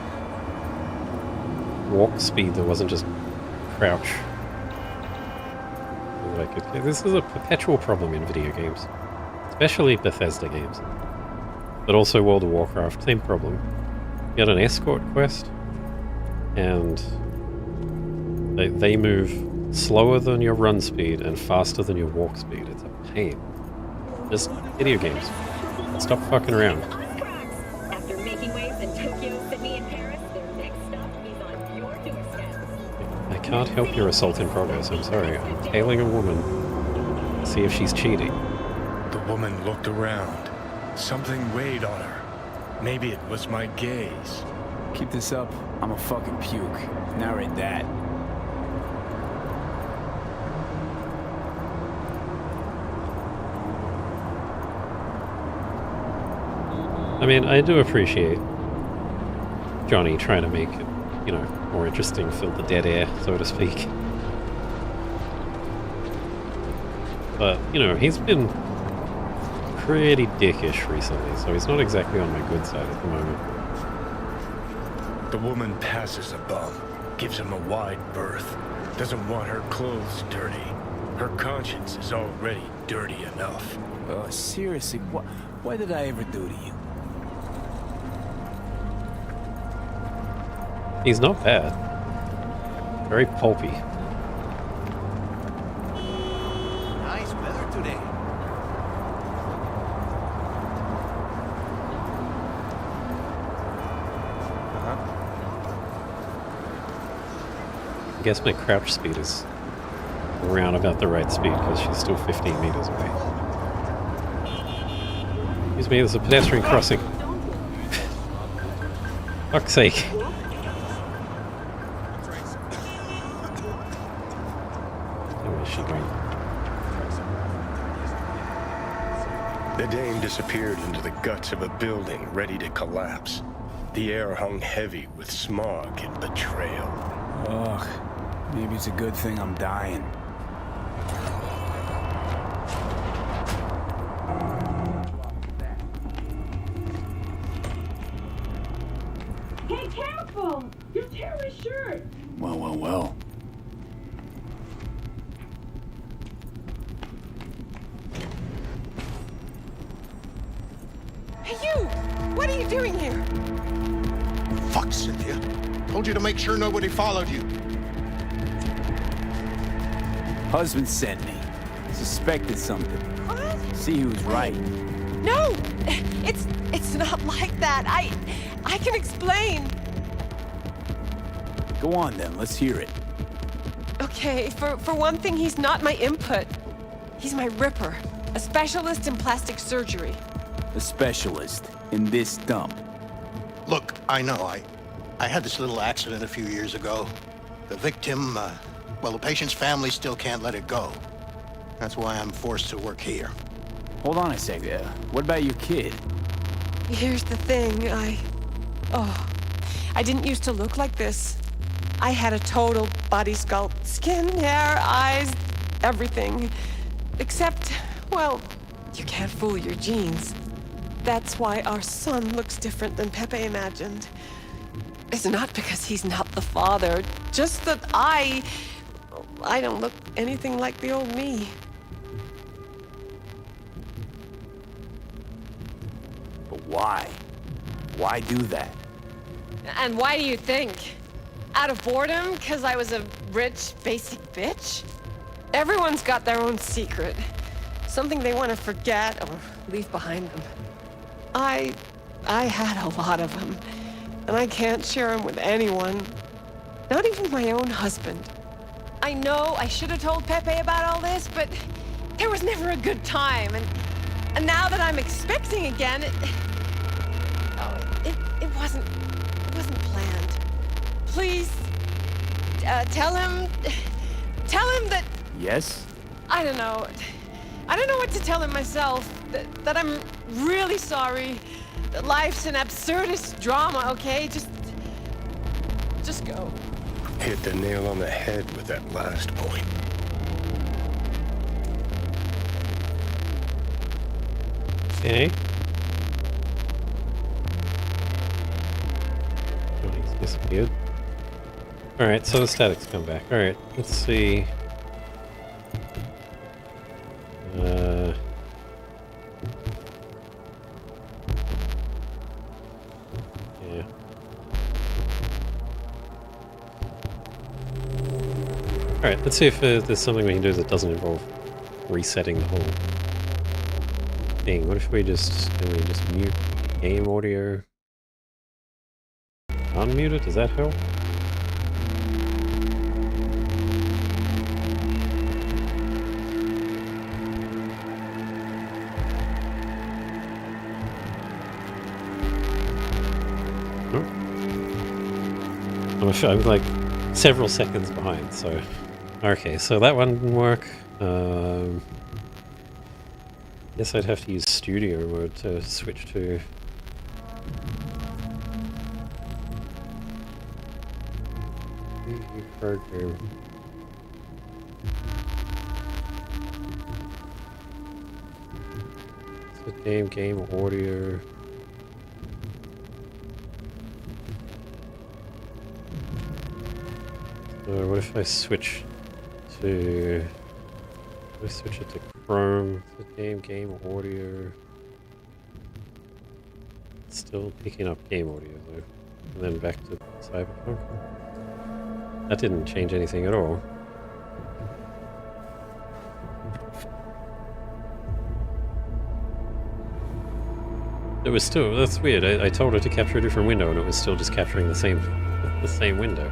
walk speed that wasn't just crouch. This is a perpetual problem in video games. Especially Bethesda games. But also World of Warcraft, same problem. You got an escort quest, and they move slower than your run speed and faster than your walk speed. It's a pain. Just video games. Stop fucking around. After making waves in Tokyo, Sydney, and Paris, their next stop is on your doorstep. I can't help your assault in progress, I'm sorry. I'm tailing a woman to see if she's cheating. The woman looked around. Something weighed on her. Maybe it was my gaze. Keep this up, I'm a fucking puke. Narrate that. I mean, I do appreciate Johnny trying to make it, more interesting, fill the dead air, so to speak. But, you know, he's been pretty dickish recently, so he's not exactly on my good side at the moment. The woman passes a bum, gives him a wide berth, doesn't want her clothes dirty. Her conscience is already dirty enough. Oh, seriously, what did I ever do to you? He's not bad. Very pulpy. Nice weather today. I guess my crouch speed is around about the right speed because she's still 15 meters away. Excuse me, there's a pedestrian crossing. Fuck's sake. Where is she going? The dame disappeared into the guts of a building ready to collapse. The air hung heavy with smog and betrayal. Ugh, maybe it's a good thing I'm dying. Hey, careful! Your terrorist shirt! Well. Hey, you! What are you doing here? Fuck, Cynthia. Told you to make sure nobody followed you. Husband sent me. Suspected something. What? See who's right. No! It's not like that. I can explain. Go on then, let's hear it. Okay, for one thing, he's not my input. He's my ripper. A specialist in plastic surgery. A specialist in this dump. Look, I know, I had this little accident a few years ago. The victim, well, the patient's family still can't let it go. That's why I'm forced to work here. Hold on a sec. What about your kid? Here's the thing, I didn't used to look like this. I had a total body sculpt. Skin, hair, eyes, everything. Except, well, you can't fool your genes. That's why our son looks different than Pepe imagined. It's not because he's not the father, just that I don't look anything like the old me. But why? Why do that? And why do you think? Out of boredom? Because I was a rich, basic bitch? Everyone's got their own secret. Something they want to forget or leave behind them. I had a lot of them. And I can't share them with anyone. Not even my own husband. I know I should have told Pepe about all this, but there was never a good time. And now that I'm expecting again, it wasn't planned. Please, tell him that... Yes? I don't know what to tell him myself. That I'm really sorry. That life's an absurdist drama, okay? Just go. Hit the nail on the head with that last point. Okay. Oh, he's disappeared. Alright, so the static's come back. Alright, let's see. Yeah. Alright, let's see if there's something we can do that doesn't involve resetting the whole thing. What if we just mute game audio? Unmute it? Does that help? I'm like several seconds behind, so... Okay, so that one didn't work. Guess I'd have to use studio mode to switch to... Program. game, audio. What if I switch to... Let's switch it to Chrome. Game, audio. Still picking up game audio though. And then back to Cyberpunk. That didn't change anything at all. It was still, that's weird. I told her to capture a different window and it was still just capturing the same window.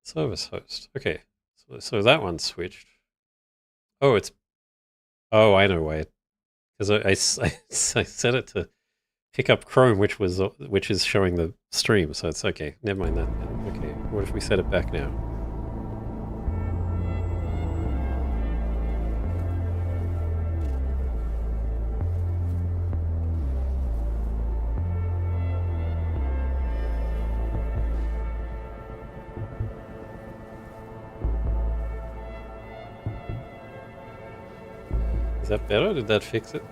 Service host. Okay. So that one switched. Oh, oh, I know why. Because I set it to pick up Chrome, which is showing the stream. So it's okay. Never mind that. Okay. What if we set it back now? Is that better? Did that fix it?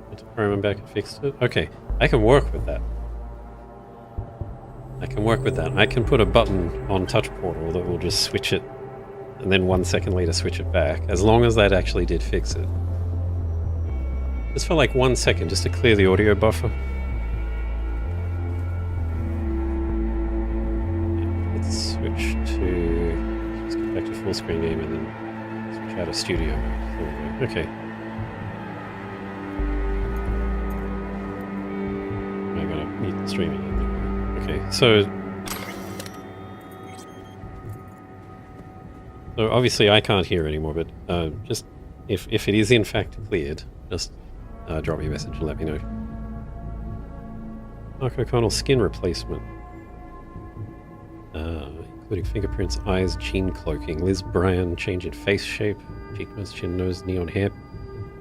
Went to Chrome and back and fixed it? Okay, I can work with that. I can put a button on Touch Portal that will just switch it and then 1 second later switch it back, as long as that actually did fix it. Just for like 1 second, just to clear the audio buffer. Let's switch to... Let's get back to full screen game and then switch out of studio mode. There we go. Okay. I gotta mute the stream again. Okay, so obviously I can't hear anymore, but just if it is in fact cleared, just drop me a message and let me know. Mark O'Connell skin replacement. Including fingerprints, eyes, gene cloaking. Liz Bryan change in face shape. Cheek nose, chin nose, neon hair.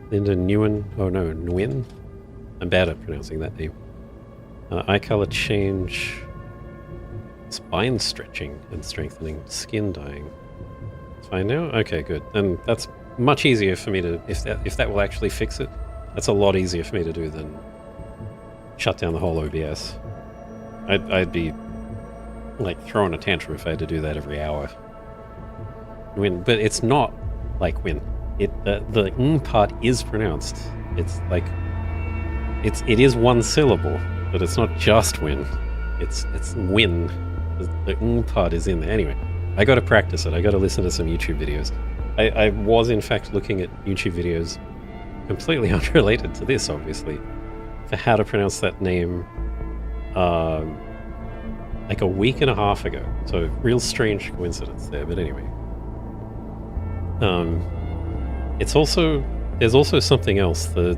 Linda Nguyen. Oh no, Nguyen? I'm bad at pronouncing that name. Eye color change. Spine stretching and strengthening. Skin dyeing. It's fine now? Okay, good. Then that's much easier for me to... If that will actually fix it, that's a lot easier for me to do than shut down the whole OBS. I'd be like throwing a tantrum if I had to do that every hour. But it's not like when the ng part is pronounced. It's like it is one syllable, but it's not just win. It's win. The ng part is in there. Anyway, I got to practice it. I got to listen to some YouTube videos. I was in fact looking at YouTube videos completely unrelated to this, obviously, for how to pronounce that name. Like a week and a half ago. So real strange coincidence there, but anyway. There's also something else. The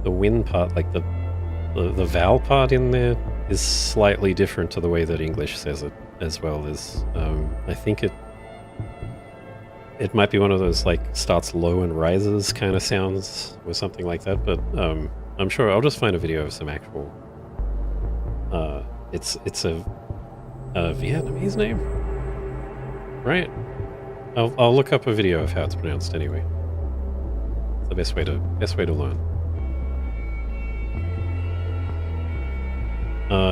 win part, like the vowel part in there is slightly different to the way that English says it, as well as I think it might be one of those like starts low and rises kind of sounds or something like that, but I'm sure I'll just find a video of some actual... it's a Vietnamese name? Right? I'll look up a video of how it's pronounced anyway. It's the best way to learn.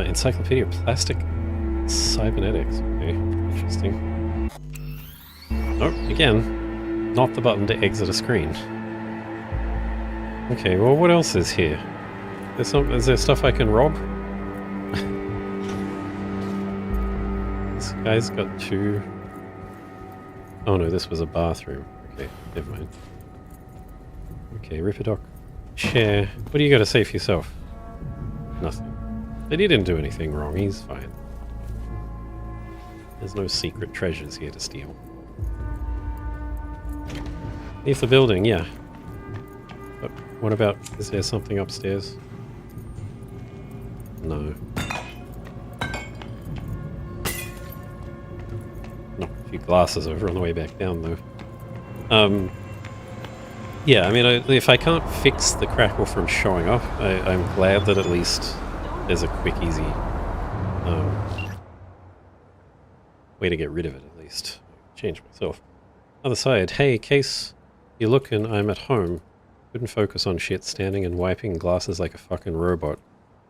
Encyclopedia Plastic Cybernetics. Okay, interesting. Oh, again, not the button to exit a screen. Okay, well, what else is here? Is there stuff I can rob? This guy's got two... Oh no, this was a bathroom. Okay, never mind. Okay, Ripperdoc. Chair. What do you got to say for yourself? Nothing. But he didn't do anything wrong, he's fine. There's no secret treasures here to steal. Leave the building, yeah. But what about, is there something upstairs? No. Knocked a few glasses over on the way back down, though. Yeah, I mean, if I can't fix the crackle from showing up, I'm glad that at least there's a quick, easy way to get rid of it, at least. Change myself. Other side. Hey, case you look and I'm at home. Couldn't focus on shit, standing and wiping glasses like a fucking robot.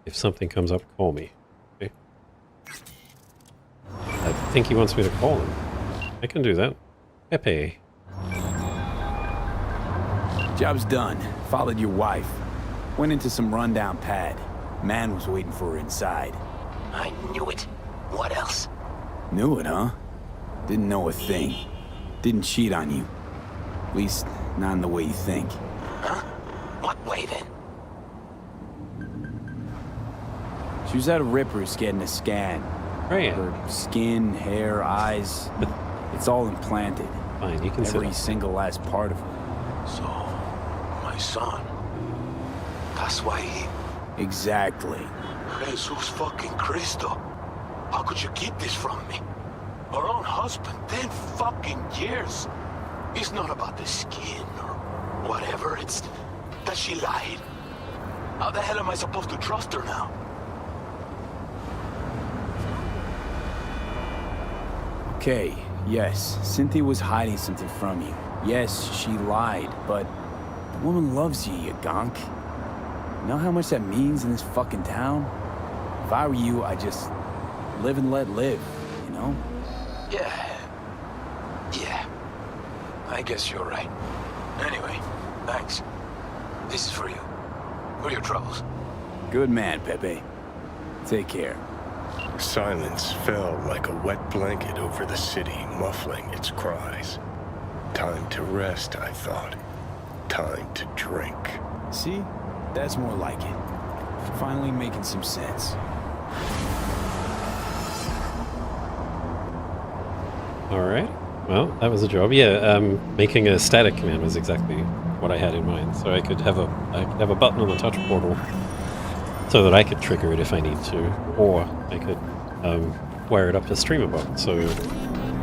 If something comes up, call me. Okay. I think he wants me to call him. I can do that. Pepe. Job's done. Followed your wife. Went into some rundown pad. Man was waiting for her inside. I knew it. What else? Knew it, huh? Didn't know a thing. Didn't cheat on you. At least, not in the way you think. Huh? What way, then? She was at a Ripper's getting a scan. Right. Her skin, hair, eyes, it's all implanted. Fine, you can sit Every up. single last part of her. So, my son. That's why he... Exactly. Jesus fucking Cristo. How could you keep this from me? Her own husband, 10 fucking years. It's not about the skin or whatever, it's that she lied. How the hell am I supposed to trust her now? Okay, yes, Cynthia was hiding something from you. Yes, she lied, but the woman loves you, you gonk. You know how much that means in this fucking town? If I were you, I'd just live and let live, you know? Yeah. I guess you're right. Anyway, thanks. This is for you. For your troubles. Good man, Pepe. Take care. Silence fell like a wet blanket over the city, muffling its cries. Time to rest, I thought. Time to drink. See? That's more like it. Finally making some sense. Alright. Well, that was a job. Yeah, making a static command was exactly what I had in mind. So I could have a button on the touch portal so that I could trigger it if I need to, or I could wire it up to StreamerBot so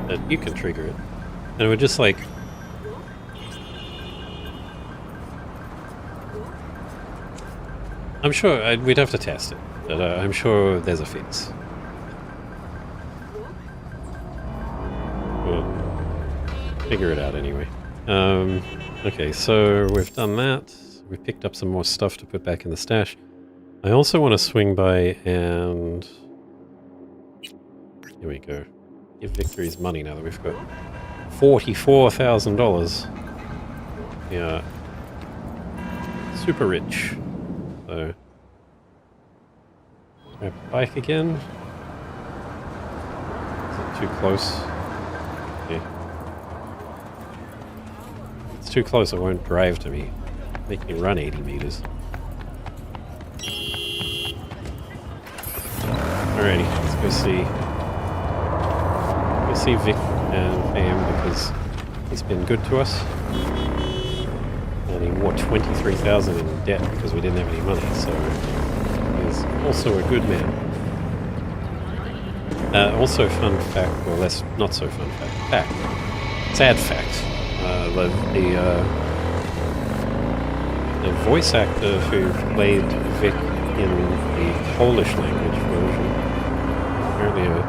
that you can trigger it. And it would just like... I'm sure we'd have to test it, but I'm sure there's a fix. We'll figure it out anyway. Okay, so we've done that. We've picked up some more stuff to put back in the stash. I also want to swing by and... Here we go. Give Victor his money now that we've got $44,000. Yeah. Super rich. So... Grab the bike again. Is it too close? Okay. It's too close, it won't drive to me. Make me run 80 meters. Alrighty, let's go see. Go see Vic and Pam because he's been good to us. And he wore 23,000 in debt because we didn't have any money, so he's also a good man. Also, fun fact, well, that's not so fun fact. Sad fact. The voice actor who played Vic in the Polish language version, apparently a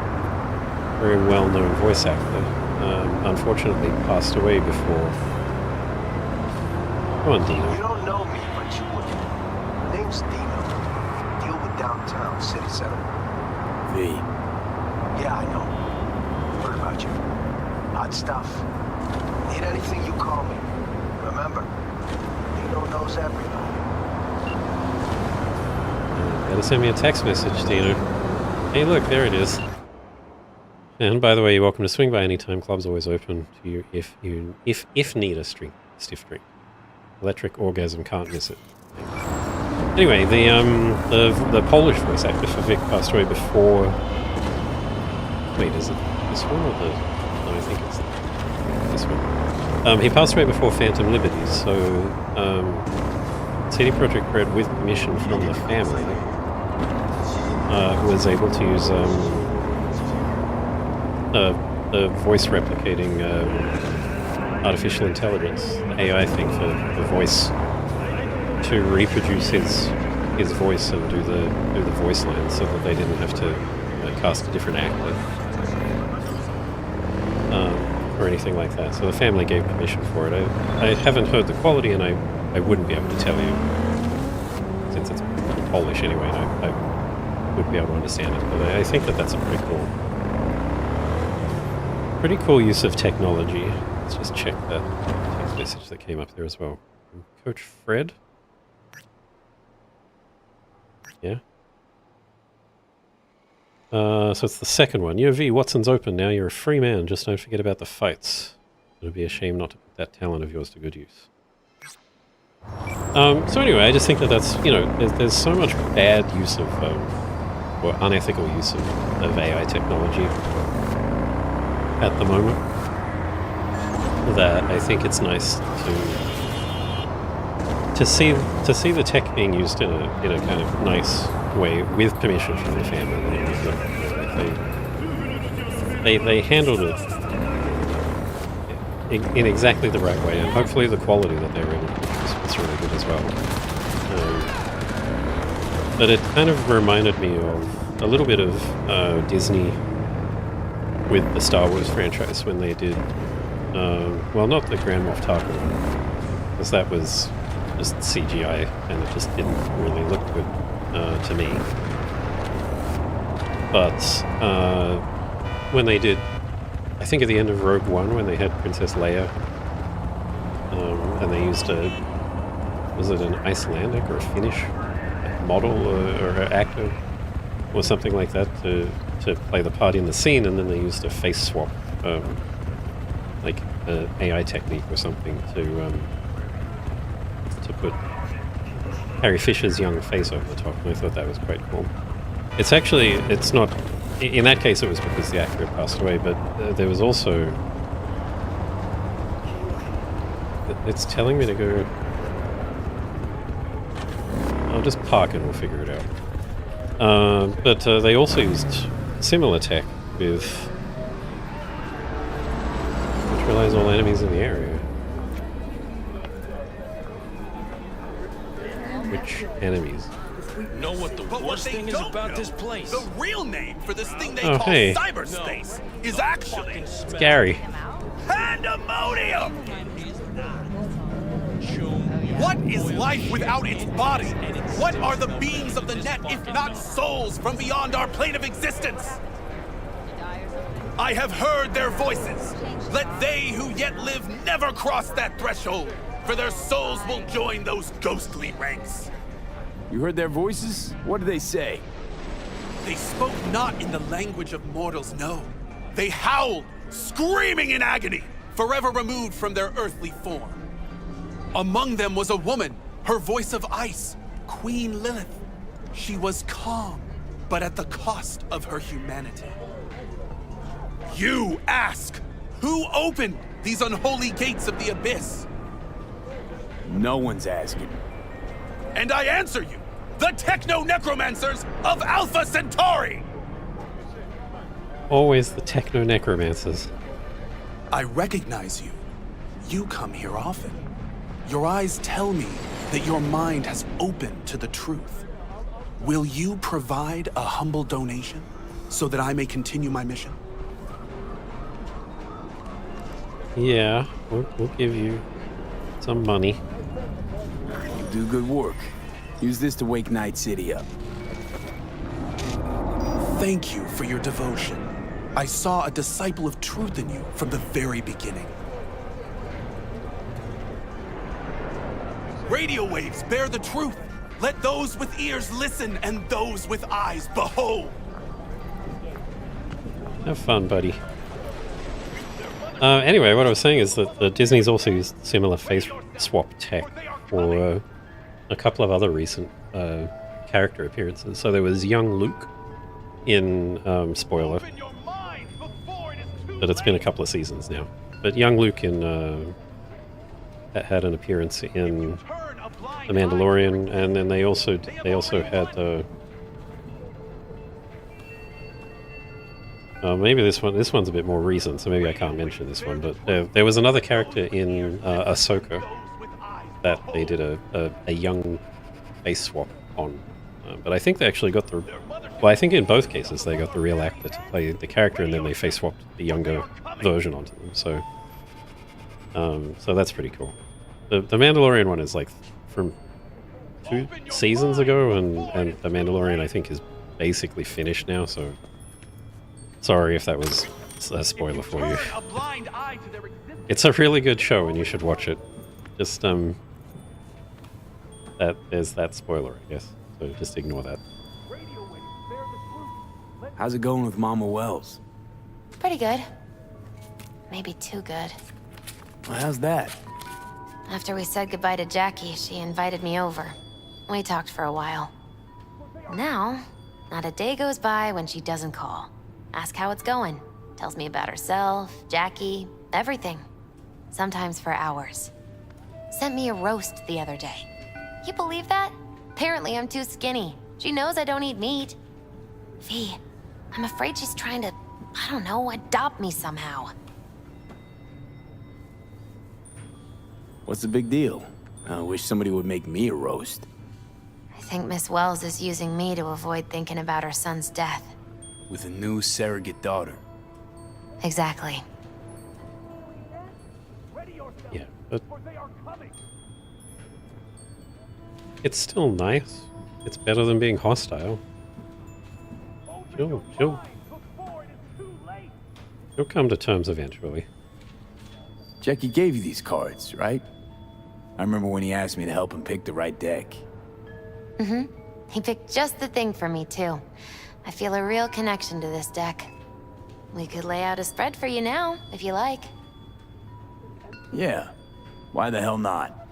very well-known voice actor, unfortunately passed away before. Come on, Dino. You don't know me, but you would. My name's Dino. Deal with downtown, city center. V. Yeah, I know. Heard about you. Hot stuff. Need anything, you call me. Remember, Dino knows everybody. Gotta send me a text message, Dino. Hey, look, there it is. And by the way, you're welcome to swing by anytime. Club's always open to you if need a stiff drink. Electric orgasm, can't miss it. Anyway, the Polish voice actor for Vic passed away before. Wait, is it this one or the? No, I think it's this one. He passed away before Phantom Liberties, so CD Projekt Red, with permission from the family, was able to use the voice replicating artificial intelligence, the AI thing for the voice, to reproduce his voice and do the voice lines, so that they didn't have to cast a different actor. or anything like that. So the family gave permission for it. I haven't heard the quality, and I wouldn't be able to tell you, since it's Polish anyway, and I wouldn't be able to understand it. But I think that's a pretty cool use of technology. Let's just check that text message that came up there as well. From Coach Fred. Yeah. So it's the second one. Yo, V, Watson's open now. You're a free man. Just don't forget about the fights. It would be a shame not to put that talent of yours to good use. So anyway, I just think that's, there's so much bad use of, or unethical use of AI technology at the moment, that I think it's nice to see the tech being used in a kind of nice way with permission from the family. They handled it in exactly the right way, and hopefully the quality that they were able to produce was really good as well. But it kind of reminded me of a little bit of Disney with the Star Wars franchise when they did, well, not the Grand Moff Tarkin one, because that was just CGI and it just didn't really look good to me. But when they did, I think at the end of Rogue One, when they had Princess Leia, and they used was it an Icelandic or a Finnish model or actor or something like that to play the part in the scene, and then they used a face swap, like an AI technique or something to put Carrie Fisher's young face over the top, and I thought that was quite cool. It's not, in that case it was because the actor had passed away, but there was also, it's telling me to go, I'll just park and we'll figure it out. But they also used similar tech which relies all enemies in the area. Which enemies? Know what the worst thing is about this place? The real name for this thing they Oh, call hey. cyberspace is actually It's Gary. pandemonium! What is life without its body? What are the beings of the net if not souls from beyond our plane of existence? I have heard their voices. Let they who yet live never cross that threshold, for their souls will join those ghostly ranks. You heard their voices? What did they say? They spoke not in the language of mortals, no. They howled, screaming in agony, forever removed from their earthly form. Among them was a woman, her voice of ice, Queen Lilith. She was calm, but at the cost of her humanity. You ask, who opened these unholy gates of the abyss? No one's asking. And I answer you, the techno-necromancers of Alpha Centauri! Always the techno-necromancers. I recognize you. You come here often. Your eyes tell me that your mind has opened to the truth. Will you provide a humble donation so that I may continue my mission? Yeah, we'll give you some money. You do good work. Use this to wake Night City up. Thank you for your devotion. I saw a disciple of truth in you from the very beginning. Radio waves bear the truth. Let those with ears listen and those with eyes behold. Have fun, buddy. Anyway, what I was saying is that Disney's also used similar face swap tech for a couple of other recent character appearances. So there was young Luke in, spoiler, but it's been a couple of seasons now. But young Luke in had an appearance in The Mandalorian, and then they also had maybe this one's a bit more recent, so maybe I can't mention this one, but there was another character in Ahsoka that they did a young face swap on, but I think they actually got I think in both cases they got the real actor to play the character, and then they face swapped the younger version onto them, so So that's pretty cool. The Mandalorian one is like from 2 seasons ago, and the Mandalorian I think is basically finished now. So sorry if that was a spoiler for you. It's a really good show, and you should watch it. Just there's that spoiler, I guess. So just ignore that. How's it going with Mama Wells? Pretty good. Maybe too good. Well, how's that? After we said goodbye to Jackie, she invited me over. We talked for a while. Now, not a day goes by when she doesn't call. Ask how it's going. Tells me about herself, Jackie, everything. Sometimes for hours. Sent me a roast the other day. You believe that? Apparently I'm too skinny. She knows I don't eat meat. V, I'm afraid she's trying to, I don't know, adopt me somehow. What's the big deal? I wish somebody would make me a roast. I think Miss Wells is using me to avoid thinking about her son's death. With a new surrogate daughter. Exactly. Yeah, but it's still nice. It's better than being hostile. She'll come to terms eventually. Jackie gave you these cards, right? I remember when he asked me to help him pick the right deck. Mm-hmm. He picked just the thing for me, too. I feel a real connection to this deck. We could lay out a spread for you now, if you like. Yeah. Why the hell not?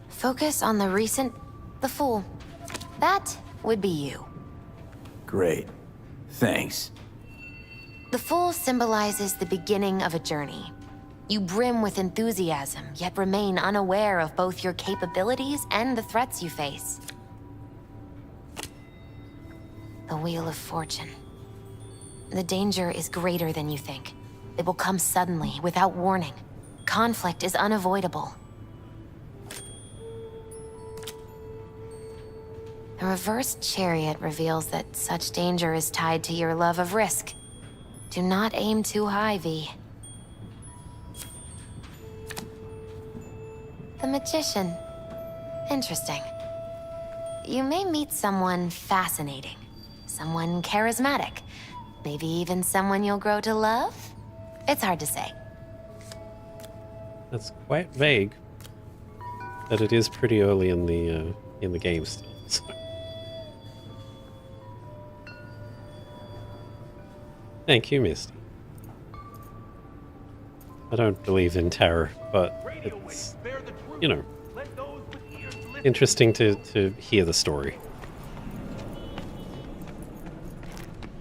Focus on the recent... the Fool. That would be you. Great. Thanks. The Fool symbolizes the beginning of a journey. You brim with enthusiasm, yet remain unaware of both your capabilities and the threats you face. The Wheel of Fortune. The danger is greater than you think. It will come suddenly, without warning. Conflict is unavoidable. The reversed chariot reveals that such danger is tied to your love of risk. Do not aim too high, V. The Magician. Interesting. You may meet someone fascinating. Someone charismatic. Maybe even someone you'll grow to love? It's hard to say. That's quite vague. But it is pretty early in the game still. So. Thank you, Misty. I don't believe in terror, but it's, you know, interesting to hear the story.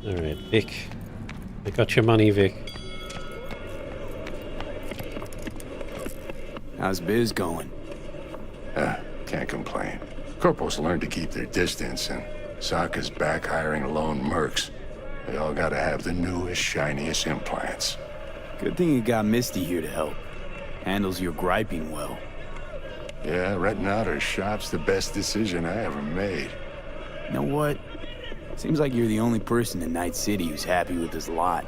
Alright, Vic. I got your money, Vic. How's biz going? Can't complain. Corporals learn to keep their distance, and Sokka's back hiring lone mercs. They all gotta have the newest, shiniest implants. Good thing you got Misty here to help. Handles your griping well. Yeah, renting out her shop's the best decision I ever made. You know what? Seems like you're the only person in Night City who's happy with this lot.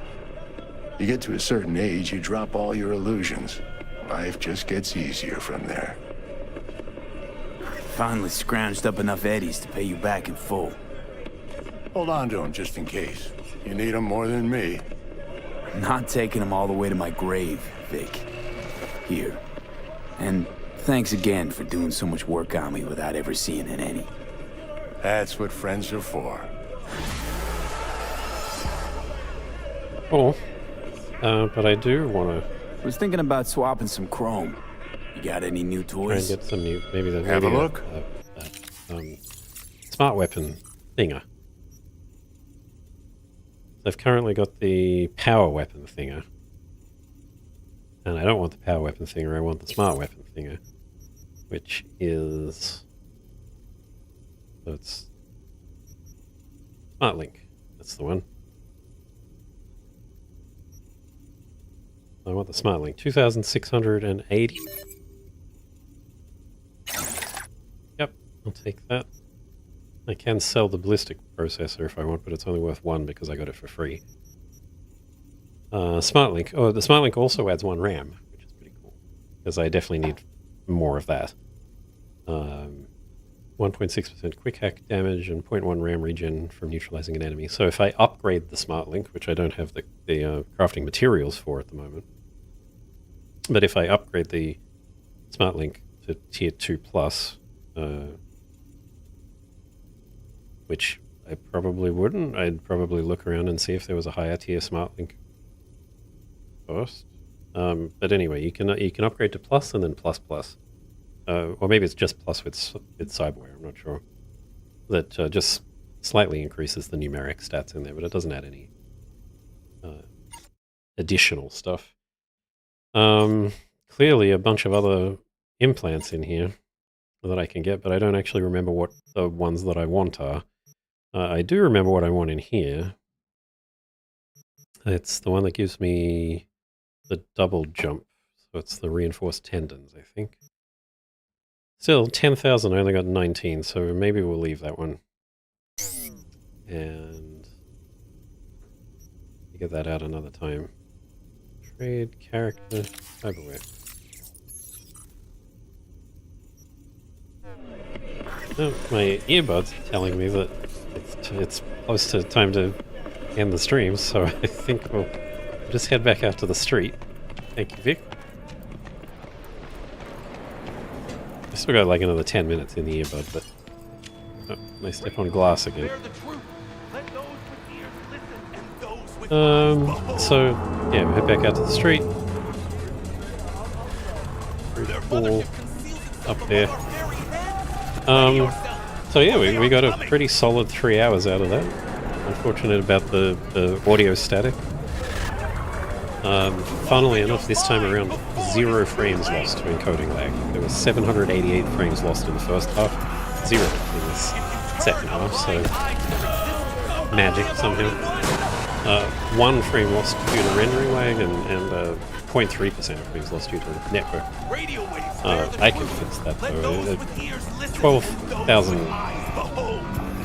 You get to a certain age, you drop all your illusions. Life just gets easier from there. Finally scrounged up enough eddies to pay you back in full. Hold on to them just in case. You need them more than me. I'm not taking them all the way to my grave, Vic. Here. And thanks again for doing so much work on me without ever seeing an any. That's what friends are for. Cool. But I do want to... Was thinking about swapping some chrome. You got any new toys? Try and get some new... Maybe the... Have a look. Smart weapon thinger. I've currently got the power weapon thinger. And I don't want the power weapon thinger, I want the smart weapon thinger. Which is... So it's... Smart Link. That's the one. I want the Smart Link. 2,680. Yep, I'll take that. I can sell the ballistic processor if I want, but it's only worth 1 because I got it for free. Smart Link. Oh, the Smart Link also adds 1 RAM, which is pretty cool. because I definitely need more of that. 1.6% quick hack damage and 0.1 RAM regen from neutralizing an enemy. So if I upgrade the Smart Link, which I don't have the crafting materials for at the moment, but if I upgrade the Smart Link to Tier 2 Plus, which I probably wouldn't, I'd probably look around and see if there was a higher tier Smart Link first. But anyway, you can upgrade to Plus and then Plus Plus. Or maybe it's just Plus with Cyberware, I'm not sure. That just slightly increases the numeric stats in there, but it doesn't add any additional stuff. Clearly a bunch of other implants in here that I can get, but I don't actually remember what the ones that I want are. I do remember what I want in here. It's the one that gives me the double jump. So it's the reinforced tendons, I think. Still, 10,000, I only got 19, so maybe we'll leave that one. And get that out another time. Trade, character, cyberware. Oh, my earbuds are telling me that it's close to time to end the stream, so I think we'll just head back out to the street. Thank you, Vic. I still got like another 10 minutes in the earbud, but I step on glass again. So yeah, we head back out to the street. Pretty cool up there. So yeah, we got a pretty solid 3 hours out of that. Unfortunate about the audio static. Funnily enough, this time around, 0 frames lost to encoding lag. There was 788 frames lost in the first half, 0 in the second half, so magic somehow. 1 frame lost due to rendering lag, and 0.3% frames lost due to network. I can fix that though. 12,000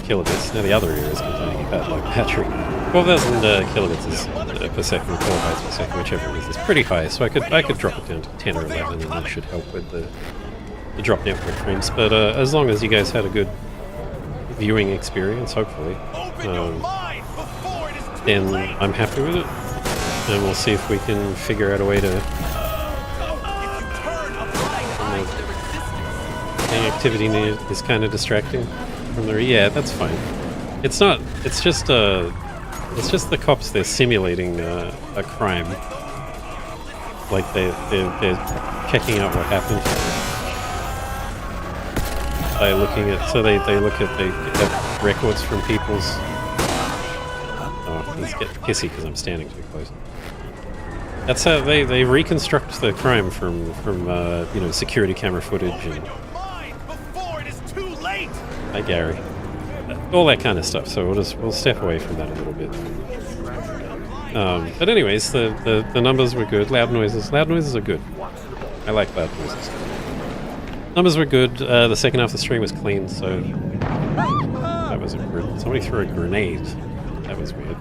kilobits. Now the other ear is complaining about like battery. 12,000 kilobits is per second, kilobytes per second, whichever it is. It's pretty high, so I could drop it down to 10 or 11, and that should help with the drop network frames. But as long as you guys had a good viewing experience, hopefully, then I'm happy with it. And we'll see if we can figure out a way to... the activity is kind of distracting from there. Yeah, that's fine. It's not... It's just the cops. They're simulating a crime. Like they're checking out what happened by looking at... So they have records from people's... Oh, he's getting pissy because I'm standing too close. That's how they reconstruct the crime from you know, security camera footage and... Hi, Gary. All that kind of stuff. So we'll step away from that a little bit. But anyways, the numbers were good. Loud noises are good. I like loud noises. Numbers were good. The second half of the stream was clean. So that was somebody threw a grenade. That was weird.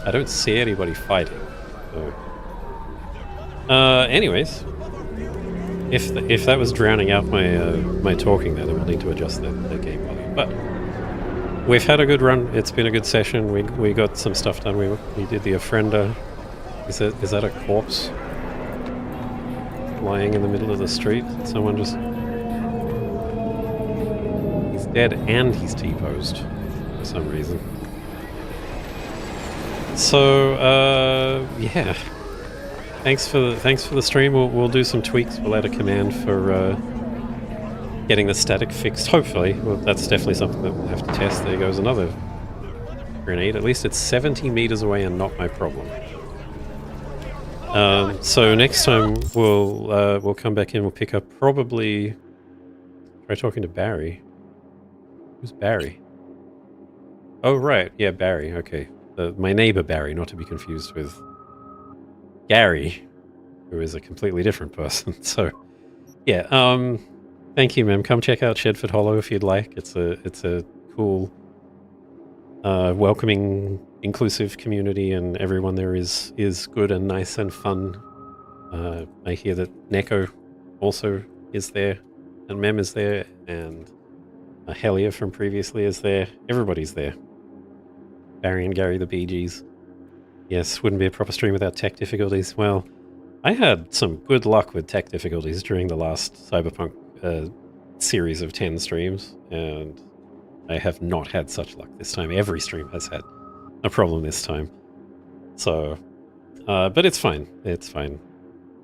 I don't see anybody fighting. So. Anyways. If that was drowning out my talking there, then we'll need to adjust the game volume. But we've had a good run. It's been a good session. We got some stuff done. We did the Ofrenda. Is that a corpse lying in the middle of the street? Someone just... He's dead and he's T-posed for some reason. So yeah. Thanks for the stream. We'll do some tweaks. We'll add a command for getting the static fixed. Hopefully, well, that's definitely something that we'll have to test. There goes another grenade. At least it's 70 meters away and not my problem. So next time we'll come back in. We'll pick up probably. Try talking to Barry. Who's Barry? Oh right, yeah, Barry. Okay, my neighbor Barry, not to be confused with Gary, who is a completely different person. So, yeah. Thank you, ma'am. Come check out Shedford Hollow if you'd like. It's a cool, welcoming, inclusive community, and everyone there is good and nice and fun I hear that Neko also is there, and Mem is there, and Helia from previously is there. Everybody's there. Barry and Gary, the Bee Gees. Yes, wouldn't be a proper stream without tech difficulties. Well, I had some good luck with tech difficulties during the last Cyberpunk series of 10 streams, and I have not had such luck this time. Every stream has had a problem this time. So, but it's fine. It's fine.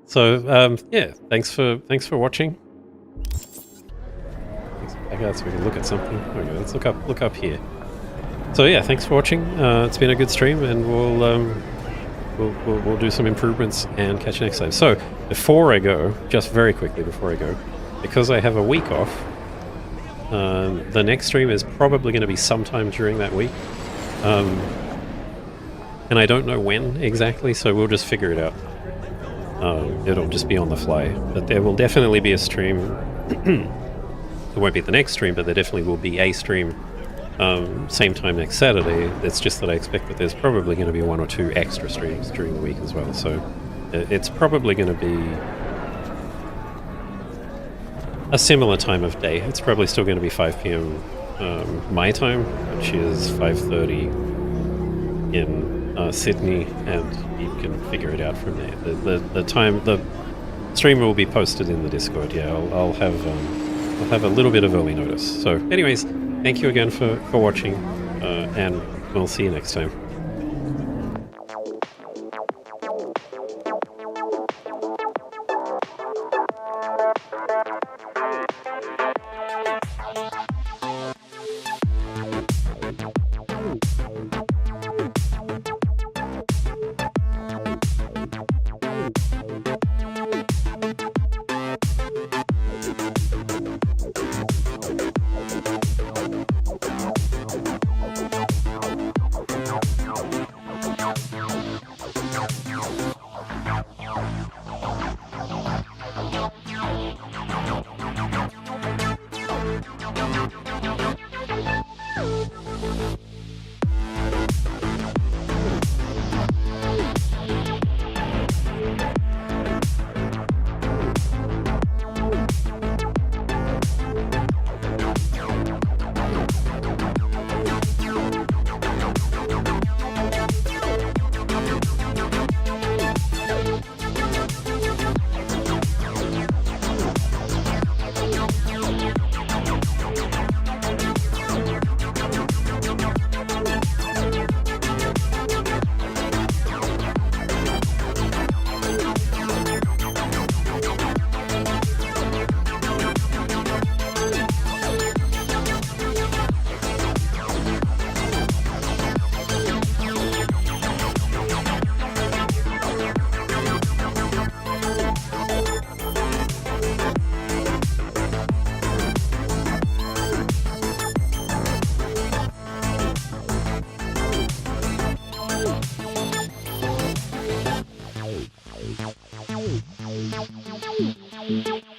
So, yeah, thanks for watching. I guess we can look at something. Okay, let's look up here. So yeah, thanks for watching. It's been a good stream, and we'll do some improvements and catch you next time. So before I go, just very quickly before I go, because I have a week off, the next stream is probably going to be sometime during that week, and I don't know when exactly, so we'll just figure it out. It'll just be on the fly, but there will definitely be a stream. It won't be the next stream, but there definitely will be a stream same time next Saturday. It's just that I expect that there's probably going to be 1 or 2 extra streams during the week as well. So it's probably going to be a similar time of day. It's probably still going to be 5 p.m. My time, which is 5:30 in Sydney, and you can figure it out from there. The stream will be posted in the Discord. Yeah, I'll have a little bit of early notice. So anyways, thank you again for watching, and we'll see you next time. Thank you.